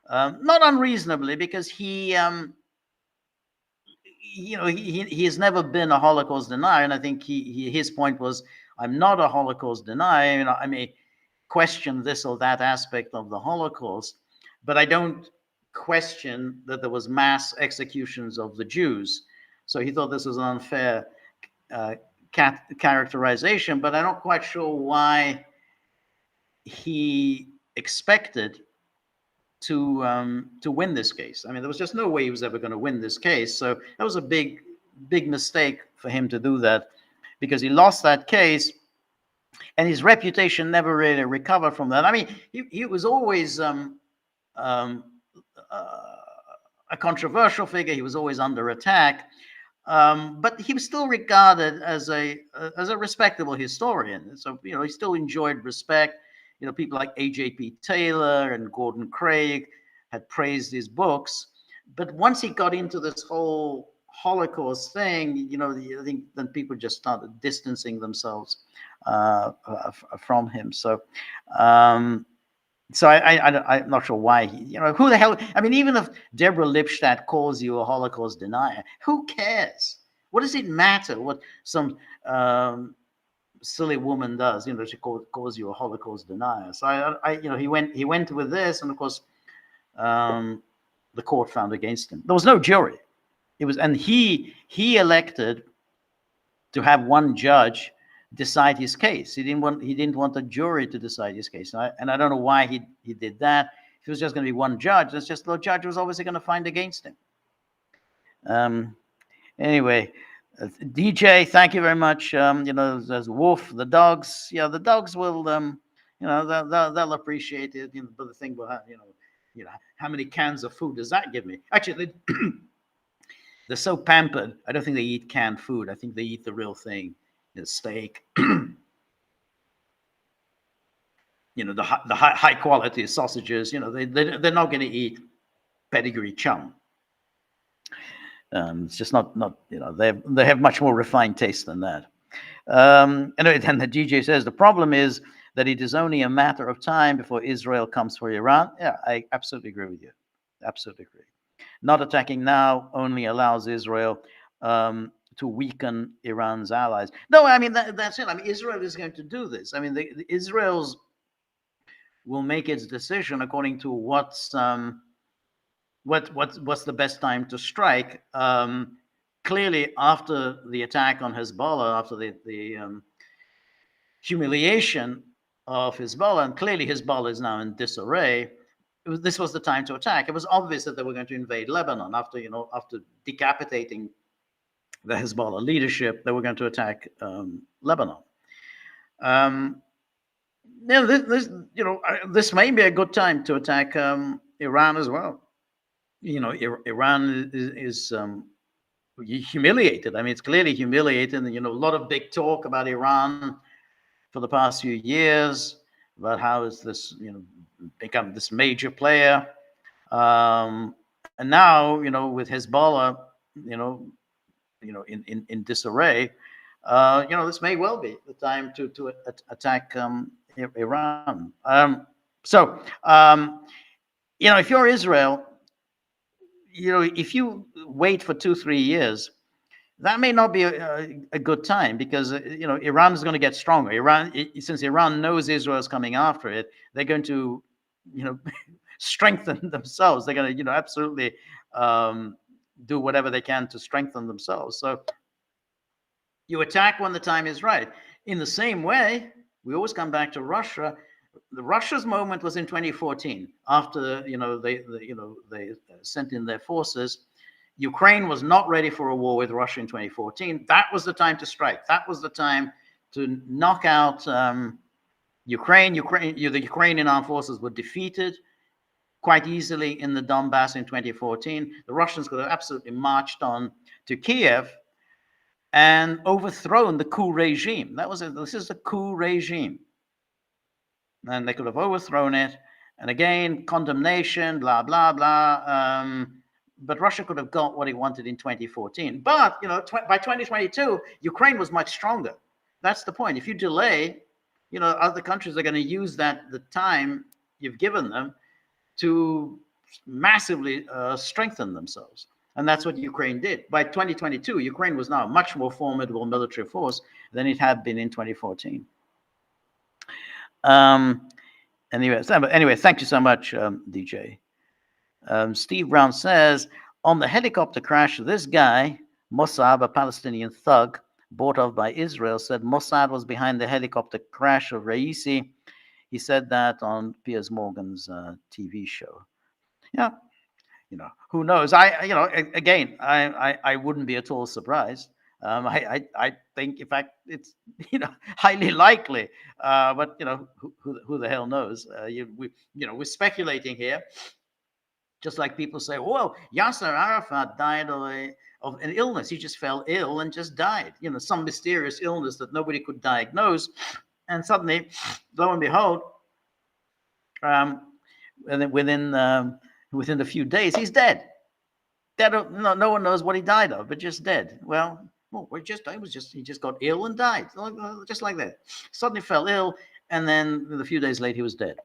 Speaker 1: not unreasonably, because he has never been a Holocaust denier, and I think his point was, I'm not a Holocaust denier. I may question this or that aspect of the Holocaust, but I don't question that there was mass executions of the Jews. So he thought this was an unfair uh, characterization, but I'm not quite sure why he expected to win this case. I mean, there was just no way he was ever going to win this case. So that was a big mistake for him to do that, because he lost that case, and his reputation never really recovered from that. I mean, he was always um, a controversial figure. He was always under attack, but he was still regarded as a respectable historian. So he still enjoyed respect. People like A.J.P. Taylor and Gordon Craig had praised his books. But once he got into this whole Holocaust thing, I think then people just started distancing themselves from him. So, I'm not sure why who the hell? I mean, even if Deborah Lipstadt calls you a Holocaust denier, who cares? What does it matter what some silly woman does? She calls you a Holocaust denier. So he went with this, and of course, the court found against him. There was no jury. And he elected to have one judge decide his case. He didn't want a jury to decide his case, and I don't know why he did that. If it was just going to be one judge, it's just the judge was obviously going to find against him. Anyway, DJ, thank you very much. There's Wolf, the dogs. Yeah, the dogs will, they'll appreciate it. But the thing about how many cans of food does that give me? Actually, they're so pampered. I don't think they eat canned food. I think they eat the real thing, the steak. The high quality sausages. They're not going to eat pedigree chum. It's just not they have much more refined taste than that. And then the DJ says the problem is that it is only a matter of time before Israel comes for Iran. Yeah, I absolutely agree with you. Absolutely agree. Not attacking now only allows Israel to weaken Iran's allies. No, I mean that's it. I mean, Israel is going to do this. I mean, Israel's will make its decision according to what's the best time to strike. Clearly, after the attack on Hezbollah, after the humiliation of Hezbollah, and clearly Hezbollah is now in disarray. This was the time to attack. It was obvious that they were going to invade Lebanon after decapitating the Hezbollah leadership. They were going to attack Lebanon. This may be a good time to attack Iran as well. Iran is humiliated. I mean, it's clearly humiliated. And, a lot of big talk about Iran for the past few years about how is this, become this major player. And now, with Hezbollah, in disarray, this may well be the time to attack Iran. So if you're Israel, if you wait for 2-3 years, that may not be a good time, because Iran is going to get stronger. Since Iran knows Israel is coming after it, they're going to strengthen themselves. They're going to absolutely do whatever they can to strengthen themselves. So you attack when the time is right. In the same way, we always come back to Russia. Russia's moment was in 2014, after they sent in their forces. Ukraine was not ready for a war with Russia in 2014. That was the time to strike. That was the time to knock out Ukraine. The Ukrainian armed forces were defeated quite easily in the Donbass in 2014. The Russians could have absolutely marched on to Kiev and overthrown the coup regime. This is the coup regime. And they could have overthrown it. And again, condemnation, blah, blah, blah. But Russia could have got what it wanted in 2014. But, by 2022, Ukraine was much stronger. That's the point. If you delay, other countries are going to use the time you've given them to massively strengthen themselves. And that's what Ukraine did. By 2022, Ukraine was now a much more formidable military force than it had been in 2014. Anyway, thank you so much, DJ. Steve Brown says, on the helicopter crash, this guy, Mossad, a Palestinian thug bought off by Israel, said Mossad was behind the helicopter crash of Raisi. He said that on Piers Morgan's TV show. Yeah, who knows? I wouldn't be at all surprised. I think, in fact, it's highly likely. But who the hell knows? We're speculating here. Just like people say, well, Yasser Arafat died of an illness. He just fell ill and just died. Some mysterious illness that nobody could diagnose, and suddenly, lo and behold, within a few days, he's dead. No one knows what he died of, but just dead. Well, he just got ill and died, just like that. Suddenly fell ill, and then a few days later, he was dead.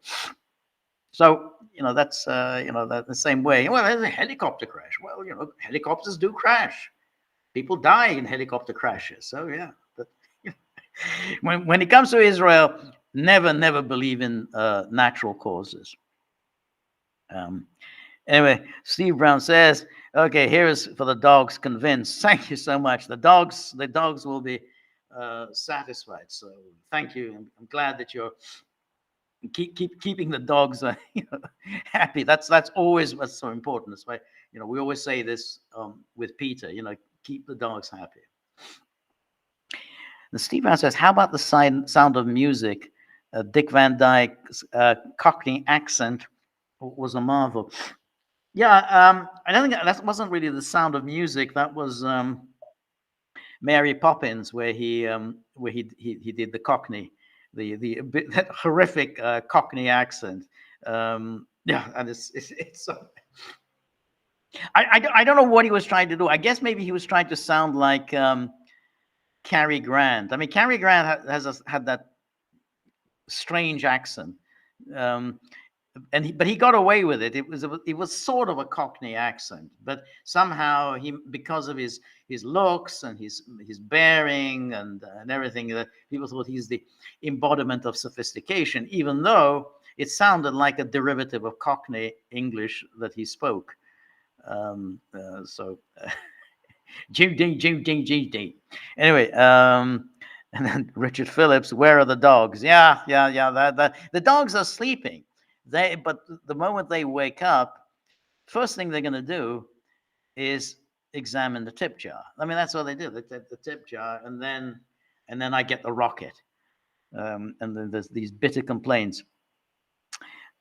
Speaker 1: So that's that the same way. Well, there's a helicopter crash. Well, helicopters do crash. People die in helicopter crashes. So yeah, but when it comes to Israel, never believe in natural causes. Anyway, Steve Brown says, okay, here is for the dogs convinced. Thank you so much. The dogs will be satisfied. So thank you. I'm glad that you're keeping the dogs happy. That's always what's so important. That's why we always say this with Peter. Keep the dogs happy. And Steve Brown says, how about the Sound of Music? Dick Van Dyke's Cockney accent was a marvel. Yeah, I don't think that wasn't really the Sound of Music. That was Mary Poppins, where he did the Cockney, that horrific Cockney accent. And it's I don't know what he was trying to do. I guess maybe he was trying to sound like Cary Grant. I mean, Cary Grant had that strange accent. But he got away with it. It was sort of a Cockney accent, but somehow because of his looks and his bearing and everything, that people thought he's the embodiment of sophistication, even though it sounded like a derivative of Cockney English that he spoke. Jim ding. Anyway, and then Richard Phillips, where are the dogs? Yeah. The dogs are sleeping. But the moment they wake up, first thing they're going to do is examine the tip jar. I mean, that's what they do. They take the tip jar, and then I get the rocket. And then there's these bitter complaints.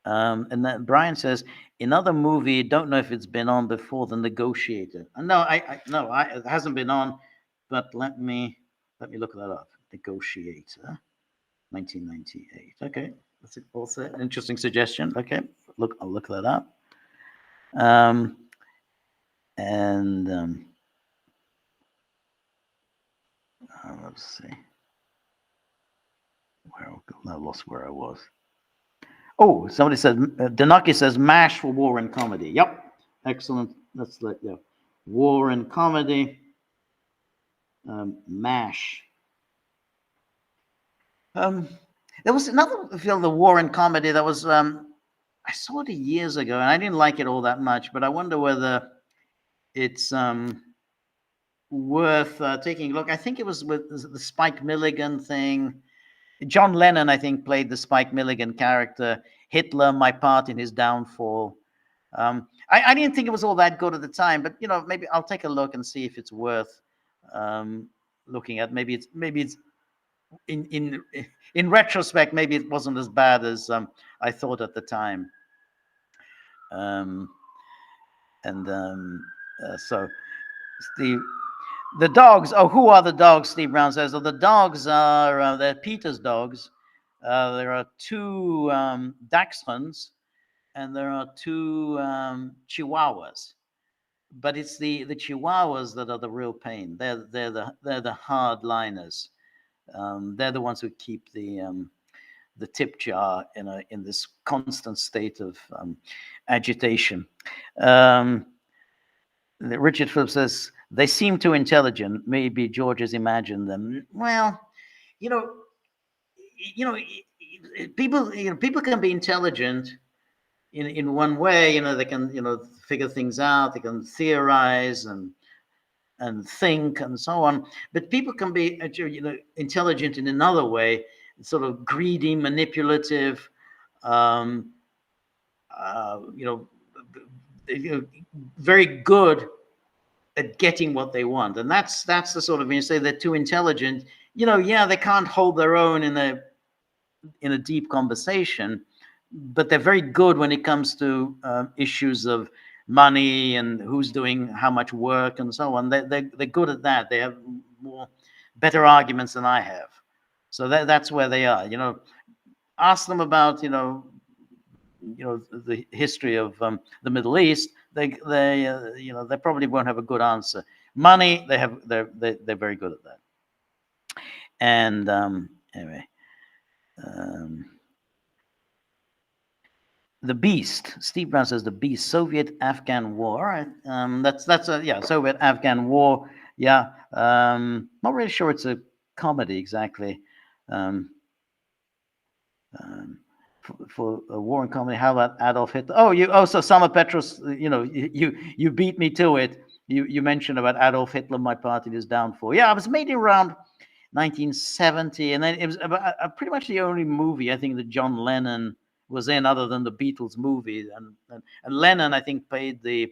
Speaker 1: And then Brian says, another movie, don't know if it's been on before, The Negotiator. No, it hasn't been on, but let me look that up. Negotiator, 1998. Okay. That's also an interesting suggestion. Okay, I'll look that up. Let's see. I lost where I was. Oh, somebody said, Danaki says, MASH for war and comedy. Yep. Excellent. Let's let, yeah. War and comedy. MASH. There was another film, The War and Comedy, that was, I saw it years ago and I didn't like it all that much, but I wonder whether it's worth taking a look. I think it was with the Spike Milligan thing. John Lennon, I think, played the Spike Milligan character. Hitler, My Part in His Downfall. I didn't think it was all that good at the time, but maybe I'll take a look and see if it's worth looking at. Maybe it's in retrospect, maybe it wasn't as bad as I thought at the time. So the dogs. Oh, who are the dogs? Steve Brown says. Oh, the dogs are they're Peter's dogs. There are two Dachshunds, and there are two Chihuahuas. But it's the Chihuahuas that are the real pain. They're the hard liners. They're the ones who keep the tip jar in this constant state of agitation. Richard Phillips says they seem too intelligent. Maybe George has imagined them. Well, you know, people can be intelligent in one way. They can figure things out. They can theorize and think and so on. But people can be intelligent in another way, sort of greedy, manipulative. Very good at getting what they want, and that's the sort of, when you say they're too intelligent, they can't hold their own in a deep conversation, but they're very good when it comes to issues of money and who's doing how much work and so on. They're good at that. They have better arguments than I have. So that's where they are. Ask them about the history of the Middle East. They probably won't have a good answer. Money, they're very good at that. And anyway. The Beast. Steve Brown says The Beast. Soviet-Afghan War. All right. That's a Soviet-Afghan War. Yeah. Not really sure it's a comedy exactly. For a war and comedy, how about Adolf Hitler? So Summer Petros, you beat me to it. You mentioned about Adolf Hitler, My Part in His Downfall. Yeah, it was made around 1970, and then it was about, pretty much the only movie I think that John Lennon was in, other than the Beatles movie, and Lennon, I think, played the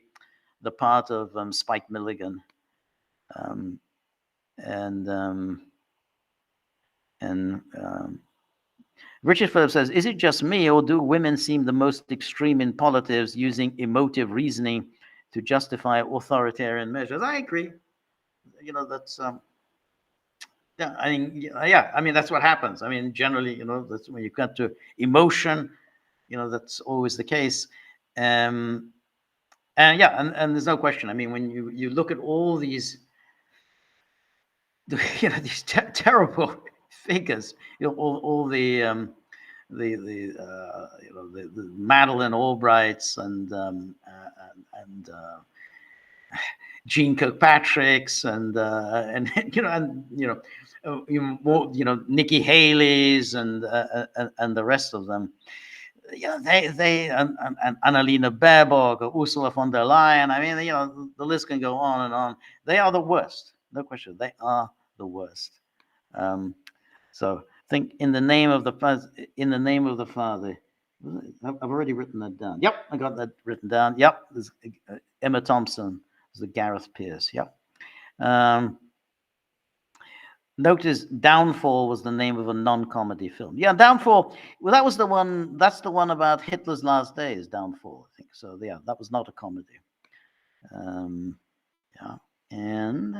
Speaker 1: part of Spike Milligan, Richard Phillips says, is it just me, or do women seem the most extreme in politics, using emotive reasoning to justify authoritarian measures? I agree. That's yeah. I mean, that's what happens. I mean, generally, that's when you got to emotion. That's always the case. And there's no question. I mean, when you look at all these, these terrible figures, all the Madeleine Albrights and Jean Kirkpatrick's and Nikki Haley's and the rest of them. They and Annalena Baerbock or Ursula von der Leyen. I mean, the list can go on and on. They are the worst, no question. They are the worst. So think in the name of the Father. I've already written that down. Yep, I got that written down. Yep, there's Emma Thompson. There's the Gareth Pierce. Yep. Notice Downfall was the name of a non-comedy film. Yeah, Downfall. Well, that was the one. That's the one about Hitler's last days. Downfall, I think. So yeah, that was not a comedy. Yeah, and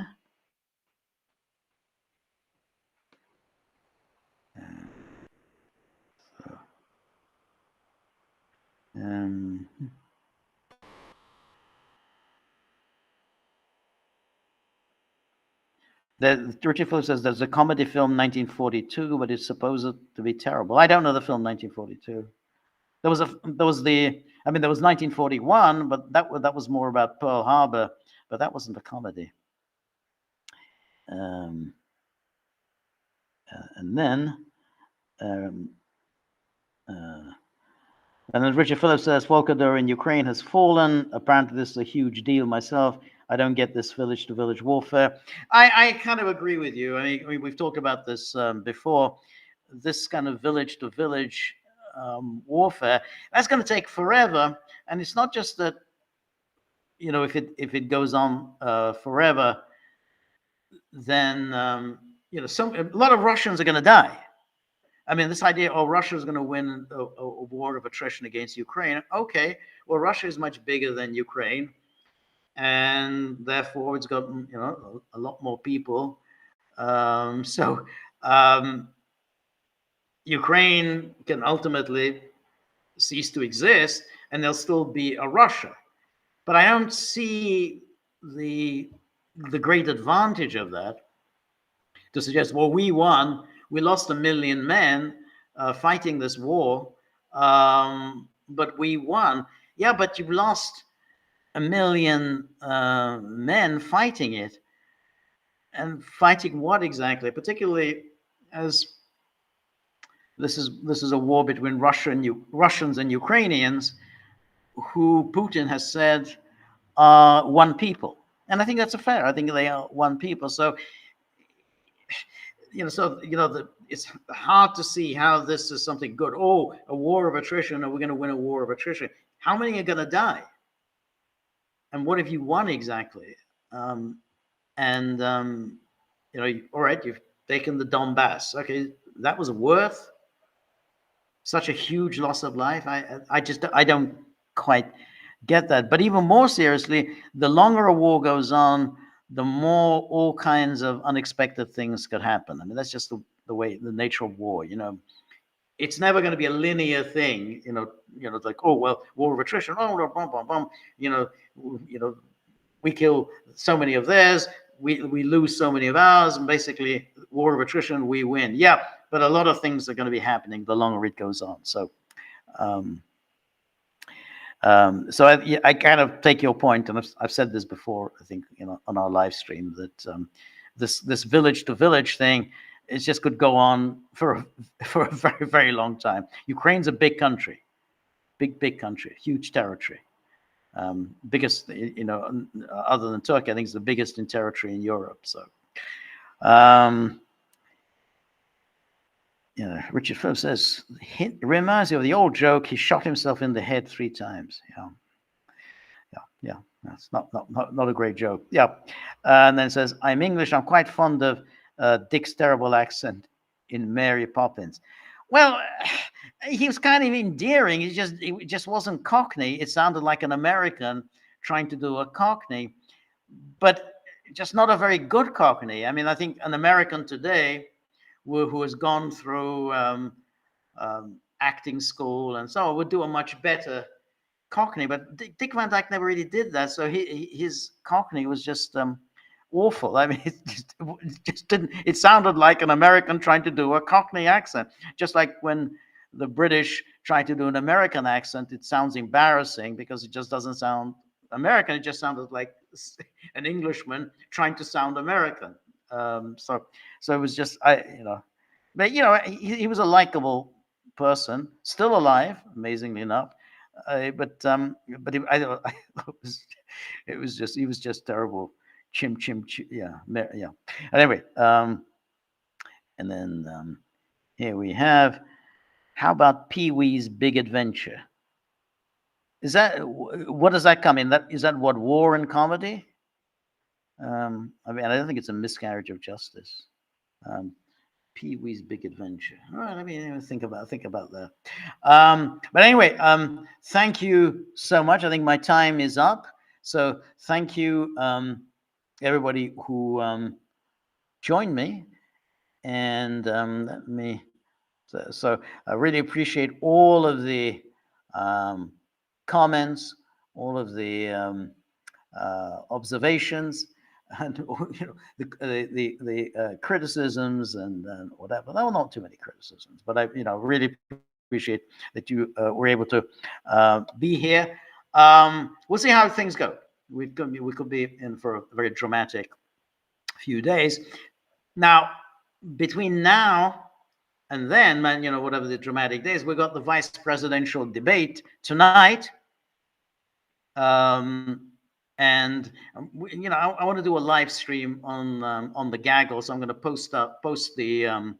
Speaker 1: Richard Phillips says there's a comedy film 1942, but it's supposed to be terrible. I don't know the film 1942. There was the I mean there was 1941, but that was more about Pearl Harbor, but that wasn't a comedy. Um, and then um, uh, and then Richard Phillips says Volkodar in Ukraine has fallen. Apparently, this is a huge deal. Myself, I don't get this village-to-village warfare. I kind of agree with you. I mean we've talked about this before. This kind of village-to-village warfare, that's going to take forever. And it's not just that, if it goes on forever, then a lot of Russians are going to die. I mean, this idea, oh, Russia is going to win a war of attrition against Ukraine. Okay, well, Russia is much bigger than Ukraine, and therefore it's got a lot more people. So Ukraine can ultimately cease to exist, and there'll still be a Russia. But I don't see the great advantage of that to suggest, well, we won, we lost 1 million men fighting this war, but we won. Yeah, but you've lost 1 million men fighting it, and fighting what exactly? Particularly as this is a war between Russians and Ukrainians, who Putin has said are one people, and I think that's fair. I think they are one people. So it's hard to see how this is something good. Oh, a war of attrition, are we going to win a war of attrition? How many are going to die? And what have you won exactly? And all right, you've taken the Donbass. Okay, that was worth such a huge loss of life. I don't quite get that. But even more seriously, the longer a war goes on, the more all kinds of unexpected things could happen. I mean, that's just the way, the nature of war. It's never going to be a linear thing. It's like, oh well, war of attrition. Oh, bum, bum, bum. We kill so many of theirs. We lose so many of ours, and basically, war of attrition, we win. Yeah, but a lot of things are going to be happening the longer it goes on. So. So I kind of take your point, and I've said this before, I think, on our live stream, that this village to village thing, it just could go on for a very, very long time. Ukraine's a big country, big country, huge territory, biggest, other than Turkey, I think it's the biggest in territory in Europe. So. Richard Phillips says, it reminds you of the old joke, he shot himself in the head 3 times. Yeah. That's not a great joke. Yeah. And then says, I'm English. I'm quite fond of Dick's terrible accent in Mary Poppins. Well, he was kind of endearing. It just wasn't Cockney. It sounded like an American trying to do a Cockney, but just not a very good Cockney. I mean, I think an American today who has gone through acting school and so on would do a much better Cockney. But Dick Van Dyke never really did that. So his Cockney was just awful. I mean, it just didn't. It sounded like an American trying to do a Cockney accent, just like when the British try to do an American accent. It sounds embarrassing because it just doesn't sound American. It just sounded like an Englishman trying to sound American. So it was just but he was a likable person, still alive, amazingly enough. But it was just he was just terrible. Chim, yeah. Anyway, and then here we have. How about Pee Wee's Big Adventure? Is that what does that come in? Is that what, war and comedy? I mean, I don't think it's a miscarriage of justice. Pee Wee's Big Adventure. All right, let me think about that. But anyway, thank you so much. I think my time is up. So thank you, everybody who joined me, and let me. So I really appreciate all of the comments, all of the observations. and the criticisms and whatever. There were not too many criticisms, but I really appreciate that you were able to be here. We'll see how things go. We could be in for a very dramatic few days. Now, between now and then, man, whatever the dramatic days, we got the vice presidential debate tonight. And I want to do a live stream on the Gaggle, so I'm going to post the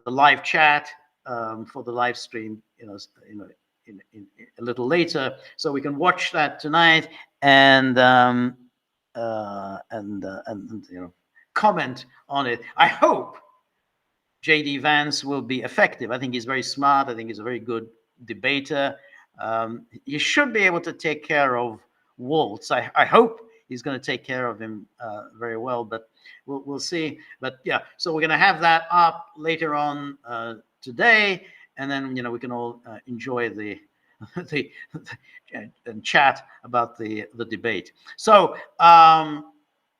Speaker 1: live chat for the live stream, in a little later, so we can watch that tonight and comment on it. I hope J.D. Vance will be effective. I think he's very smart. I think he's a very good debater. He should be able to take care of Waltz. I hope he's going to take care of him very well, but we'll see. But yeah, so we're going to have that up later on today, and then we can all enjoy the and chat about the debate. So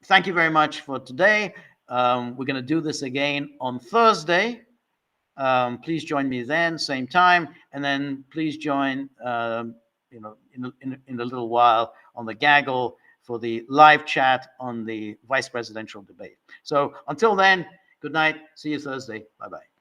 Speaker 1: thank you very much for today. We're going to do this again on Thursday. Please join me then, same time, and then please join in a little while on the Gaggle for the live chat on the vice presidential debate. So until then, good night. See you Thursday. Bye-bye.